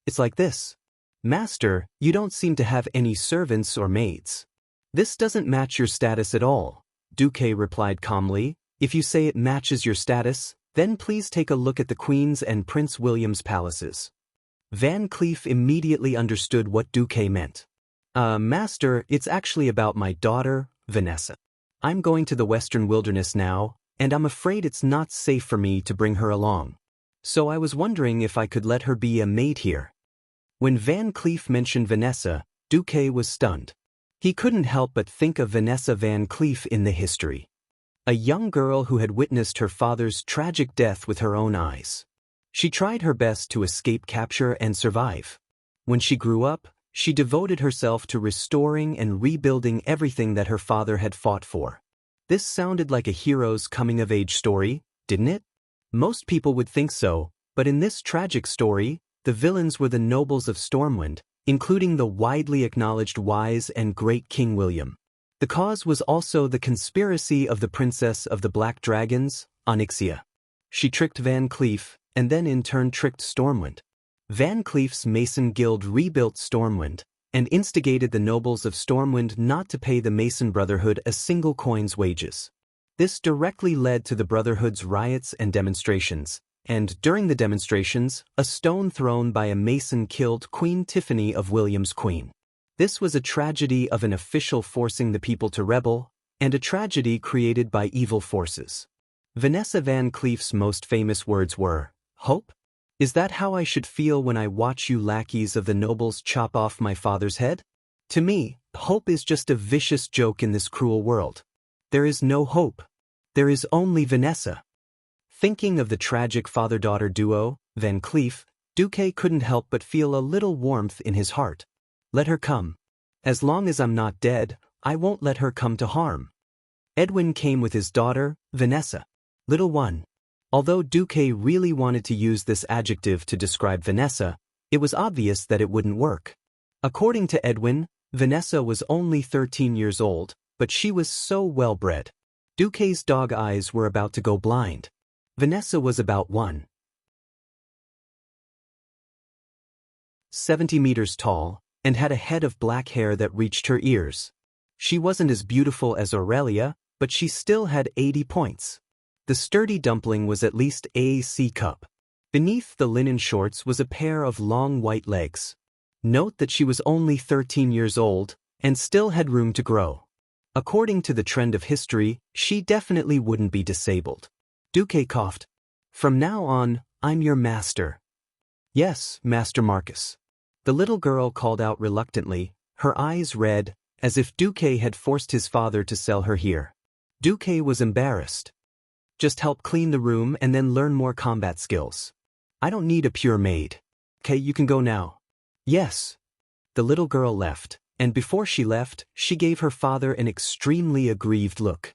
It's like this. Master, you don't seem to have any servants or maids. This doesn't match your status at all, Duque replied calmly. If you say it matches your status, then please take a look at the Queen's and Prince William's palaces. Van Cleef immediately understood what Duque meant. Master, it's actually about my daughter, Vanessa. I'm going to the western wilderness now, and I'm afraid it's not safe for me to bring her along. So I was wondering if I could let her be a maid here. When Van Cleef mentioned Vanessa, Duque was stunned. He couldn't help but think of Vanessa Van Cleef in the history. A young girl who had witnessed her father's tragic death with her own eyes. She tried her best to escape capture and survive. When she grew up, she devoted herself to restoring and rebuilding everything that her father had fought for. This sounded like a hero's coming-of-age story, didn't it? Most people would think so, but in this tragic story, the villains were the nobles of Stormwind, including the widely acknowledged wise and great King William. The cause was also the conspiracy of the Princess of the Black Dragons, Xianxia. She tricked Van Cleef, and then in turn tricked Stormwind. Van Cleef's Mason Guild rebuilt Stormwind, and instigated the nobles of Stormwind not to pay the Mason Brotherhood a single coin's wages. This directly led to the Brotherhood's riots and demonstrations, and during the demonstrations, a stone thrown by a Mason killed Queen Tiffany of William's queen. This was a tragedy of an official forcing the people to rebel, and a tragedy created by evil forces. Vanessa Van Cleef's most famous words were, "Hope? Is that how I should feel when I watch you lackeys of the nobles chop off my father's head? To me, hope is just a vicious joke in this cruel world. There is no hope. There is only Vanessa." Thinking of the tragic father-daughter duo, Van Cleef, Duque couldn't help but feel a little warmth in his heart. Let her come. As long as I'm not dead, I won't let her come to harm. Edwin came with his daughter, Vanessa. Little one. Although Duque really wanted to use this adjective to describe Vanessa, it was obvious that it wouldn't work. According to Edwin, Vanessa was only 13 years old, but she was so well-bred. Duque's dog eyes were about to go blind. Vanessa was about 170 meters tall, and had a head of black hair that reached her ears. She wasn't as beautiful as Aurelia, but she still had 80 points. The sturdy dumpling was at least a C cup. Beneath the linen shorts was a pair of long white legs. Note that she was only 13 years old, and still had room to grow. According to the trend of history, she definitely wouldn't be disabled. Duque coughed. From now on, I'm your master. Yes, Master Marcus. The little girl called out reluctantly, her eyes red, as if Duque had forced his father to sell her here. Duque was embarrassed. Just help clean the room and then learn more combat skills. I don't need a pure maid. Okay, you can go now. Yes. The little girl left, and before she left, she gave her father an extremely aggrieved look.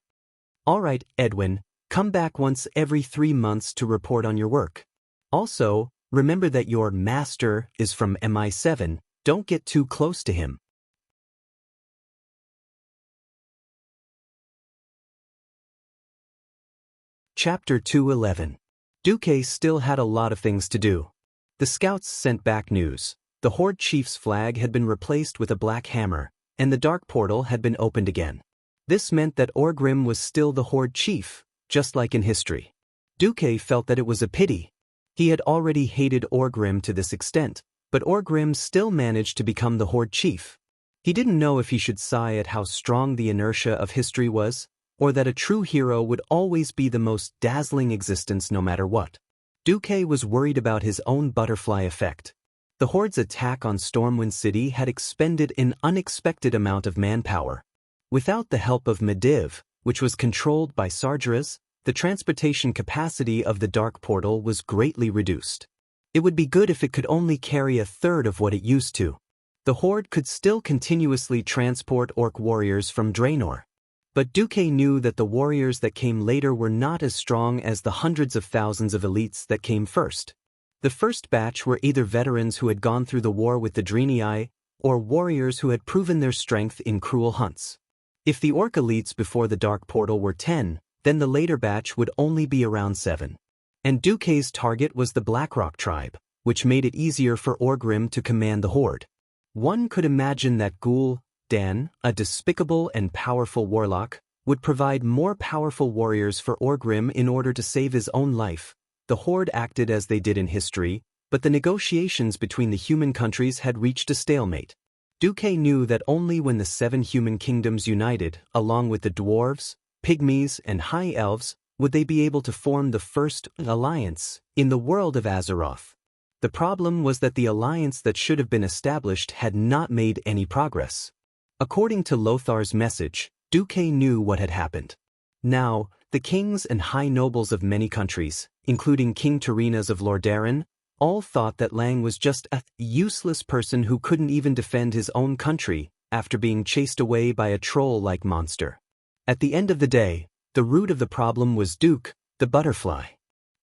All right, Edwin, come back once every 3 months to report on your work. Also, remember that your master is from MI7, don't get too close to him. Chapter 211. Duque still had a lot of things to do. The scouts sent back news. The Horde Chief's flag had been replaced with a black hammer, and the dark portal had been opened again. This meant that Orgrim was still the Horde Chief, just like in history. Duque felt that it was a pity. He had already hated Orgrim to this extent, but Orgrim still managed to become the Horde Chief. He didn't know if he should sigh at how strong the inertia of history was, or that a true hero would always be the most dazzling existence no matter what. Duque was worried about his own butterfly effect. The Horde's attack on Stormwind City had expended an unexpected amount of manpower. Without the help of Medivh, which was controlled by Sargeras, the transportation capacity of the Dark Portal was greatly reduced. It would be good if it could only carry a third of what it used to. The Horde could still continuously transport Orc warriors from Draenor. But Duque knew that the warriors that came later were not as strong as the hundreds of thousands of elites that came first. The first batch were either veterans who had gone through the war with the Draenei, or warriors who had proven their strength in cruel hunts. If the Orc elites before the Dark Portal were 10, then the later batch would only be around 7. And Duque's target was the Blackrock tribe, which made it easier for Orgrim to command the Horde. One could imagine that Ghoul Dan, a despicable and powerful warlock, would provide more powerful warriors for Orgrim in order to save his own life. The Horde acted as they did in history, but the negotiations between the human countries had reached a stalemate. Duque knew that only when the 7 human kingdoms united, along with the dwarves, pygmies, and high elves, would they be able to form the first alliance in the world of Azeroth. The problem was that the alliance that should have been established had not made any progress. According to Lothar's message, Duque knew what had happened. Now, the kings and high nobles of many countries, including King Turinas of Lordaeron, all thought that Lang was just a useless person who couldn't even defend his own country after being chased away by a troll-like monster. At the end of the day, the root of the problem was Duke, the butterfly.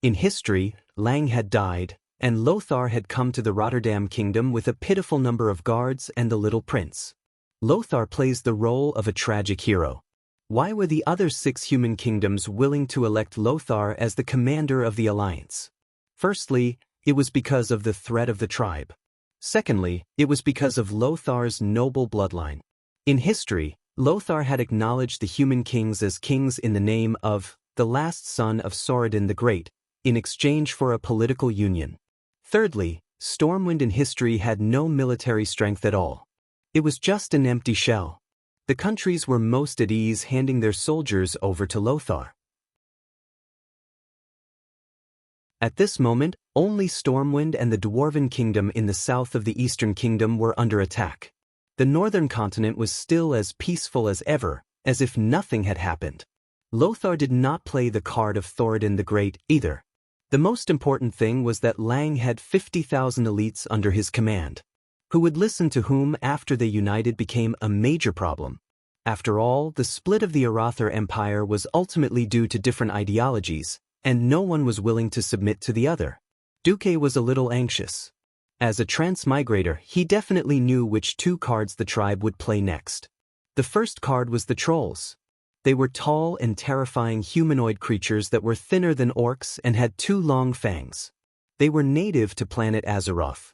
In history, Lang had died, and Lothar had come to the Rotterdam kingdom with a pitiful number of guards and the little prince. Lothar plays the role of a tragic hero. Why were the other 6 human kingdoms willing to elect Lothar as the commander of the alliance? Firstly, it was because of the threat of the tribe. Secondly, it was because of Lothar's noble bloodline. In history, Lothar had acknowledged the human kings as kings in the name of the last son of Saurodin the Great, in exchange for a political union. Thirdly, Stormwind in history had no military strength at all. It was just an empty shell. The countries were most at ease handing their soldiers over to Lothar. At this moment, only Stormwind and the Dwarven Kingdom in the south of the Eastern Kingdom were under attack. The northern continent was still as peaceful as ever, as if nothing had happened. Lothar did not play the card of Thoradin the Great either. The most important thing was that Lang had 50,000 elites under his command. Who would listen to whom after they united became a major problem. After all, the split of the Arathar Empire was ultimately due to different ideologies, and no one was willing to submit to the other. Duque was a little anxious. As a transmigrator, he definitely knew which 2 cards the tribe would play next. The first card was the trolls. They were tall and terrifying humanoid creatures that were thinner than orcs and had 2 long fangs. They were native to planet Azeroth.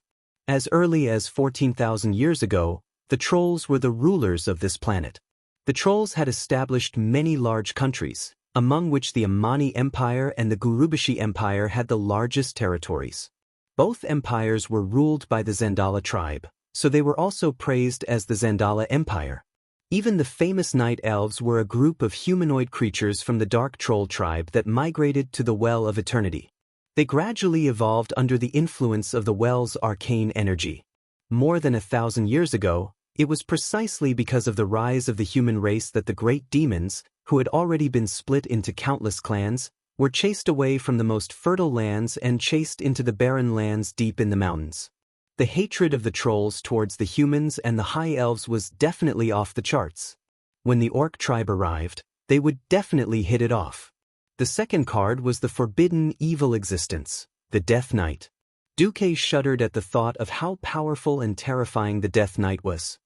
As early as 14,000 years ago, the trolls were the rulers of this planet. The trolls had established many large countries, among which the Amani Empire and the Gurubashi Empire had the largest territories. Both empires were ruled by the Zandala tribe, so they were also praised as the Zandala Empire. Even the famous Night Elves were a group of humanoid creatures from the Dark Troll tribe that migrated to the Well of Eternity. They gradually evolved under the influence of the Well's arcane energy. More than 1,000 years ago, it was precisely because of the rise of the human race that the great demons, who had already been split into countless clans, were chased away from the most fertile lands and chased into the barren lands deep in the mountains. The hatred of the trolls towards the humans and the high elves was definitely off the charts. When the orc tribe arrived, they would definitely hit it off. The second card was the forbidden evil existence, the Death Knight. Duque shuddered at the thought of how powerful and terrifying the Death Knight was.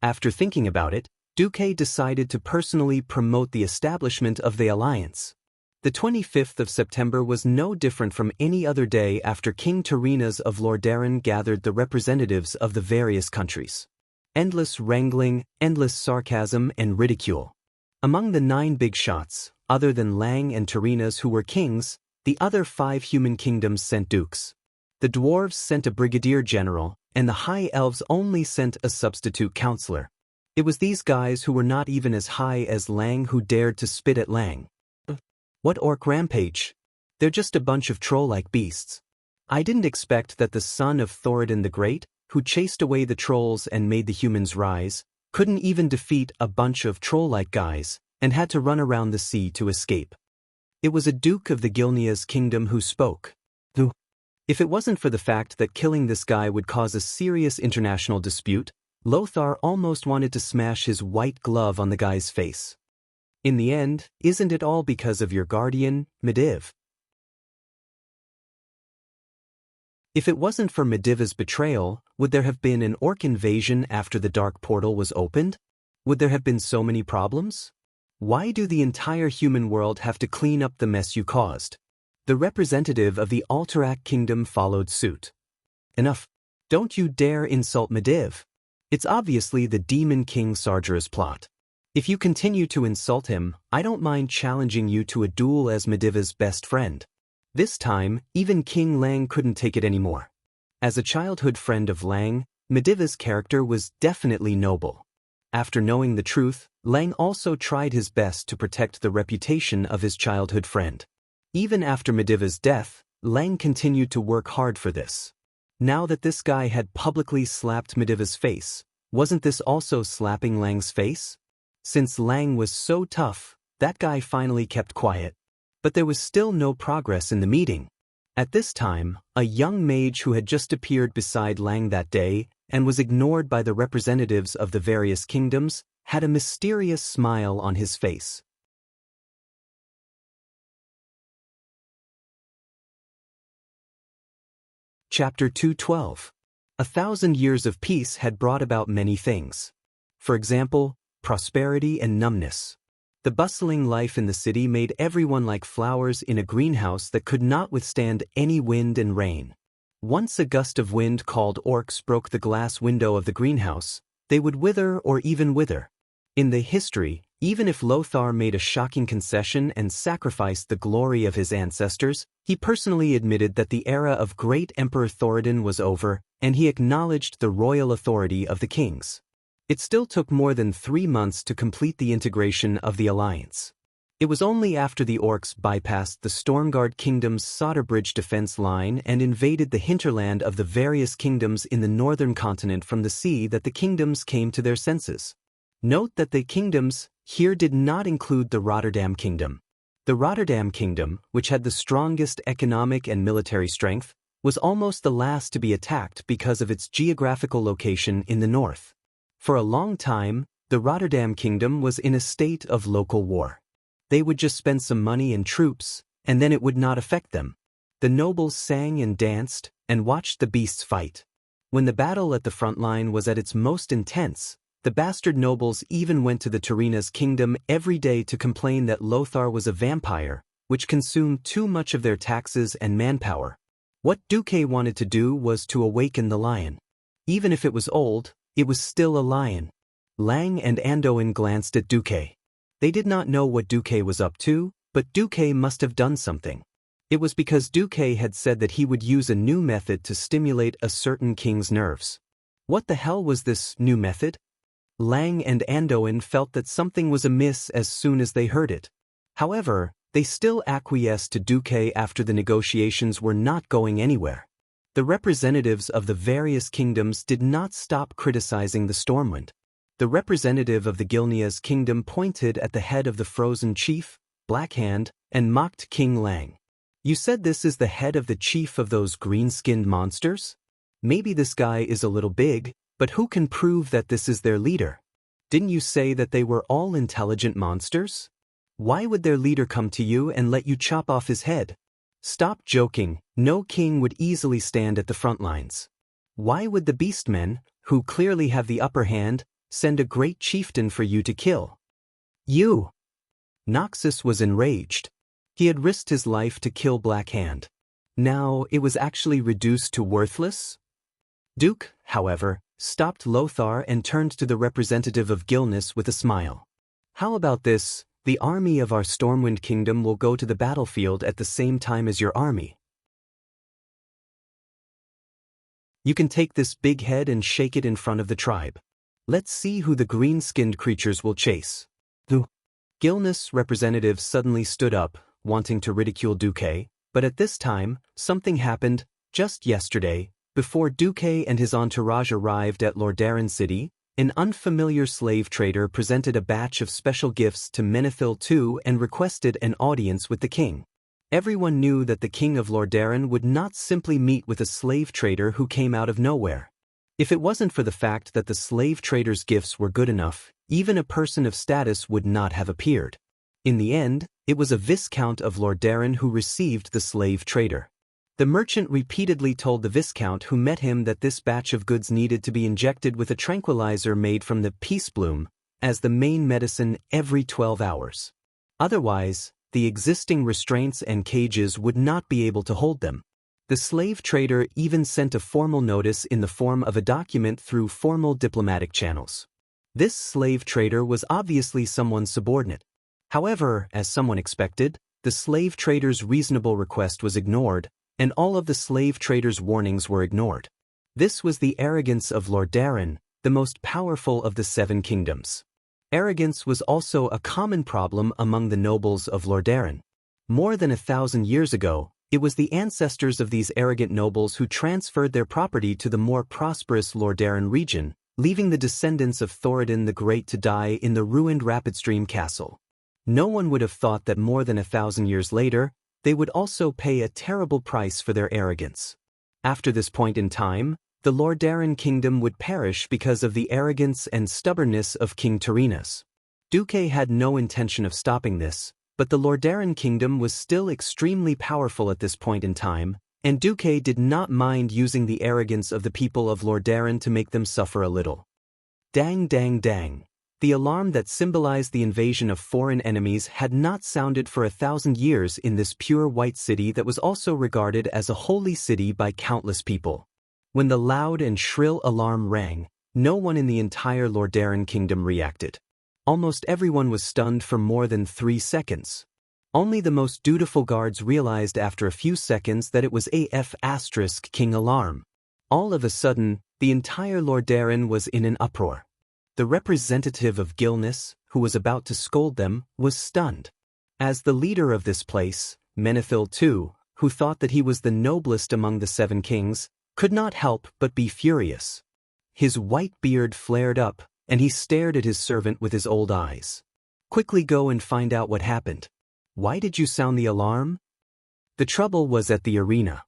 After thinking about it, Duque decided to personally promote the establishment of the alliance. The 25th of September was no different from any other day after King Tarinas of Lordaeron gathered the representatives of the various countries. Endless wrangling, endless sarcasm and ridicule. Among the 9 big shots, other than Lang and Tarinas who were kings, the other 5 human kingdoms sent dukes. The dwarves sent a brigadier general, and the high elves only sent a substitute counselor. It was these guys who were not even as high as Lang who dared to spit at Lang. What orc rampage? They're just a bunch of troll-like beasts. I didn't expect that the son of Thoradin the Great, who chased away the trolls and made the humans rise, couldn't even defeat a bunch of troll-like guys, and had to run around the sea to escape. It was a duke of the Gilnea's kingdom who spoke. If it wasn't for the fact that killing this guy would cause a serious international dispute, Lothar almost wanted to smash his white glove on the guy's face. In the end, isn't it all because of your guardian, Medivh? If it wasn't for Medivh's betrayal, would there have been an orc invasion after the dark portal was opened? Would there have been so many problems? Why do the entire human world have to clean up the mess you caused? The representative of the Alterac kingdom followed suit. Enough. Don't you dare insult Medivh. It's obviously the Demon King Sargera's plot. If you continue to insult him, I don't mind challenging you to a duel as Medivh's best friend. This time, even King Lang couldn't take it anymore. As a childhood friend of Lang, Medivh's character was definitely noble. After knowing the truth, Lang also tried his best to protect the reputation of his childhood friend. Even after Medivh's death, Lang continued to work hard for this. Now that this guy had publicly slapped Medivh's face, wasn't this also slapping Lang's face? Since Lang was so tough, that guy finally kept quiet. But there was still no progress in the meeting. At this time, a young mage who had just appeared beside Lang that day, and was ignored by the representatives of the various kingdoms, had a mysterious smile on his face. Chapter 212. 1,000 years of peace had brought about many things. For example, prosperity and numbness. The bustling life in the city made everyone like flowers in a greenhouse that could not withstand any wind and rain. Once a gust of wind called orcs broke the glass window of the greenhouse, they would wither or even wither. In the history, even if Lothar made a shocking concession and sacrificed the glory of his ancestors, he personally admitted that the era of great Emperor Thoradin was over, and he acknowledged the royal authority of the kings. It still took more than 3 months to complete the integration of the alliance. It was only after the orcs bypassed the Stormguard kingdom's Solderbridge defense line and invaded the hinterland of the various kingdoms in the northern continent from the sea that the kingdoms came to their senses. Note that the kingdoms here did not include the Rotterdam kingdom. The Rotterdam kingdom, which had the strongest economic and military strength, was almost the last to be attacked because of its geographical location in the north. For a long time, the Rotterdam kingdom was in a state of local war. They would just spend some money and troops, and then it would not affect them. The nobles sang and danced, and watched the beasts fight. When the battle at the front line was at its most intense, the bastard nobles even went to the Tarinas kingdom every day to complain that Lothar was a vampire, which consumed too much of their taxes and manpower. What Duque wanted to do was to awaken the lion. Even if it was old, it was still a lion. Lang and Andoin glanced at Duque. They did not know what Duque was up to, but Duque must have done something. It was because Duque had said that he would use a new method to stimulate a certain king's nerves. What the hell was this new method? Lang and Andoin felt that something was amiss as soon as they heard it. However, they still acquiesced to Duque after the negotiations were not going anywhere. The representatives of the various kingdoms did not stop criticizing the Stormwind. The representative of the Gilnea's kingdom pointed at the head of the frozen chief, Blackhand, and mocked King Lang. "You said this is the head of the chief of those green-skinned monsters?" Maybe this guy is a little big, but who can prove that this is their leader? Didn't you say that they were all intelligent monsters? Why would their leader come to you and let you chop off his head? Stop joking, no king would easily stand at the front lines. Why would the beastmen, who clearly have the upper hand, send a great chieftain for you to kill? You! Noxus was enraged. He had risked his life to kill Black Hand. Now it was actually reduced to worthless? Duke, however, stopped Lothar and turned to the representative of Gilnis with a smile. How about this? The army of our Stormwind Kingdom will go to the battlefield at the same time as your army. You can take this big head and shake it in front of the tribe. Let's see who the green-skinned creatures will chase. The Gilnis representative suddenly stood up, wanting to ridicule Duque, but at this time, something happened. Just yesterday, before Duque and his entourage arrived at Lordaeron City, an unfamiliar slave trader presented a batch of special gifts to Menethil II and requested an audience with the king. Everyone knew that the king of Lordaeron would not simply meet with a slave trader who came out of nowhere. If it wasn't for the fact that the slave trader's gifts were good enough, even a person of status would not have appeared. In the end, it was a Viscount of Lordaeron who received the slave trader. The merchant repeatedly told the Viscount who met him that this batch of goods needed to be injected with a tranquilizer made from the peace bloom as the main medicine every 12 hours. Otherwise, the existing restraints and cages would not be able to hold them. The slave trader even sent a formal notice in the form of a document through formal diplomatic channels. This slave trader was obviously someone's subordinate. However, as someone expected, the slave trader's reasonable request was ignored, and all of the slave trader's warnings were ignored. This was the arrogance of Lordaeron, the most powerful of the 7 kingdoms. Arrogance was also a common problem among the nobles of Lordaeron. More than 1,000 years ago, it was the ancestors of these arrogant nobles who transferred their property to the more prosperous Lordaeron region, leaving the descendants of Thoradin the Great to die in the ruined Rapidstream Castle. No one would have thought that more than 1,000 years later, they would also pay a terrible price for their arrogance. After this point in time, the Lordaeron kingdom would perish because of the arrogance and stubbornness of King Tyrrhenus. Duque had no intention of stopping this, but the Lordaeron kingdom was still extremely powerful at this point in time, and Duque did not mind using the arrogance of the people of Lordaeron to make them suffer a little. Dang dang dang. The alarm that symbolized the invasion of foreign enemies had not sounded for 1,000 years in this pure white city that was also regarded as a holy city by countless people. When the loud and shrill alarm rang, no one in the entire Lordaeron kingdom reacted. Almost everyone was stunned for more than 3 seconds. Only the most dutiful guards realized after a few seconds that it was King alarm. All of a sudden, the entire Lordaeron was in an uproar. The representative of Gilnis, who was about to scold them, was stunned. As the leader of this place, Menethil II, who thought that he was the noblest among the 7 kings, could not help but be furious. His white beard flared up, and he stared at his servant with his old eyes. Quickly go and find out what happened. Why did you sound the alarm? The trouble was at the arena.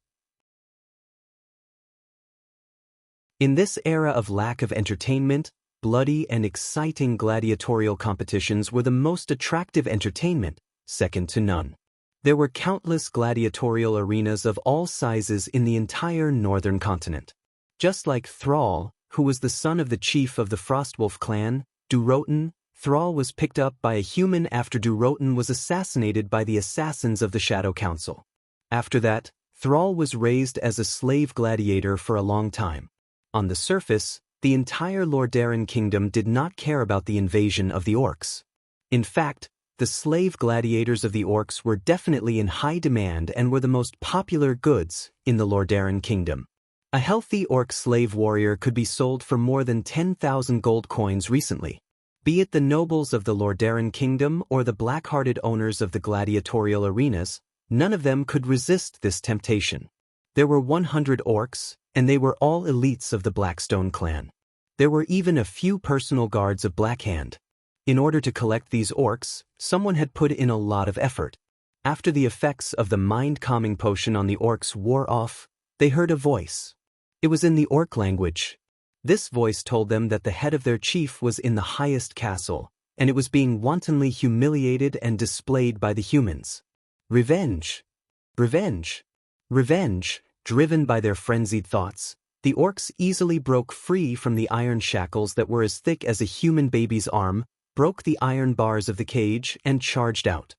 In this era of lack of entertainment, bloody and exciting gladiatorial competitions were the most attractive entertainment, second to none. There were countless gladiatorial arenas of all sizes in the entire northern continent. Just like Thrall, who was the son of the chief of the Frostwolf clan, Durotan, Thrall was picked up by a human after Durotan was assassinated by the assassins of the Shadow Council. After that, Thrall was raised as a slave gladiator for a long time. On the surface, the entire Lordaeron kingdom did not care about the invasion of the orcs. In fact, the slave gladiators of the orcs were definitely in high demand and were the most popular goods in the Lordaeron kingdom. A healthy orc slave warrior could be sold for more than 10,000 gold coins recently. Be it the nobles of the Lordaeron kingdom or the black-hearted owners of the gladiatorial arenas, none of them could resist this temptation. There were 100 orcs, and they were all elites of the Blackstone clan. There were even a few personal guards of Blackhand. In order to collect these orcs, someone had put in a lot of effort. After the effects of the mind-calming potion on the orcs wore off, they heard a voice. It was in the orc language. This voice told them that the head of their chief was in the highest castle, and it was being wantonly humiliated and displayed by the humans. Revenge! Revenge! Revenge! Driven by their frenzied thoughts, the orcs easily broke free from the iron shackles that were as thick as a human baby's arm, broke the iron bars of the cage, and charged out.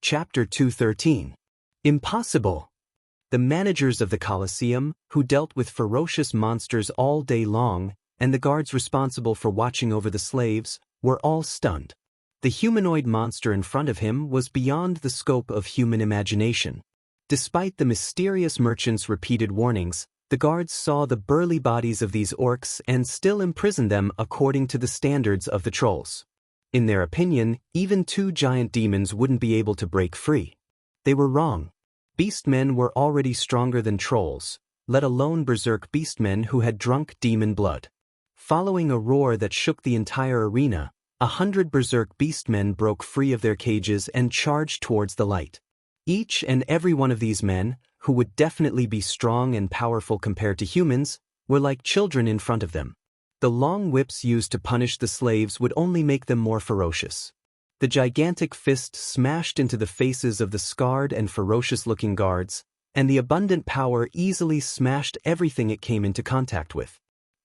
Chapter 213. Impossible! The managers of the Colosseum, who dealt with ferocious monsters all day long, and the guards responsible for watching over the slaves, were all stunned. The humanoid monster in front of him was beyond the scope of human imagination. Despite the mysterious merchant's repeated warnings, the guards saw the burly bodies of these orcs and still imprisoned them according to the standards of the trolls. In their opinion, even 2 giant demons wouldn't be able to break free. They were wrong. Beastmen were already stronger than trolls, let alone berserk beastmen who had drunk demon blood. Following a roar that shook the entire arena, 100 berserk beastmen broke free of their cages and charged towards the light. Each and every one of these men, who would definitely be strong and powerful compared to humans, were like children in front of them. The long whips used to punish the slaves would only make them more ferocious. The gigantic fist smashed into the faces of the scarred and ferocious-looking guards, and the abundant power easily smashed everything it came into contact with.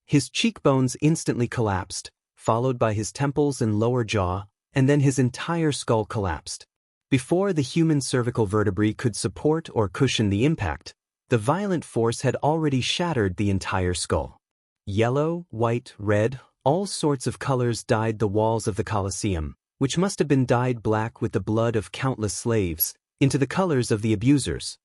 His cheekbones instantly collapsed, followed by his temples and lower jaw, and then his entire skull collapsed. Before the human cervical vertebrae could support or cushion the impact, the violent force had already shattered the entire skull. Yellow, white, red, all sorts of colors dyed the walls of the Colosseum, which must have been dyed black with the blood of countless slaves, into the colors of the abusers.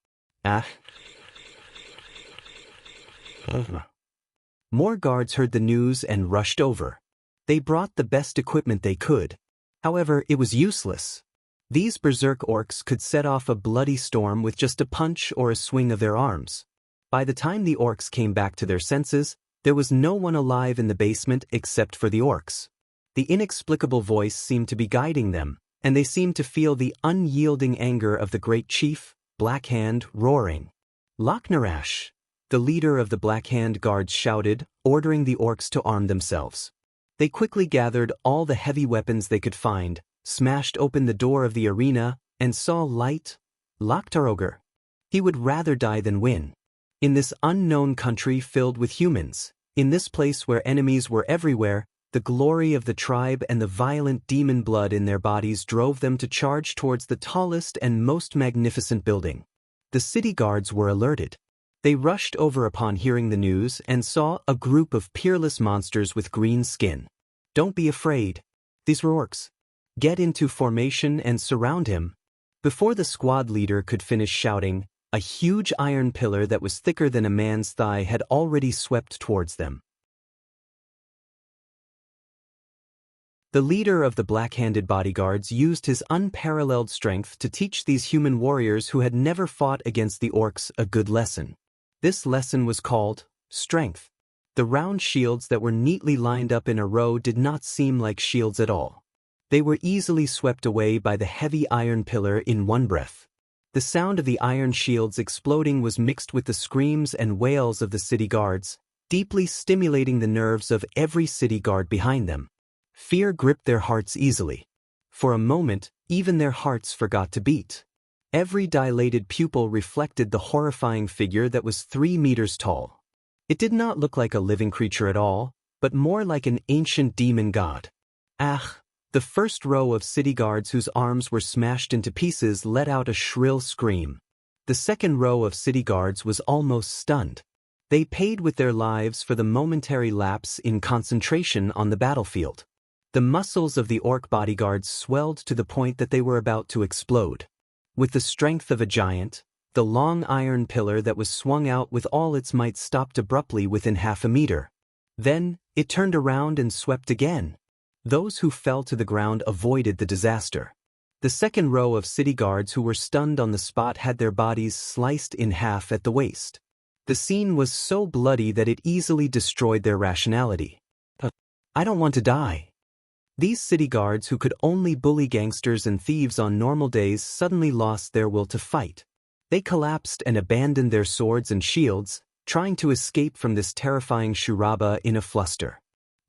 More guards heard the news and rushed over. They brought the best equipment they could. However, it was useless. These berserk orcs could set off a bloody storm with just a punch or a swing of their arms. By the time the orcs came back to their senses, there was no one alive in the basement except for the orcs. The inexplicable voice seemed to be guiding them, and they seemed to feel the unyielding anger of the great chief, Black Hand, roaring. Locknarash! The leader of the Black Hand guards shouted, ordering the orcs to arm themselves. They quickly gathered all the heavy weapons they could find, smashed open the door of the arena, and saw light. Loktaroger. He would rather die than win. In this unknown country filled with humans, in this place where enemies were everywhere, the glory of the tribe and the violent demon blood in their bodies drove them to charge towards the tallest and most magnificent building. The city guards were alerted. They rushed over upon hearing the news and saw a group of peerless monsters with green skin. Don't be afraid. These were orcs. Get into formation and surround him. Before the squad leader could finish shouting, a huge iron pillar that was thicker than a man's thigh had already swept towards them. The leader of the black-handed bodyguards used his unparalleled strength to teach these human warriors who had never fought against the orcs a good lesson. This lesson was called strength. The round shields that were neatly lined up in a row did not seem like shields at all. They were easily swept away by the heavy iron pillar in one breath. The sound of the iron shields exploding was mixed with the screams and wails of the city guards, deeply stimulating the nerves of every city guard behind them. Fear gripped their hearts easily. For a moment, even their hearts forgot to beat. Every dilated pupil reflected the horrifying figure that was 3 meters tall. It did not look like a living creature at all, but more like an ancient demon god. The first row of city guards whose arms were smashed into pieces let out a shrill scream. The second row of city guards was almost stunned. They paid with their lives for the momentary lapse in concentration on the battlefield. The muscles of the orc bodyguards swelled to the point that they were about to explode. With the strength of a giant, the long iron pillar that was swung out with all its might stopped abruptly within half a meter. Then, it turned around and swept again. Those who fell to the ground avoided the disaster. The second row of city guards who were stunned on the spot had their bodies sliced in half at the waist. The scene was so bloody that it easily destroyed their rationality. I don't want to die. These city guards who could only bully gangsters and thieves on normal days suddenly lost their will to fight. They collapsed and abandoned their swords and shields, trying to escape from this terrifying shuraba in a fluster.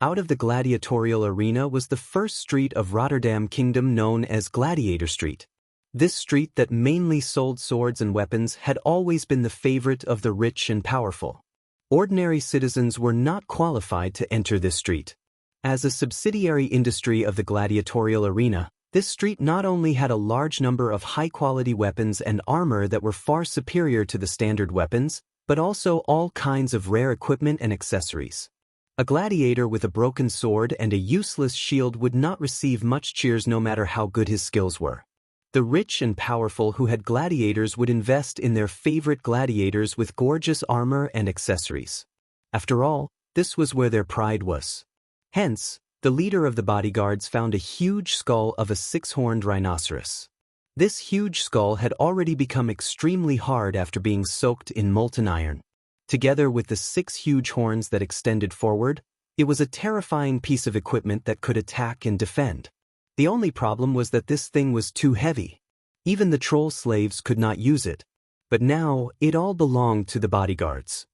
Out of the gladiatorial arena was the first street of Rotterdam Kingdom known as Gladiator Street. This street that mainly sold swords and weapons had always been the favorite of the rich and powerful. Ordinary citizens were not qualified to enter this street. As a subsidiary industry of the gladiatorial arena, this street not only had a large number of high-quality weapons and armor that were far superior to the standard weapons, but also all kinds of rare equipment and accessories. A gladiator with a broken sword and a useless shield would not receive much cheers no matter how good his skills were. The rich and powerful who had gladiators would invest in their favorite gladiators with gorgeous armor and accessories. After all, this was where their pride was. Hence, the leader of the bodyguards found a huge skull of a six-horned rhinoceros. This huge skull had already become extremely hard after being soaked in molten iron. Together with the 6 huge horns that extended forward, it was a terrifying piece of equipment that could attack and defend. The only problem was that this thing was too heavy. Even the troll slaves could not use it. But now, it all belonged to the bodyguards.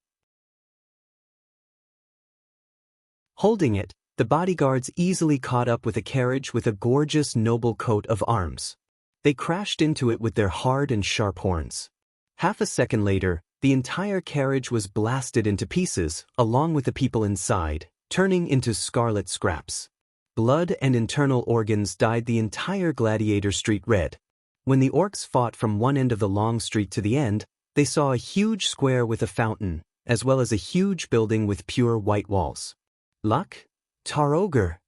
Holding it, the bodyguards easily caught up with a carriage with a gorgeous noble coat of arms. They crashed into it with their hard and sharp horns. Half a second later, the entire carriage was blasted into pieces, along with the people inside, turning into scarlet scraps. Blood and internal organs dyed the entire Gladiator Street red. When the orcs fought from one end of the long street to the end, they saw a huge square with a fountain, as well as a huge building with pure white walls. Luck? Tar Ogre!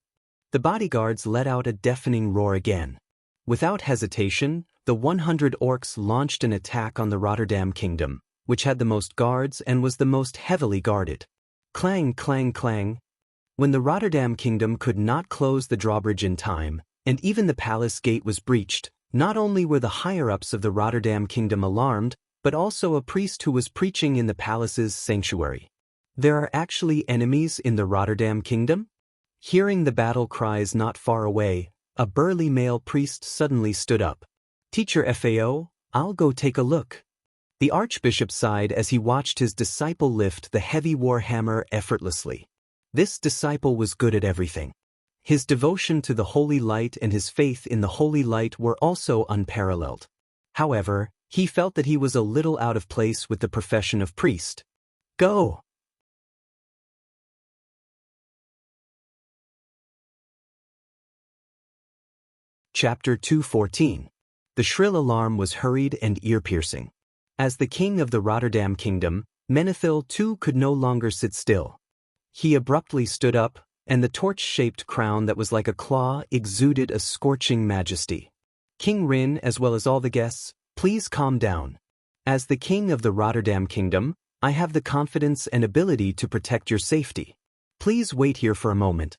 The bodyguards let out a deafening roar again. Without hesitation, the 100 orcs launched an attack on the Rotterdam Kingdom, which had the most guards and was the most heavily guarded. Clang, clang, clang. When the Rotterdam Kingdom could not close the drawbridge in time, and even the palace gate was breached, not only were the higher-ups of the Rotterdam Kingdom alarmed, but also a priest who was preaching in the palace's sanctuary. There are actually enemies in the Rotterdam Kingdom? Hearing the battle cries not far away, a burly male priest suddenly stood up. Teacher FAO, I'll go take a look. The archbishop sighed as he watched his disciple lift the heavy war hammer effortlessly. This disciple was good at everything. His devotion to the holy light and his faith in the holy light were also unparalleled. However, he felt that he was a little out of place with the profession of priest. Go! Chapter 214. The shrill alarm was hurried and ear-piercing. As the king of the Rotterdam Kingdom, Menethil too could no longer sit still. He abruptly stood up, and the torch-shaped crown that was like a claw exuded a scorching majesty. King Rin, as well as all the guests, please calm down. As the king of the Rotterdam Kingdom, I have the confidence and ability to protect your safety. Please wait here for a moment.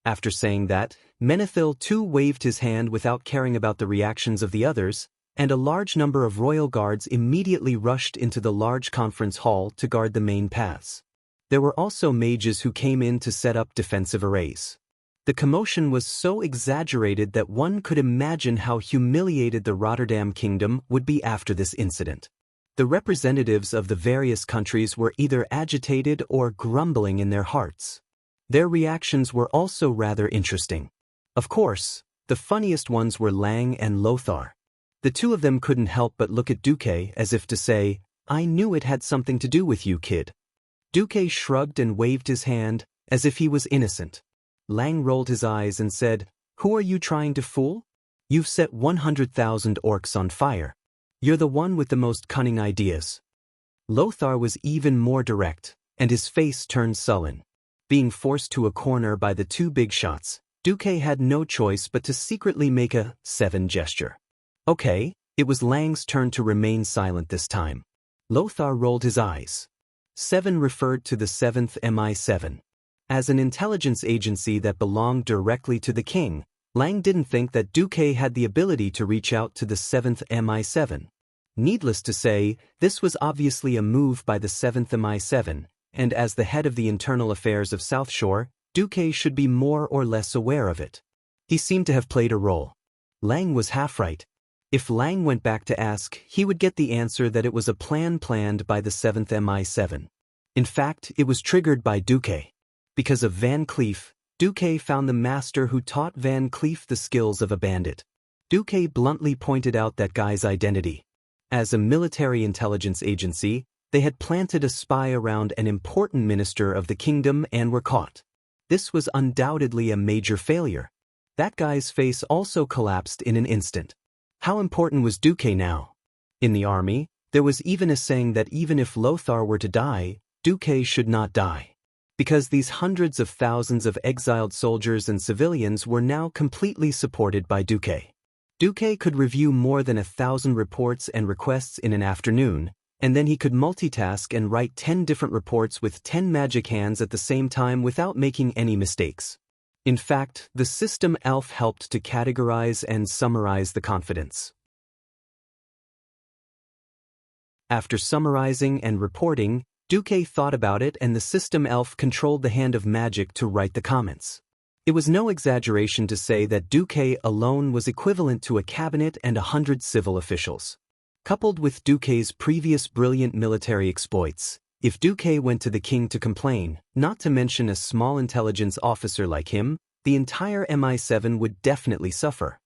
After saying that, Menethil too waved his hand without caring about the reactions of the others, and a large number of royal guards immediately rushed into the large conference hall to guard the main paths. There were also mages who came in to set up defensive arrays. The commotion was so exaggerated that one could imagine how humiliated the Rotterdam Kingdom would be after this incident. The representatives of the various countries were either agitated or grumbling in their hearts. Their reactions were also rather interesting. Of course, the funniest ones were Lang and Lothar. The two of them couldn't help but look at Duque as if to say, I knew it had something to do with you, kid. Duque shrugged and waved his hand, as if he was innocent. Lang rolled his eyes and said, Who are you trying to fool? You've set 100,000 orcs on fire. You're the one with the most cunning ideas. Lothar was even more direct, and his face turned sullen. Being forced to a corner by the two big shots, Duque had no choice but to secretly make a 7 gesture. Okay, it was Lang's turn to remain silent this time. Lothar rolled his eyes. 7 referred to the 7th MI7. As an intelligence agency that belonged directly to the king, Lang didn't think that Duque had the ability to reach out to the 7th MI7. Needless to say, this was obviously a move by the 7th MI7, and as the head of the internal affairs of South Shore, Duque should be more or less aware of it. He seemed to have played a role. Lang was half right. If Lang went back to ask, he would get the answer that it was a plan planned by the 7th MI7. In fact, it was triggered by Duque. Because of Van Cleef, Duque found the master who taught Van Cleef the skills of a bandit. Duque bluntly pointed out that guy's identity. As a military intelligence agency, they had planted a spy around an important minister of the kingdom and were caught. This was undoubtedly a major failure. That guy's face also collapsed in an instant. How important was Duque now? In the army, there was even a saying that even if Lothar were to die, Duque should not die. Because these hundreds of thousands of exiled soldiers and civilians were now completely supported by Duque. Duque could review more than 1,000 reports and requests in an afternoon, and then he could multitask and write 10 different reports with 10 magic hands at the same time without making any mistakes. In fact, the system ELF helped to categorize and summarize the confidence. After summarizing and reporting, Duque thought about it and the system ELF controlled the hand of magic to write the comments. It was no exaggeration to say that Duque alone was equivalent to a cabinet and 100 civil officials. Coupled with Duque's previous brilliant military exploits, if Duque went to the king to complain, not to mention a small intelligence officer like him, the entire MI7 would definitely suffer.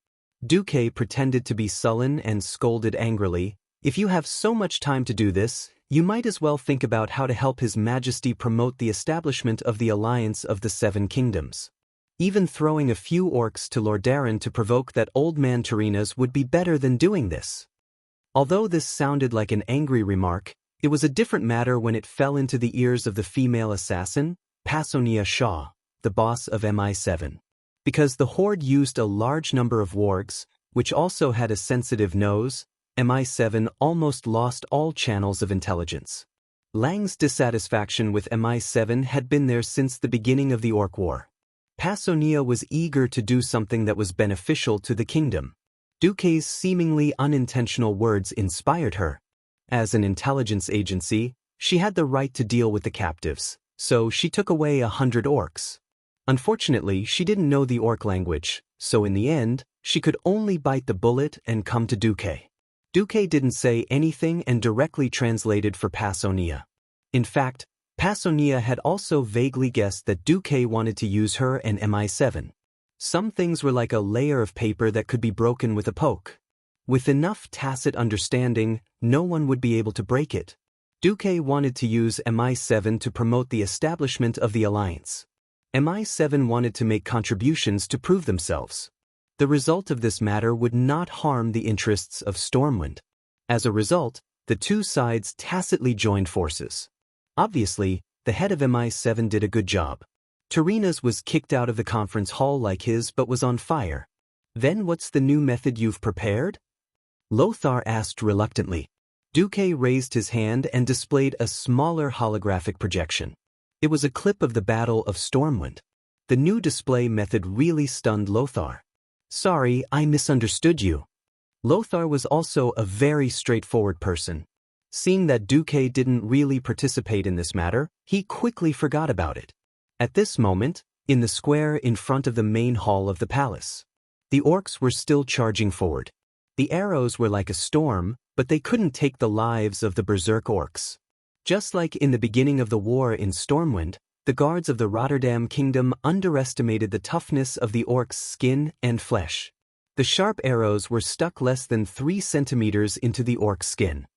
Duque pretended to be sullen and scolded angrily, "If you have so much time to do this, you might as well think about how to help His Majesty promote the establishment of the Alliance of the Seven Kingdoms. Even throwing a few orcs to Lordaeron to provoke that old man Tyrrhena's would be better than doing this." Although this sounded like an angry remark, it was a different matter when it fell into the ears of the female assassin, Pasonia Shaw, the boss of MI7. Because the Horde used a large number of wargs, which also had a sensitive nose, MI7 almost lost all channels of intelligence. Lang's dissatisfaction with MI7 had been there since the beginning of the Orc War. Pasonia was eager to do something that was beneficial to the kingdom. Duque's seemingly unintentional words inspired her. As an intelligence agency, she had the right to deal with the captives, so she took away 100 orcs. Unfortunately, she didn't know the orc language, so in the end, she could only bite the bullet and come to Duque. Duque didn't say anything and directly translated for Pasonia. In fact, Pasonia had also vaguely guessed that Duque wanted to use her and MI7. Some things were like a layer of paper that could be broken with a poke. With enough tacit understanding, no one would be able to break it. Duque wanted to use MI7 to promote the establishment of the alliance. MI7 wanted to make contributions to prove themselves. The result of this matter would not harm the interests of Stormwind. As a result, the two sides tacitly joined forces. Obviously, the head of MI7 did a good job. Tyrrhena's was kicked out of the conference hall like his but was on fire. "Then what's the new method you've prepared?" Lothar asked reluctantly. Duque raised his hand and displayed a smaller holographic projection. It was a clip of the Battle of Stormwind. The new display method really stunned Lothar. "Sorry, I misunderstood you." Lothar was also a very straightforward person. Seeing that Duque didn't really participate in this matter, he quickly forgot about it. At this moment, in the square in front of the main hall of the palace, the orcs were still charging forward. The arrows were like a storm, but they couldn't take the lives of the berserk orcs. Just like in the beginning of the war in Stormwind, the guards of the Rotterdam kingdom underestimated the toughness of the orcs' skin and flesh. The sharp arrows were stuck less than 3 centimeters into the orc skin.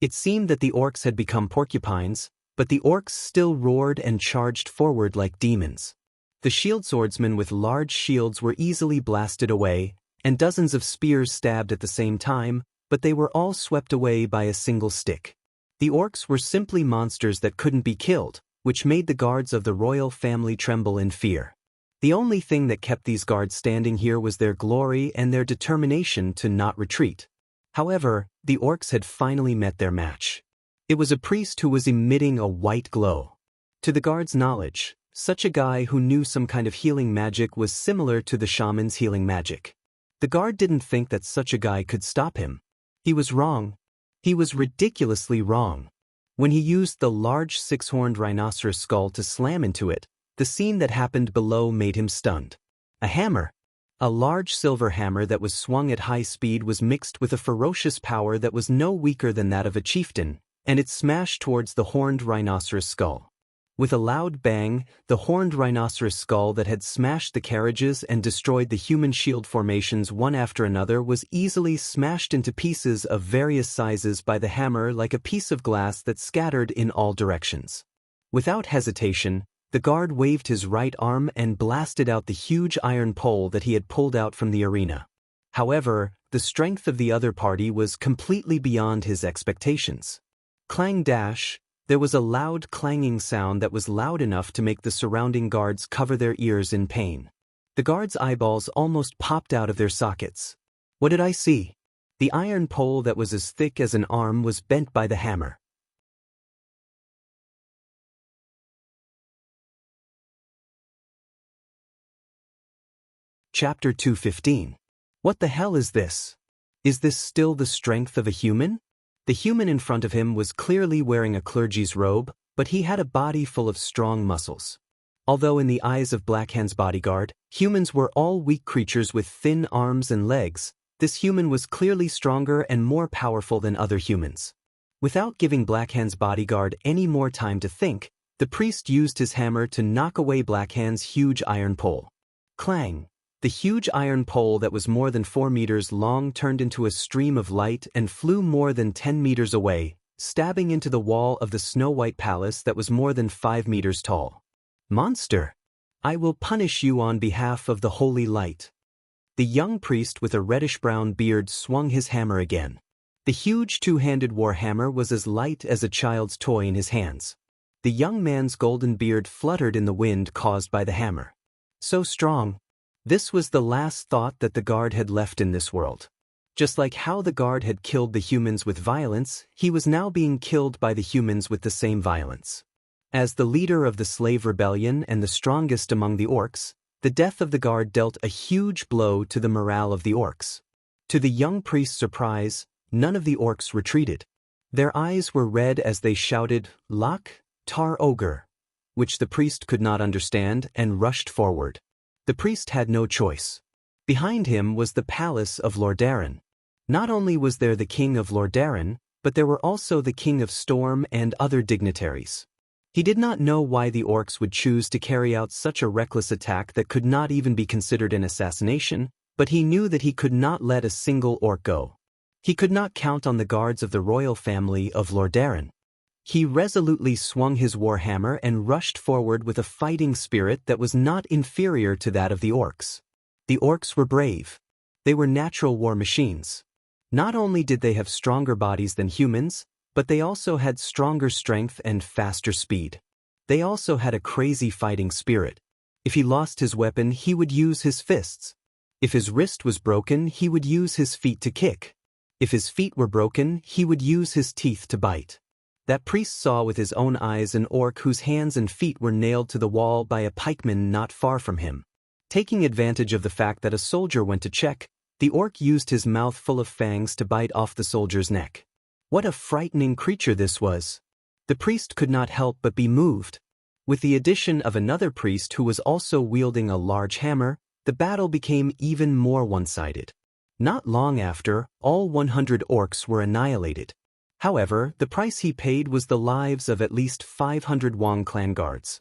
It seemed that the orcs had become porcupines, but the orcs still roared and charged forward like demons. The shield swordsmen with large shields were easily blasted away, and dozens of spears stabbed at the same time, but they were all swept away by a single stick. The orcs were simply monsters that couldn't be killed, which made the guards of the royal family tremble in fear. The only thing that kept these guards standing here was their glory and their determination to not retreat. However, the orcs had finally met their match. It was a priest who was emitting a white glow. To the guards' knowledge, such a guy who knew some kind of healing magic was similar to the shaman's healing magic. The guard didn't think that such a guy could stop him. He was wrong. He was ridiculously wrong. When he used the large 6-horned rhinoceros skull to slam into it, the The scene that happened below made him stunned. A hammer. A large silver hammer that was swung at high speed was mixed with a ferocious power that was no weaker than that of a chieftain, and it smashed towards the horned rhinoceros skull. With a loud bang, the horned rhinoceros skull that had smashed the carriages and destroyed the human shield formations one after another was easily smashed into pieces of various sizes by the hammer like a piece of glass that scattered in all directions. Without hesitation, the guard waved his right arm and blasted out the huge iron pole that he had pulled out from the arena. However, the strength of the other party was completely beyond his expectations. Clang dash, there was a loud clanging sound that was loud enough to make the surrounding guards cover their ears in pain. The guards' eyeballs almost popped out of their sockets. What did I see? The iron pole that was as thick as an arm was bent by the hammer. Chapter 215. What the hell is this? Is this still the strength of a human? The human in front of him was clearly wearing a clergy's robe, but he had a body full of strong muscles. Although in the eyes of Blackhand's bodyguard, humans were all weak creatures with thin arms and legs, this human was clearly stronger and more powerful than other humans. Without giving Blackhand's bodyguard any more time to think, the priest used his hammer to knock away Blackhand's huge iron pole. Clang! The huge iron pole that was more than 4 meters long turned into a stream of light and flew more than 10 meters away, stabbing into the wall of the snow-white palace that was more than 5 meters tall. Monster! I will punish you on behalf of the holy light. The young priest with a reddish-brown beard swung his hammer again. The huge two-handed war hammer was as light as a child's toy in his hands. The young man's golden beard fluttered in the wind caused by the hammer. So strong. This was the last thought that the guard had left in this world. Just like how the guard had killed the humans with violence, he was now being killed by the humans with the same violence. As the leader of the slave rebellion and the strongest among the orcs, the death of the guard dealt a huge blow to the morale of the orcs. To the young priest's surprise, none of the orcs retreated. Their eyes were red as they shouted, "Lok, Tar Ogre," which the priest could not understand, and rushed forward. The priest had no choice. Behind him was the palace of Lordaeron. Not only was there the king of Lordaeron, but there were also the king of Storm and other dignitaries. He did not know why the orcs would choose to carry out such a reckless attack that could not even be considered an assassination, but he knew that he could not let a single orc go. He could not count on the guards of the royal family of Lordaeron. He resolutely swung his warhammer and rushed forward with a fighting spirit that was not inferior to that of the orcs. The orcs were brave. They were natural war machines. Not only did they have stronger bodies than humans, but they also had stronger strength and faster speed. They also had a crazy fighting spirit. If he lost his weapon, he would use his fists. If his wrist was broken, he would use his feet to kick. If his feet were broken, he would use his teeth to bite. That priest saw with his own eyes an orc whose hands and feet were nailed to the wall by a pikeman not far from him. Taking advantage of the fact that a soldier went to check, the orc used his mouth full of fangs to bite off the soldier's neck. What a frightening creature this was! The priest could not help but be moved. With the addition of another priest who was also wielding a large hammer, the battle became even more one-sided. Not long after, all 100 orcs were annihilated. However, the price he paid was the lives of at least 500 Wang clan guards.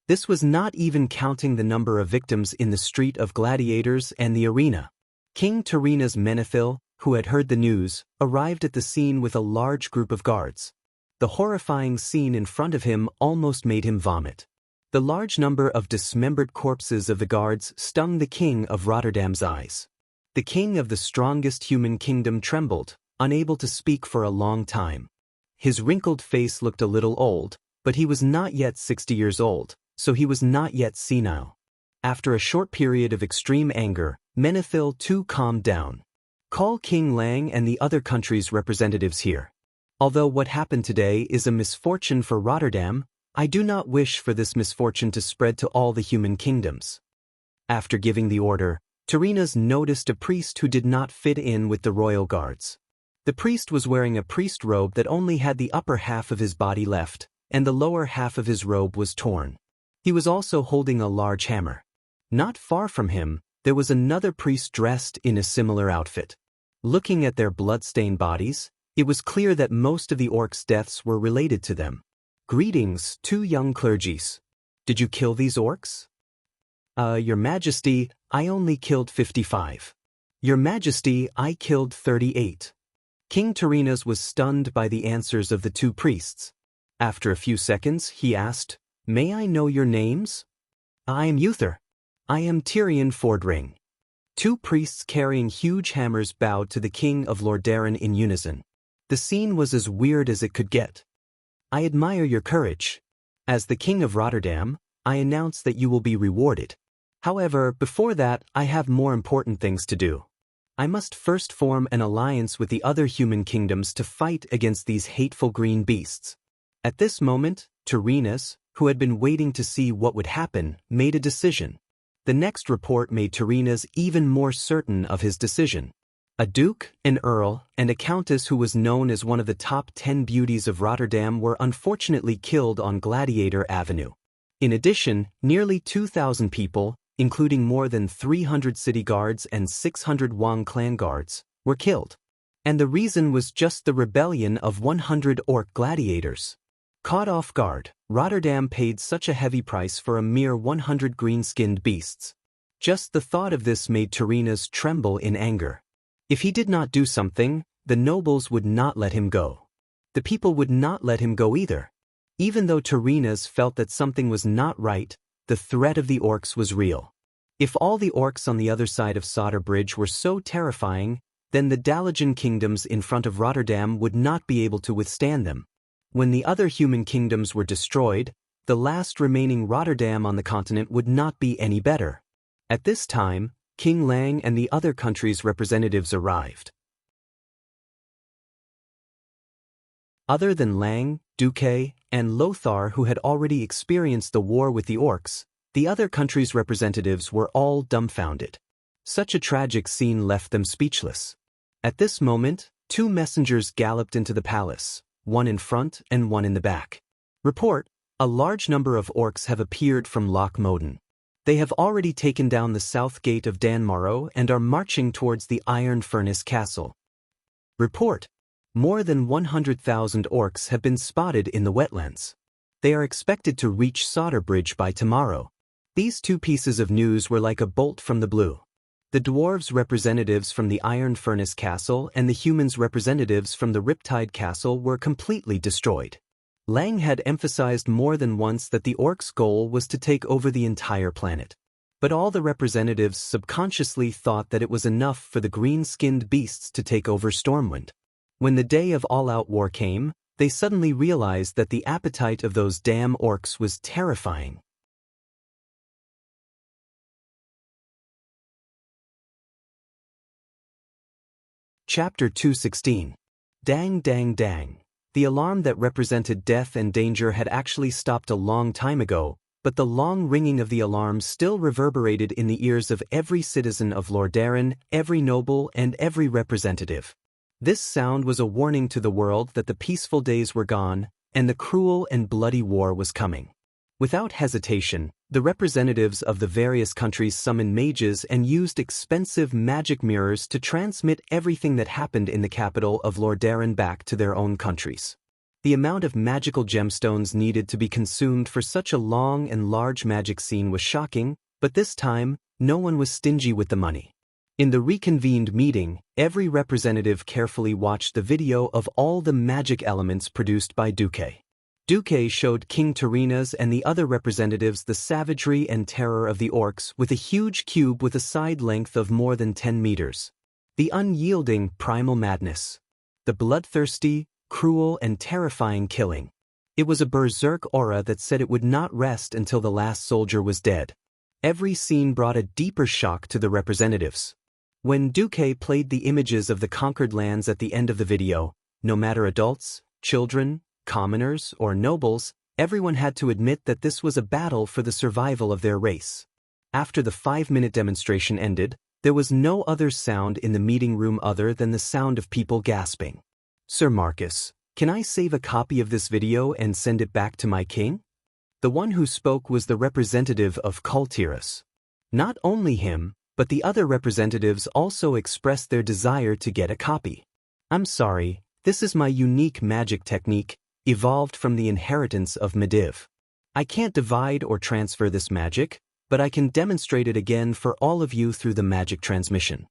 This was not even counting the number of victims in the street of gladiators and the arena. King Tarina's Menethil, who had heard the news, arrived at the scene with a large group of guards. The horrifying scene in front of him almost made him vomit. The large number of dismembered corpses of the guards stung the king of Rotterdam's eyes. The king of the strongest human kingdom trembled, unable to speak for a long time. His wrinkled face looked a little old, but he was not yet 60 years old, so he was not yet senile. After a short period of extreme anger, Menethil too calmed down. Call King Lang and the other countries' representatives here. Although what happened today is a misfortune for Rotterdam, I do not wish for this misfortune to spread to all the human kingdoms. After giving the order, Tarina's noticed a priest who did not fit in with the royal guards. The priest was wearing a priest robe that only had the upper half of his body left, and the lower half of his robe was torn. He was also holding a large hammer. Not far from him, there was another priest dressed in a similar outfit. Looking at their blood-stained bodies, it was clear that most of the orcs' deaths were related to them. Greetings, two young clergies. Did you kill these orcs? Your Majesty, I only killed 55. Your Majesty, I killed 38. King Tyrrhenas was stunned by the answers of the two priests. After a few seconds, he asked, May I know your names? I am Uther. I am Tyrion Fordring. Two priests carrying huge hammers bowed to the king of Lordaeron in unison. The scene was as weird as it could get. I admire your courage. As the king of Rotterdam, I announce that you will be rewarded. However, before that, I have more important things to do. I must first form an alliance with the other human kingdoms to fight against these hateful green beasts. At this moment, Tyrrhenas, who had been waiting to see what would happen, made a decision. The next report made Tyrrhenas even more certain of his decision. A duke, an earl, and a countess who was known as one of the top 10 beauties of Rotterdam were unfortunately killed on Gladiator Avenue. In addition, nearly 2,000 people, including more than 300 city guards and 600 Wang clan guards, were killed. And the reason was just the rebellion of 100 orc gladiators. Caught off guard, Rotterdam paid such a heavy price for a mere 100 green-skinned beasts. Just the thought of this made Tyrrhenas tremble in anger. If he did not do something, the nobles would not let him go. The people would not let him go either. Even though Tyrrhenas felt that something was not right, the threat of the orcs was real. If all the orcs on the other side of Sodder Bridge were so terrifying, then the Dalagan kingdoms in front of Rotterdam would not be able to withstand them. When the other human kingdoms were destroyed, the last remaining Rotterdam on the continent would not be any better. At this time, King Lang and the other countries' representatives arrived. Other than Lang, Duque, and Lothar, who had already experienced the war with the orcs, the other countries' representatives were all dumbfounded. Such a tragic scene left them speechless. At this moment, two messengers galloped into the palace, one in front and one in the back. Report, a large number of orcs have appeared from Loch Moden. They have already taken down the south gate of Danmorrow and are marching towards the Iron Furnace Castle. Report, more than 100,000 orcs have been spotted in the wetlands. They are expected to reach Sodder Bridge by tomorrow. These two pieces of news were like a bolt from the blue. The dwarves' representatives from the Iron Furnace Castle and the humans' representatives from the Riptide Castle were completely destroyed. Lang had emphasized more than once that the orcs' goal was to take over the entire planet. But all the representatives subconsciously thought that it was enough for the green-skinned beasts to take over Stormwind. When the day of all-out war came, they suddenly realized that the appetite of those damn orcs was terrifying. Chapter 216. Dang dang dang. The alarm that represented death and danger had actually stopped a long time ago, but the long ringing of the alarm still reverberated in the ears of every citizen of Lordaeron, every noble and every representative. This sound was a warning to the world that the peaceful days were gone, and the cruel and bloody war was coming. Without hesitation, the representatives of the various countries summoned mages and used expensive magic mirrors to transmit everything that happened in the capital of Lordaeron back to their own countries. The amount of magical gemstones needed to be consumed for such a long and large magic scene was shocking, but this time, no one was stingy with the money. In the reconvened meeting, every representative carefully watched the video of all the magic elements produced by Duque. Duque showed King Tyrrhenas and the other representatives the savagery and terror of the orcs with a huge cube with a side length of more than 10 meters. The unyielding primal madness. The bloodthirsty, cruel and terrifying killing. It was a berserk aura that said it would not rest until the last soldier was dead. Every scene brought a deeper shock to the representatives. When Duque played the images of the conquered lands at the end of the video, no matter adults, children, commoners, or nobles, everyone had to admit that this was a battle for the survival of their race. After the 5-minute demonstration ended, there was no other sound in the meeting room other than the sound of people gasping. Sir Marcus, Can I save a copy of this video and send it back to my king? The one who spoke was the representative of Cultivation. Not only him, but the other representatives also expressed their desire to get a copy. I'm sorry, this is my unique magic technique, evolved from the inheritance of Mediv. I can't divide or transfer this magic, but I can demonstrate it again for all of you through the magic transmission.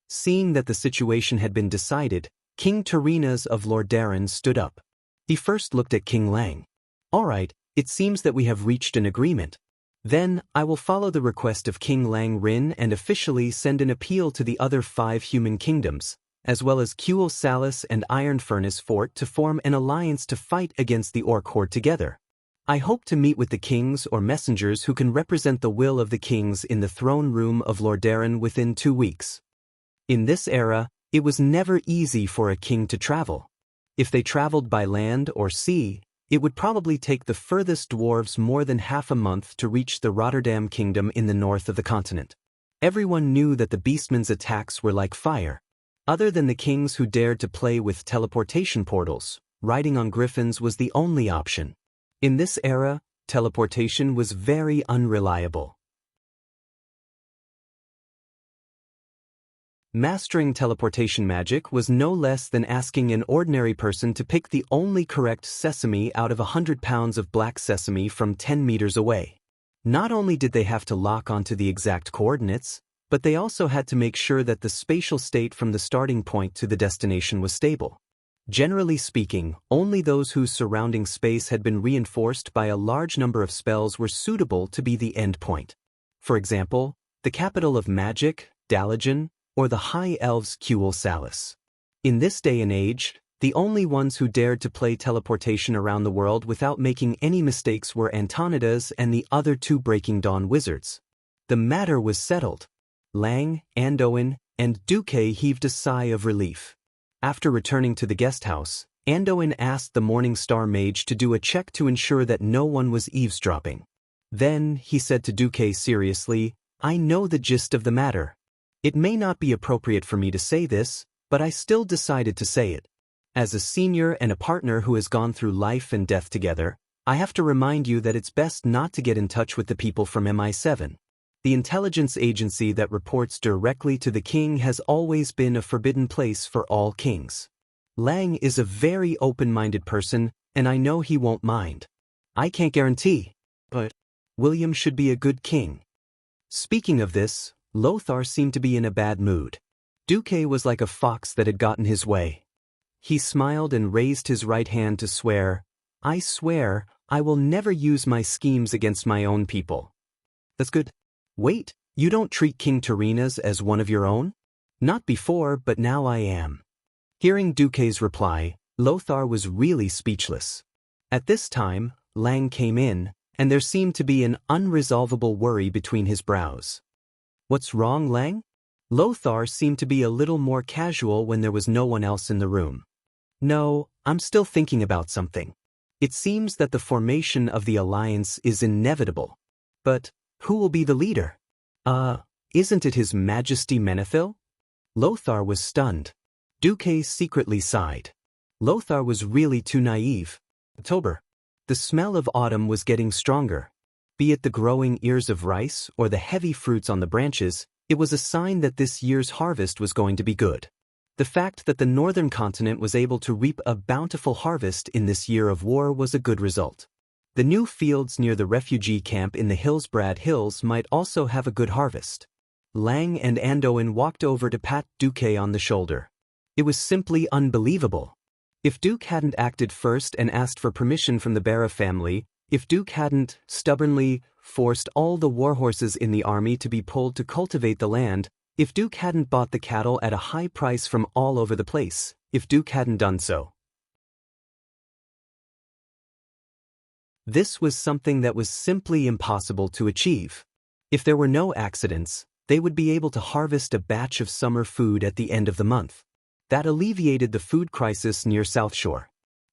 Seeing that the situation had been decided, King Tarinas of Lordaeron stood up. He first looked at King Lang. All right, it seems that we have reached an agreement. Then, I will follow the request of King Lang Rin and officially send an appeal to the other 5 human kingdoms, as well as Kuel Salis and Iron Furnace Fort to form an alliance to fight against the Orc Horde together. I hope to meet with the kings or messengers who can represent the will of the kings in the throne room of Lordaeron within 2 weeks. In this era, it was never easy for a king to travel. If they traveled by land or sea, it would probably take the furthest dwarves more than half a month to reach the Rotterdam kingdom in the north of the continent. Everyone knew that the beastmen's attacks were like fire. Other than the kings who dared to play with teleportation portals, riding on griffins was the only option. In this era, teleportation was very unreliable. Mastering teleportation magic was no less than asking an ordinary person to pick the only correct sesame out of 100 pounds of black sesame from 10 meters away. Not only did they have to lock onto the exact coordinates, but they also had to make sure that the spatial state from the starting point to the destination was stable. Generally speaking, only those whose surrounding space had been reinforced by a large number of spells were suitable to be the end point. For example, the capital of magic, Dalagen, or the High Elves Kuel Salis. In this day and age, the only ones who dared to play teleportation around the world without making any mistakes were Antonidas and the other 2 Breaking Dawn wizards. The matter was settled. Lang, Andoin, and Duque heaved a sigh of relief. After returning to the guest house, Andoin asked the Morning Star Mage to do a check to ensure that no one was eavesdropping. Then, he said to Duque seriously, I know the gist of the matter. It may not be appropriate for me to say this, but I still decided to say it. As a senior and a partner who has gone through life and death together, I have to remind you that it's best not to get in touch with the people from MI7. The intelligence agency that reports directly to the king has always been a forbidden place for all kings. Lang is a very open-minded person, and I know he won't mind. I can't guarantee, but William should be a good king. Speaking of this, Lothar seemed to be in a bad mood. Duque was like a fox that had gotten his way. He smiled and raised his right hand to swear, I swear, I will never use my schemes against my own people. That's good. Wait, you don't treat King Tarinas as one of your own? Not before, but now I am. Hearing Duque's reply, Lothar was really speechless. At this time, Lang came in, and there seemed to be an unresolvable worry between his brows. What's wrong, Lang? Lothar seemed to be a little more casual when there was no one else in the room. No, I'm still thinking about something. It seems that the formation of the alliance is inevitable. But who will be the leader? Isn't it His Majesty Menethil? Lothar was stunned. Duque secretly sighed. Lothar was really too naive. October. The smell of autumn was getting stronger. Be it the growing ears of rice or the heavy fruits on the branches, it was a sign that this year's harvest was going to be good. The fact that the northern continent was able to reap a bountiful harvest in this year of war was a good result. The new fields near the refugee camp in the Hillsbrad Hills might also have a good harvest. Lang and Andoin walked over to pat Duque on the shoulder. It was simply unbelievable. If Duke hadn't acted first and asked for permission from the Barra family, if Duke hadn't stubbornly forced all the warhorses in the army to be pulled to cultivate the land, if Duke hadn't bought the cattle at a high price from all over the place, if Duke hadn't done so. This was something that was simply impossible to achieve. If there were no accidents, they would be able to harvest a batch of summer food at the end of the month. That alleviated the food crisis near South Shore.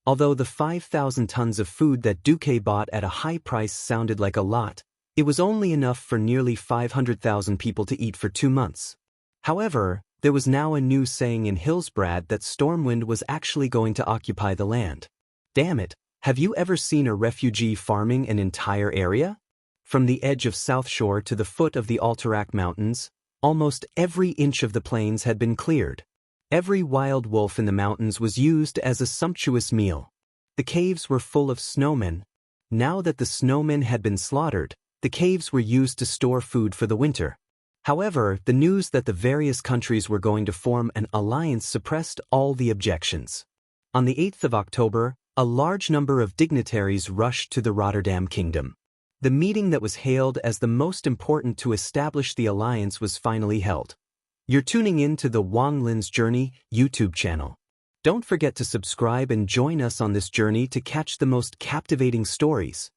Although the 5,000 tons of food that Duque bought at a high price sounded like a lot, it was only enough for nearly 500,000 people to eat for 2 months. However, There was now a news saying in Hillsbrad that Stormwind was actually going to occupy the land. Damn it, have you ever seen a refugee farming an entire area? From the edge of South Shore to the foot of the Alterac Mountains, almost every inch of the plains had been cleared. Every wild wolf in the mountains was used as a sumptuous meal. The caves were full of snowmen. Now that the snowmen had been slaughtered, the caves were used to store food for the winter. However, the news that the various countries were going to form an alliance suppressed all the objections. On the 8th of October, a large number of dignitaries rushed to the Rotterdam Kingdom. The meeting that was hailed as the most important to establish the alliance was finally held. You're tuning in to the Wang Lin's Journey YouTube channel. Don't forget to subscribe and join us on this journey to catch the most captivating stories.